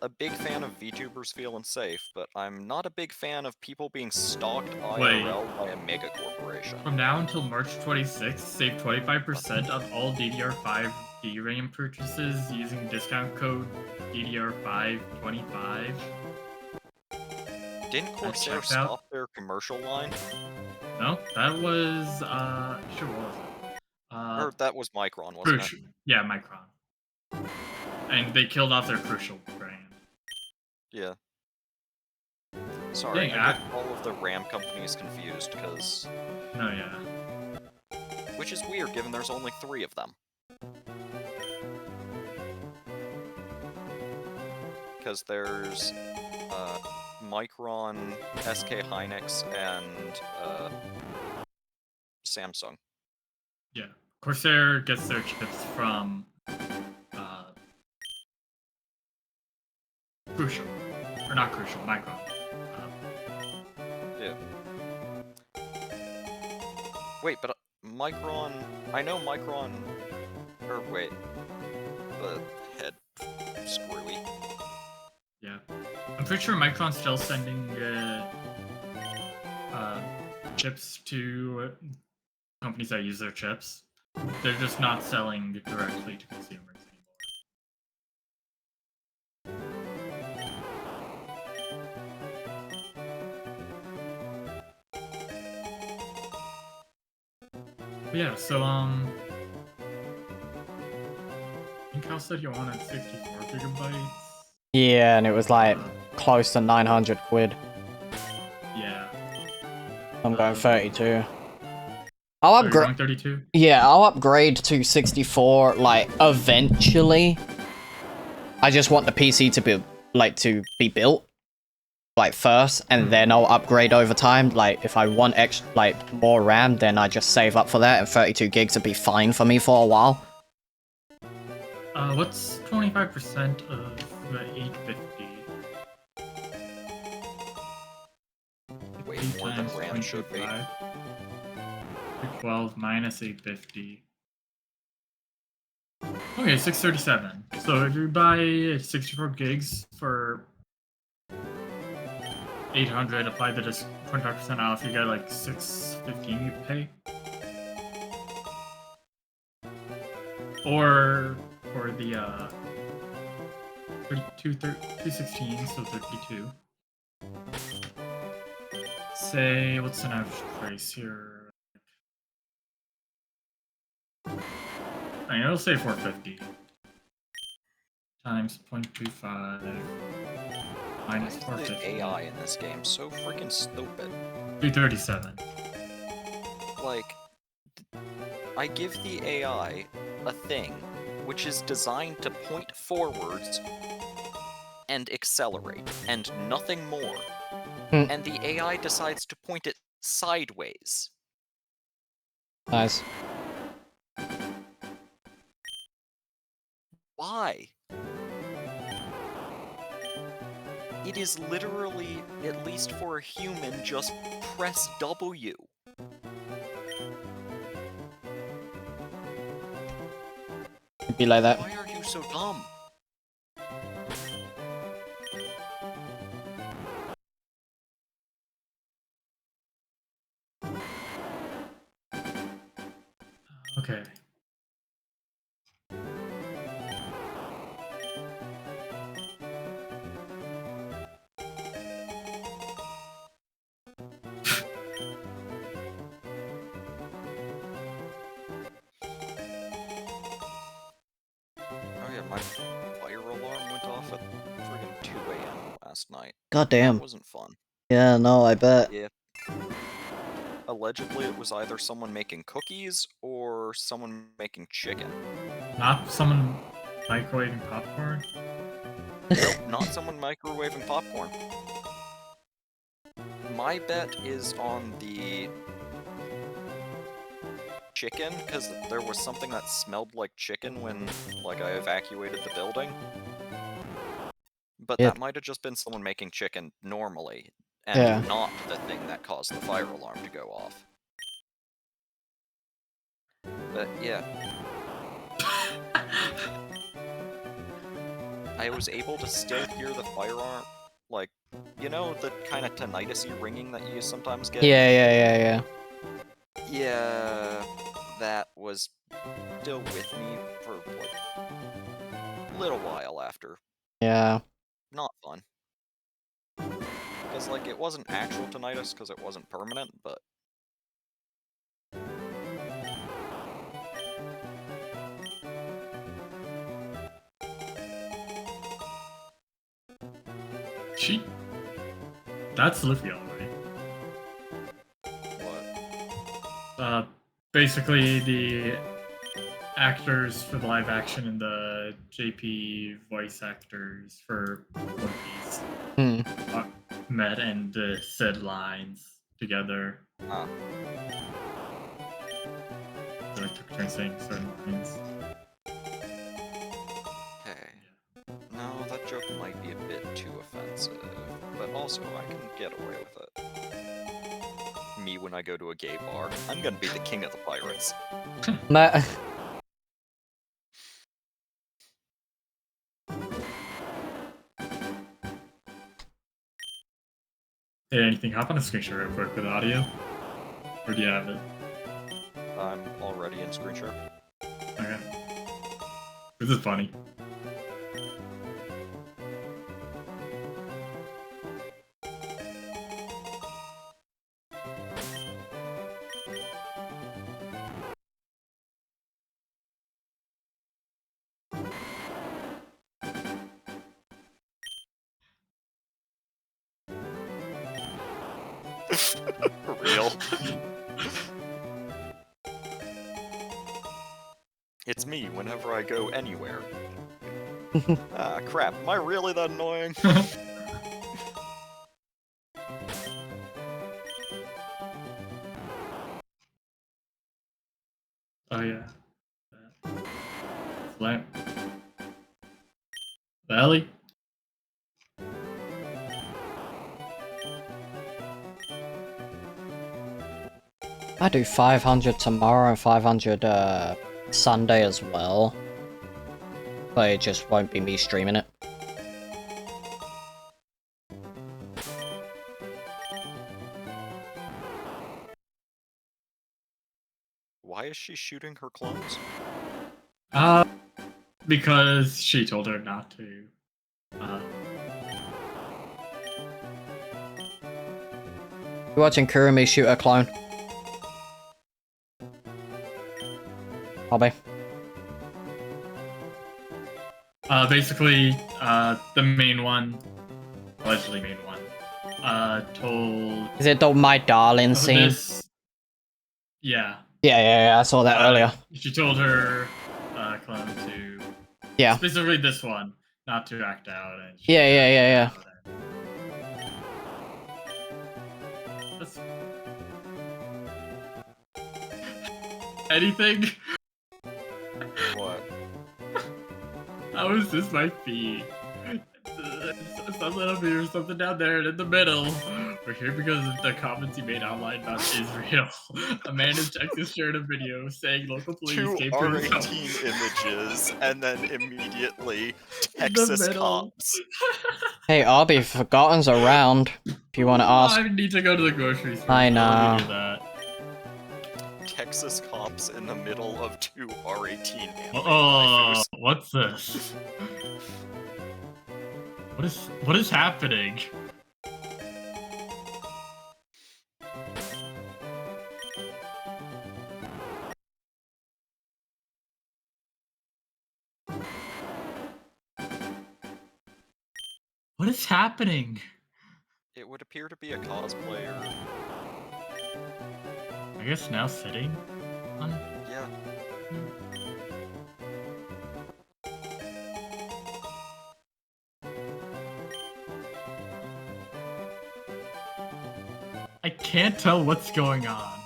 [SPEAKER 3] a big fan of VTubers feeling safe, but I'm not a big fan of people being stalked IRL by a mega corporation.
[SPEAKER 2] From now until March 26th, save 25% on all DDR5 DRAM purchases using discount code DDR525.
[SPEAKER 3] Didn't Corsair stop their commercial line?
[SPEAKER 2] No, that was, sure was it?
[SPEAKER 3] Or that was Micron, wasn't it?
[SPEAKER 2] Yeah, Micron. And they killed off their Crucial brand.
[SPEAKER 3] Yeah. Sorry, I get all of the RAM companies confused, because...
[SPEAKER 2] No, yeah.
[SPEAKER 3] Which is weird, given there's only 3 of them. Because there's, Micron, SK Hynix, and, Samsung.
[SPEAKER 2] Yeah. Corsair gets their chips from, Crucial. Or not Crucial, Micron.
[SPEAKER 3] Yeah. Wait, but Micron... I know Micron... Or wait. The head screwy.
[SPEAKER 2] Yeah. I'm pretty sure Micron's still sending, chips to companies that use their chips. They're just not selling directly to consumers anymore. But yeah, so, I think Cal said he wanted 64 gigabytes.
[SPEAKER 1] Yeah, and it was like close to 900 quid.
[SPEAKER 2] Yeah.
[SPEAKER 1] I'm going 32. I'll
[SPEAKER 2] So you're
[SPEAKER 1] upgrade.
[SPEAKER 2] going 32?
[SPEAKER 1] Yeah, I'll upgrade to 64. Like eventually. I just want the PC to be built like first, and then I'll upgrade over time. Like if I want more RAM, then I just save up for that, and 32 gigs would be fine for me for a while.
[SPEAKER 2] What's 25% of the 850?
[SPEAKER 3] Way
[SPEAKER 2] 8
[SPEAKER 3] more than
[SPEAKER 2] times
[SPEAKER 3] RAM should be.
[SPEAKER 2] 0.25. 212 minus 850. Okay, 637. So if you buy 64 gigs for 800, apply the 25% off, you get like 615 you pay. Or for the 216, so 32. Say, what's an average price here? I mean, it'll say 450 times 0.25 minus
[SPEAKER 3] Why is
[SPEAKER 2] 450.
[SPEAKER 3] the AI in this game so freaking stupid?
[SPEAKER 2] 237.
[SPEAKER 3] Like, I give the AI a thing which is designed to point forwards and accelerate, and nothing more. And the AI decides to point it sideways.
[SPEAKER 1] Nice.
[SPEAKER 3] Why? It is literally, at least for a human, just press W.
[SPEAKER 1] It'd be like that.
[SPEAKER 3] Why are you so dumb?
[SPEAKER 2] Okay.
[SPEAKER 3] Oh yeah, my fire alarm went off at friggin' 2 a.m. last night.
[SPEAKER 1] God
[SPEAKER 3] That
[SPEAKER 1] damn.
[SPEAKER 3] wasn't fun.
[SPEAKER 1] Yeah, no, I bet.
[SPEAKER 3] Yeah. Allegedly, it was either someone making cookies or someone making chicken.
[SPEAKER 2] Not someone microwaving popcorn?
[SPEAKER 3] Nope, not someone microwaving popcorn. My bet is on the chicken, because there was something that smelled like chicken when, like, I evacuated the building. But
[SPEAKER 1] Yeah.
[SPEAKER 3] that might have just been someone making chicken normally, and
[SPEAKER 1] Yeah.
[SPEAKER 3] not the thing that caused the fire alarm to go off. But yeah. I was able to still hear the fire alarm, like, you know, the kind of tinnitus-y ringing that you sometimes get?
[SPEAKER 1] Yeah.
[SPEAKER 3] Yeah, that was still with me for, like, a little while after.
[SPEAKER 1] Yeah.
[SPEAKER 3] Not fun. Because, like, it wasn't actual tinnitus because it wasn't permanent, but...
[SPEAKER 2] She. That's Luffy, alright.
[SPEAKER 3] What?
[SPEAKER 2] Basically the actors for the live action and the JP voice actors for One Piece met and said lines together.
[SPEAKER 3] Ah.
[SPEAKER 2] So I took turns saying certain lines.
[SPEAKER 3] Okay. No, that joke might be a bit too offensive, but also I can get away with it. Me when I go to a gay bar, I'm gonna be the king of the pirates.
[SPEAKER 1] Nah.
[SPEAKER 2] Hey, anything? Hop on a screen share real quick with audio? Or do you have it?
[SPEAKER 3] I'm already in screen share.
[SPEAKER 2] Okay. This is funny.
[SPEAKER 3] For real. It's me whenever I go anywhere. Ah, crap. Am I really that annoying?
[SPEAKER 2] Oh yeah. Slam. Valley.
[SPEAKER 1] I do 500 tomorrow and 500 Sunday as well. But it just won't be me streaming it.
[SPEAKER 3] Why is she shooting her clones?
[SPEAKER 2] Because she told her not to.
[SPEAKER 1] You watching Kurumi shoot a clone? Hobby.
[SPEAKER 2] Basically, the main one, allegedly main one, told...
[SPEAKER 1] Is it the My Darling scene?
[SPEAKER 2] This... Yeah.
[SPEAKER 1] Yeah, I saw that earlier.
[SPEAKER 2] She told her clone to...
[SPEAKER 1] Yeah.
[SPEAKER 2] Specifically this one, not to act out. And
[SPEAKER 1] Yeah.
[SPEAKER 2] That's... Anything?
[SPEAKER 3] What?
[SPEAKER 2] How is this my feed? Something up here, something down there, and in the middle. We're here because of the comments he made online about Israel. A man in Texas shared a video saying local police
[SPEAKER 3] Two
[SPEAKER 2] came to his home.
[SPEAKER 3] R18 images, and then immediately Texas cops.
[SPEAKER 1] Hey, Arby, Forgotten's around. If you want to ask.
[SPEAKER 2] I need to go to the grocery store.
[SPEAKER 1] I
[SPEAKER 2] so
[SPEAKER 1] know.
[SPEAKER 2] let me do that.
[SPEAKER 3] Texas cops in the middle of two R18 anime
[SPEAKER 2] Oh,
[SPEAKER 3] waifus.
[SPEAKER 2] what's this? What is happening? What is happening?
[SPEAKER 3] It would appear to be a cosplayer.
[SPEAKER 2] I guess now sitting on...
[SPEAKER 3] Yeah.
[SPEAKER 2] I can't tell what's going on.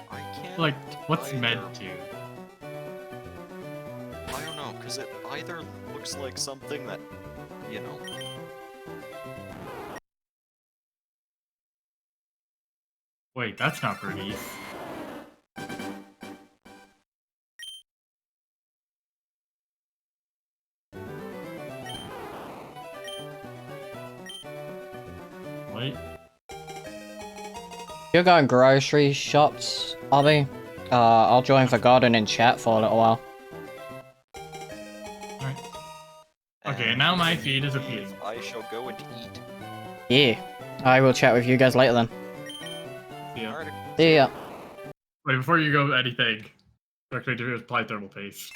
[SPEAKER 3] I can't.
[SPEAKER 2] Like, what's
[SPEAKER 3] either.
[SPEAKER 2] meant to?
[SPEAKER 3] I don't know, because it either looks like something that, you know.
[SPEAKER 2] Wait, that's not Bernice. Wait.
[SPEAKER 1] You're going grocery shops, Arby? I'll join Forgotten in chat for a little while.
[SPEAKER 2] Alright. Okay, now my feed is appearing.
[SPEAKER 3] I shall go and eat.
[SPEAKER 1] Yeah. I will chat with you guys later then.
[SPEAKER 2] See ya.
[SPEAKER 3] Alright.
[SPEAKER 1] See ya.
[SPEAKER 2] Wait, before you go anything, directly to apply thermal paste.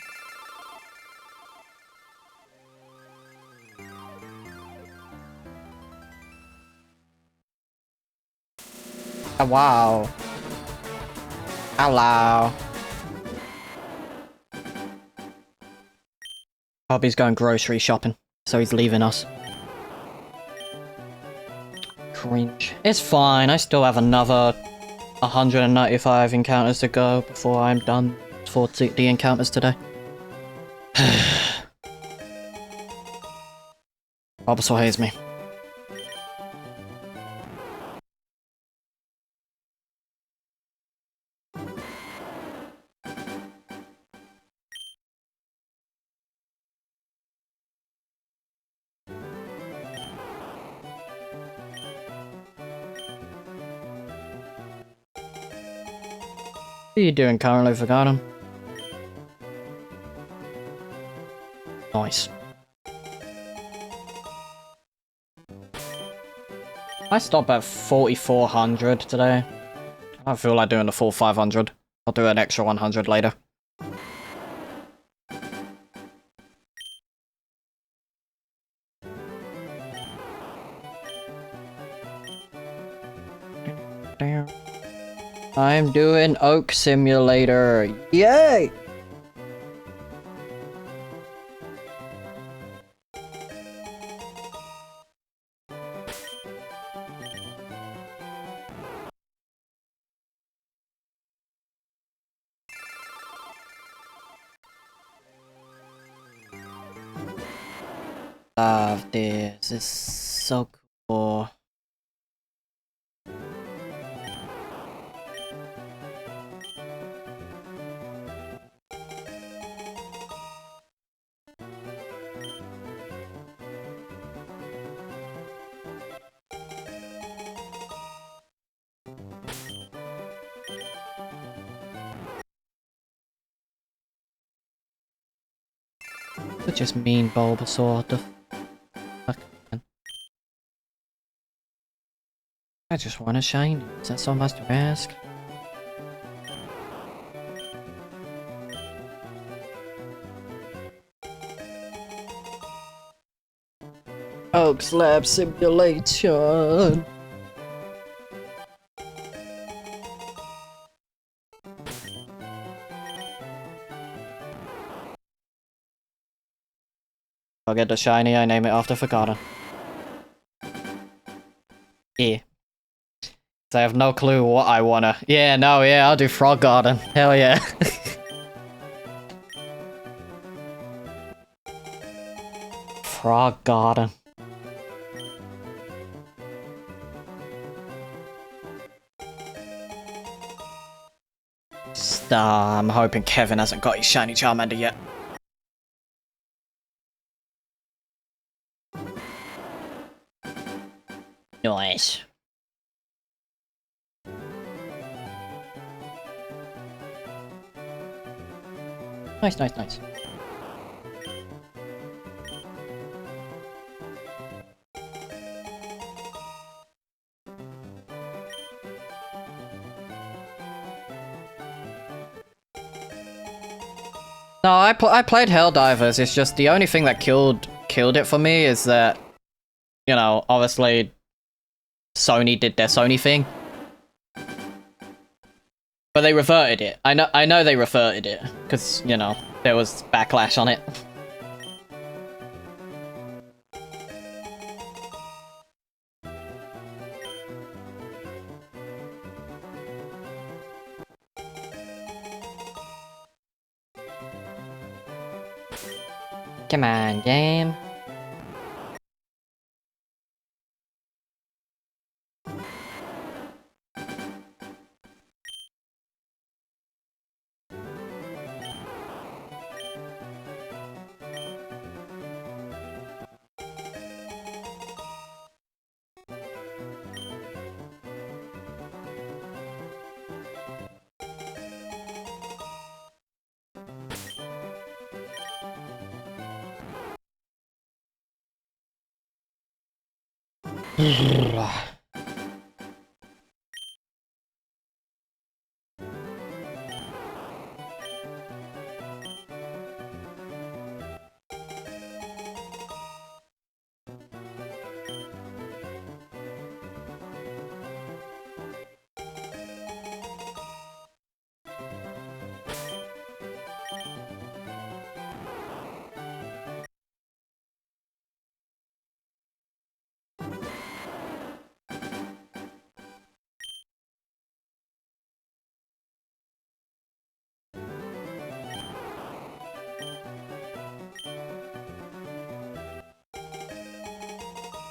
[SPEAKER 1] Oh, wow. Hello. Arby's going grocery shopping, so he's leaving us. Cringe. It's fine, I still have another 195 encounters to go before I'm done for the encounters today. Bulbasaur hates me. What are you doing currently, Forgotten? Nice. I stopped at 4,400 today. I don't feel like doing the full 500. I'll do an extra 100 later. I'm doing Oak Simulator. Yay! Love this. It's so cool. It's just mean Bulbasaur. The fuck, man. I just want a shiny. Is that so much to ask? Oaks Lab Simulation. I'll get the shiny, I name it after Forgotten. Yeah. I have no clue what I wanna. Yeah, no, yeah, I'll do Frog Garden. Hell yeah. Frog Garden. I'm hoping Kevin hasn't got his shiny Charmander yet. Nice. Nice, nice, nice. No, I played Helldivers. It's just the only thing that killed it for me is that, you know, obviously Sony did their Sony thing, but they reverted it. I know they reverted it because, you know, there was backlash on it. Come on, game.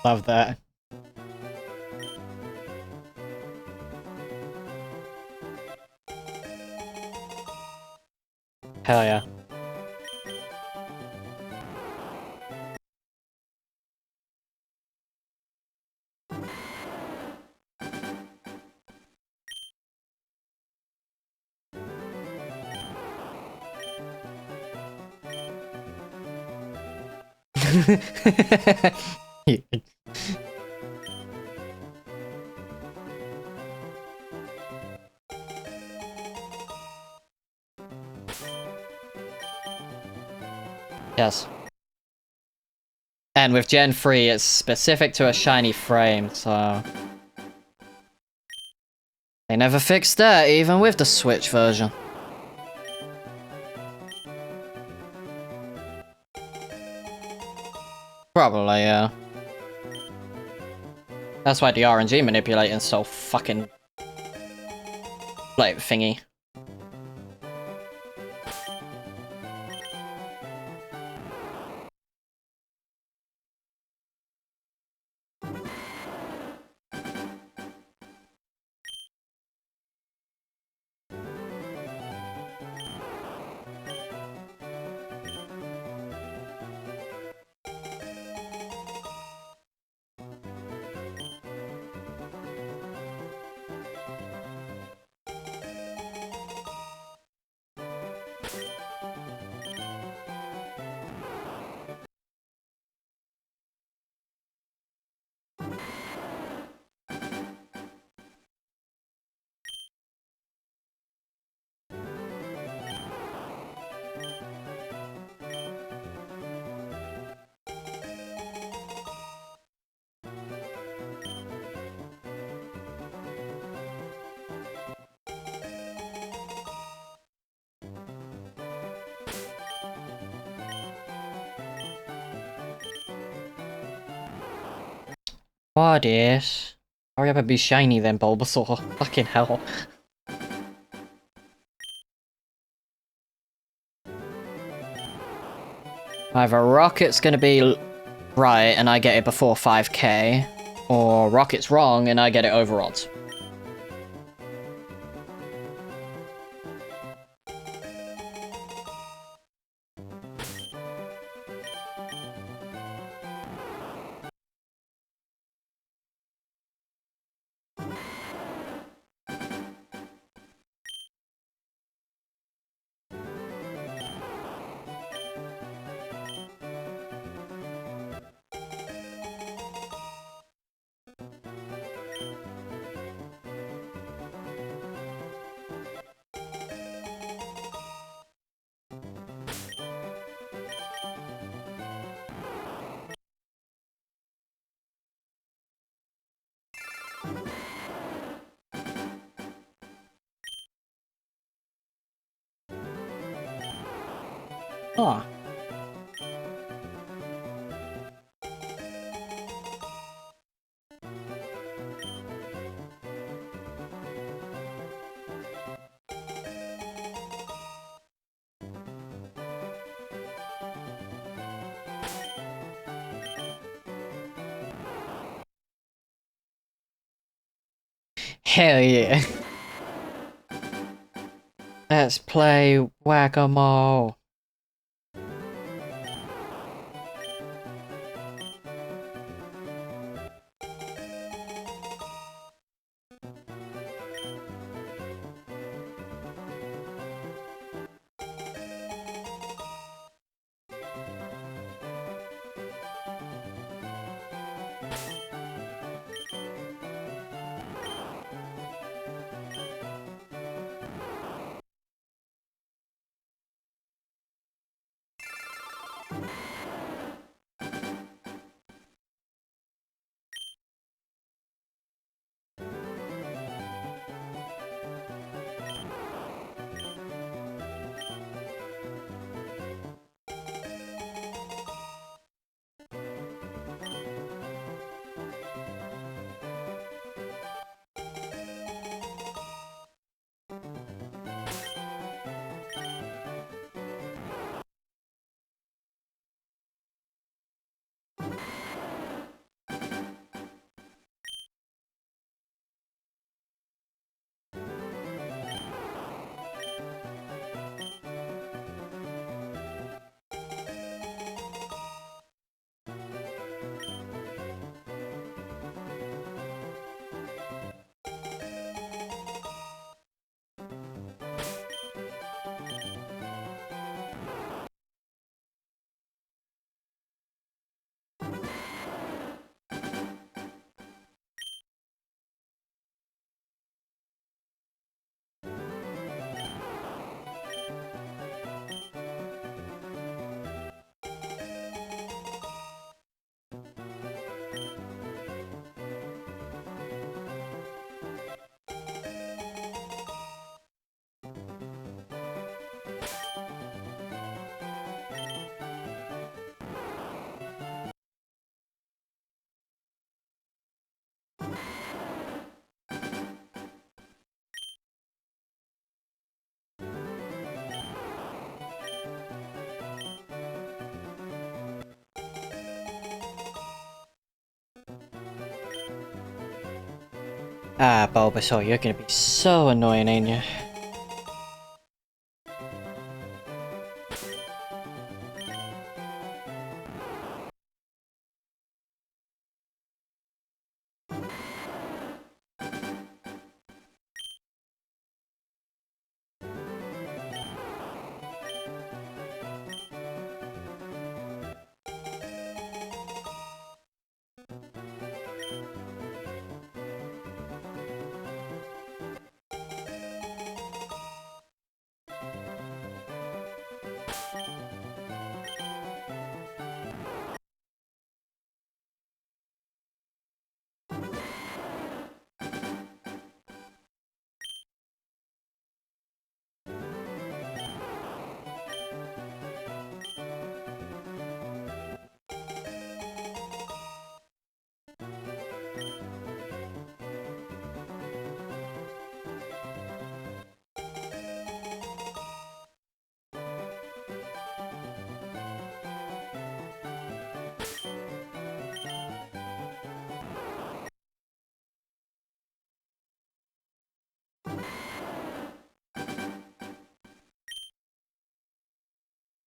[SPEAKER 1] Love that. Hell yeah. Yes. And with Gen 3, it's specific to a shiny frame, so... They never fixed that, even with the Switch version. Probably, yeah. That's why the RNG manipulating is so fucking... like, thingy. What is? Hurry up and be shiny then, Bulbasaur. Fucking hell. Either Rocket's gonna be right and I get it before 5k, or Rocket's wrong and I get it over odds. Huh. Hell yeah. Let's play Whack-A-Mole. Ah, Bulbasaur, you're gonna be so annoying, ain't you?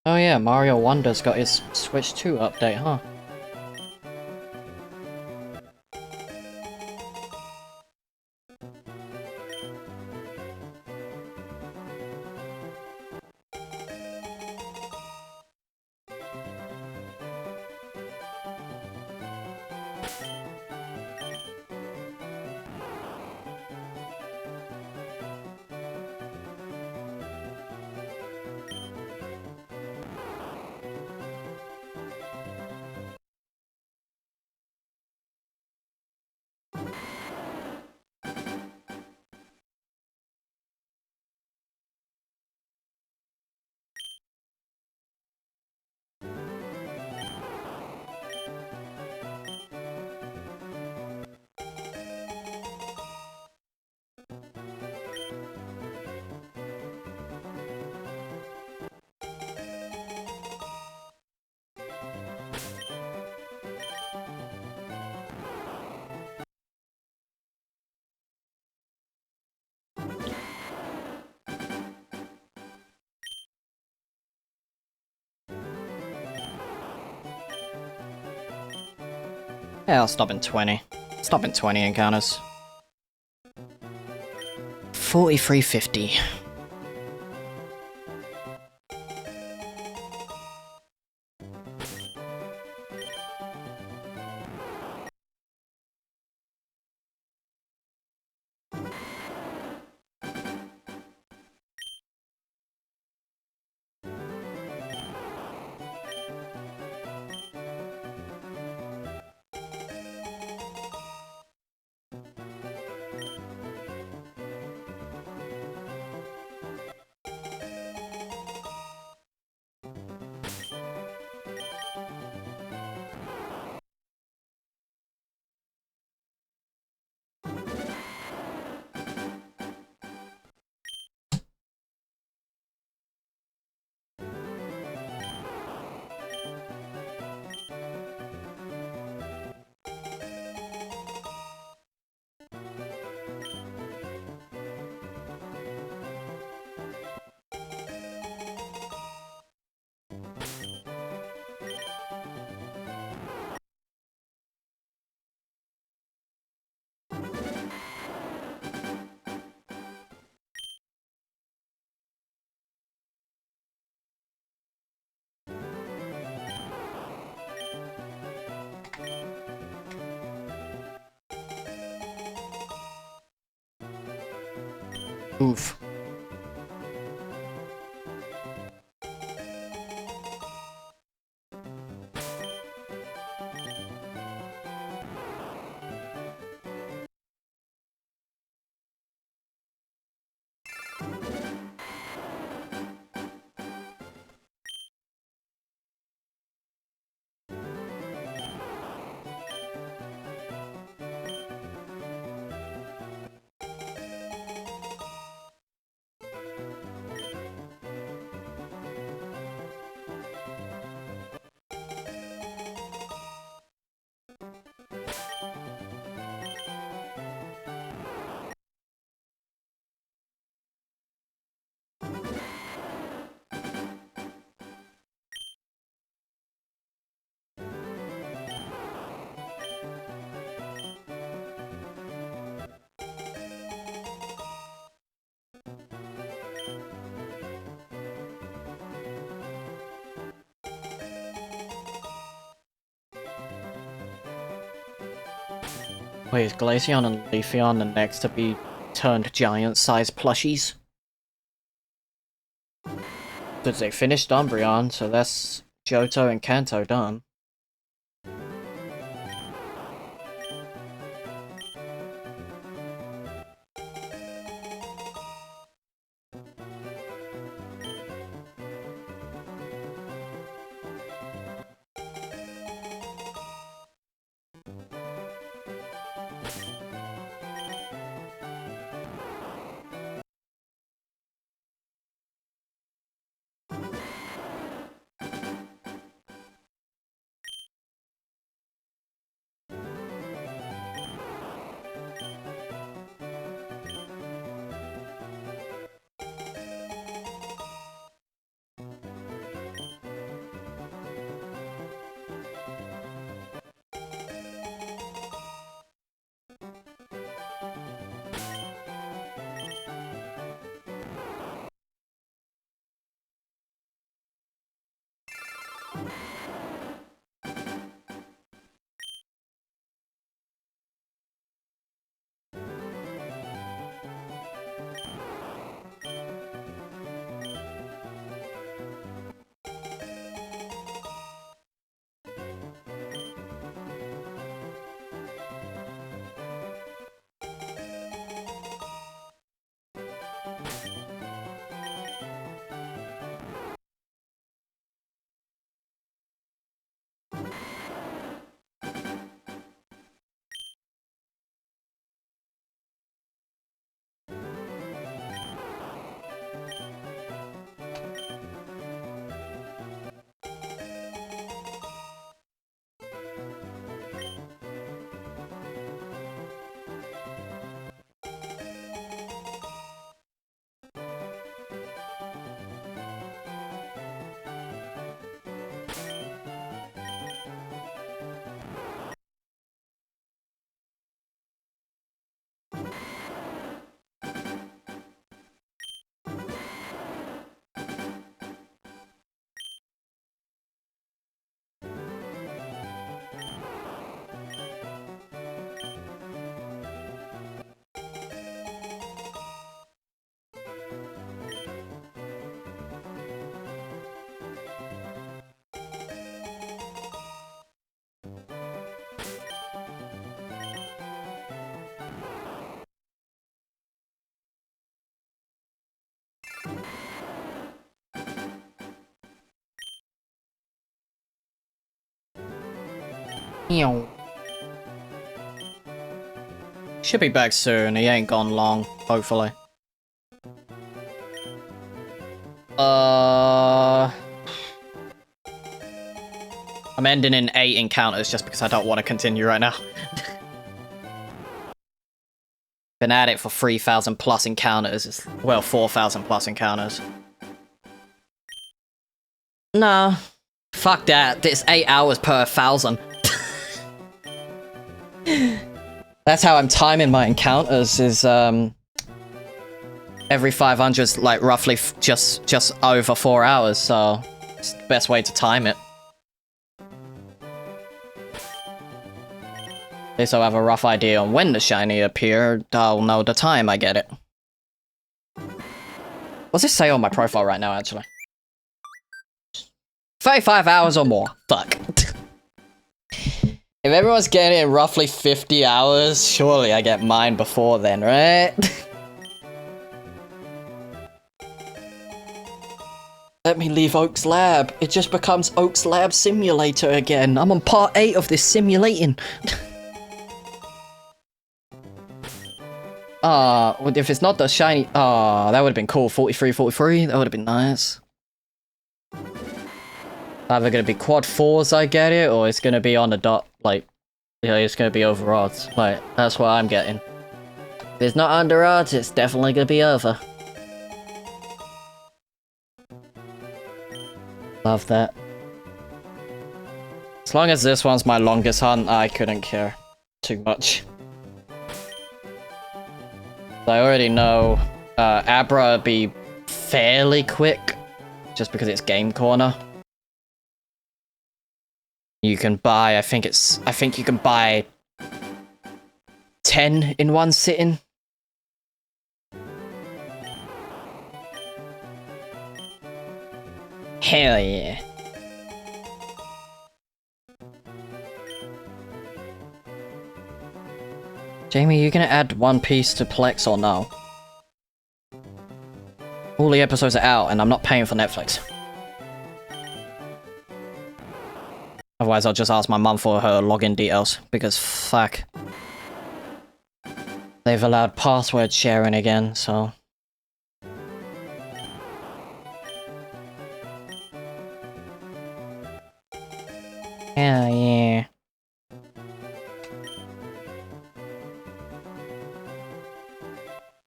[SPEAKER 1] Oh yeah, Mario Wonder's got his Switch 2 update, huh? Yeah, I'll stop in 20. Stop in 20 encounters. 4350. Oof. Wait, is Glaceon and Leafeon the next to be turned giant-sized plushies? Because they finished Umbreon, so that's Johto and Kanto done. Meow. Should be back soon, he ain't gone long, hopefully. I'm ending in 8 encounters just because I don't want to continue right now. Been at it for 3,000 plus encounters. Well, 4,000 plus encounters. Nah. Fuck that. It's 8 hours per 1,000. That's how I'm timing my encounters, is, every 500's, like, roughly just over 4 hours, so it's the best way to time it. At least I'll have a rough idea on when the shiny appear, I'll know the time I get it. What's this say on my profile right now, actually? 35 hours or more. Fuck. If everyone's getting it in roughly 50 hours, surely I get mine before then, right? Let me leave Oak's Lab. It just becomes Oak's Lab Simulator again. I'm on part 8 of this simulating. If it's not the shiny... that would have been cool. 43, 43. That would have been nice. Either gonna be quad 4s I get it, or it's gonna be on the dot, like... Yeah, it's gonna be over odds. Like, that's what I'm getting. If it's not under odds, it's definitely gonna be over. Love that. As long as this one's my longest hunt, I couldn't care too much. I already know Abra would be fairly quick, just because it's Game Corner. You can buy, I think you can buy 10 in one sitting. Hell yeah. Jamie, you gonna add One Piece to Plex or no? All the episodes are out and I'm not paying for Netflix. Otherwise I'll just ask my mum for her login details, because fuck. They've allowed password sharing again, so... Hell yeah.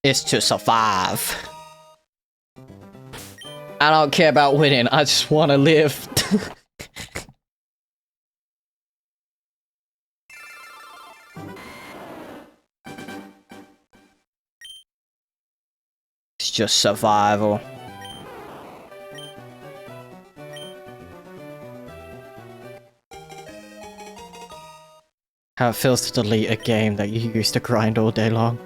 [SPEAKER 1] It's to survive. I don't care about winning, I just want to live. It's just survival. How it feels to delete a game that you used to grind all day long.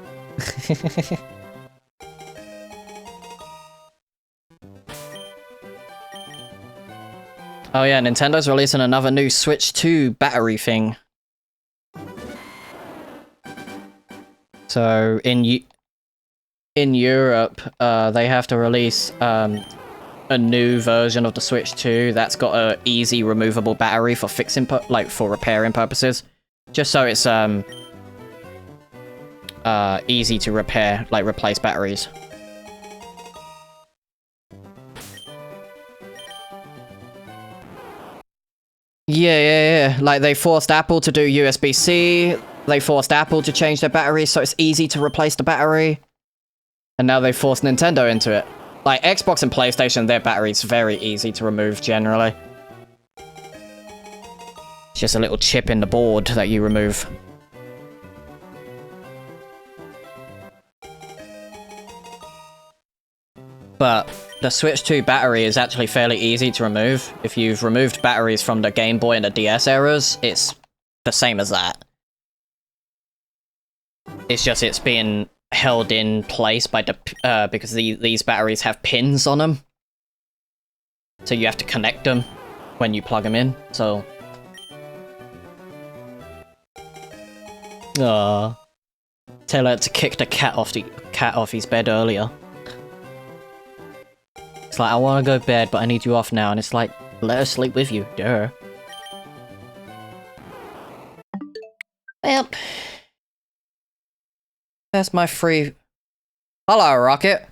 [SPEAKER 1] Oh yeah, Nintendo's releasing another new Switch 2 battery thing. So in Europe, they have to release a new version of the Switch 2 that's got a easy removable battery for fixing, like for repairing purposes, just so it's easy to repair, like replace batteries. Yeah. Like, they forced Apple to do USB-C, they forced Apple to change their battery so it's easy to replace the battery, and now they forced Nintendo into it. Like, Xbox and PlayStation, their battery's very easy to remove, generally. It's just a little chip in the board that you remove. But the Switch 2 battery is actually fairly easy to remove. If you've removed batteries from the Game Boy and the DS eras, it's the same as that. It's just it's being held in place by the because these batteries have pins on them. So you have to connect them when you plug them in, so... Aww. Taylor had to kick the cat off his bed earlier. It's like, I want to go to bed, but I need you off now. And it's like, let her sleep with you. Duh. Yep. That's my free... Hello, Rocket.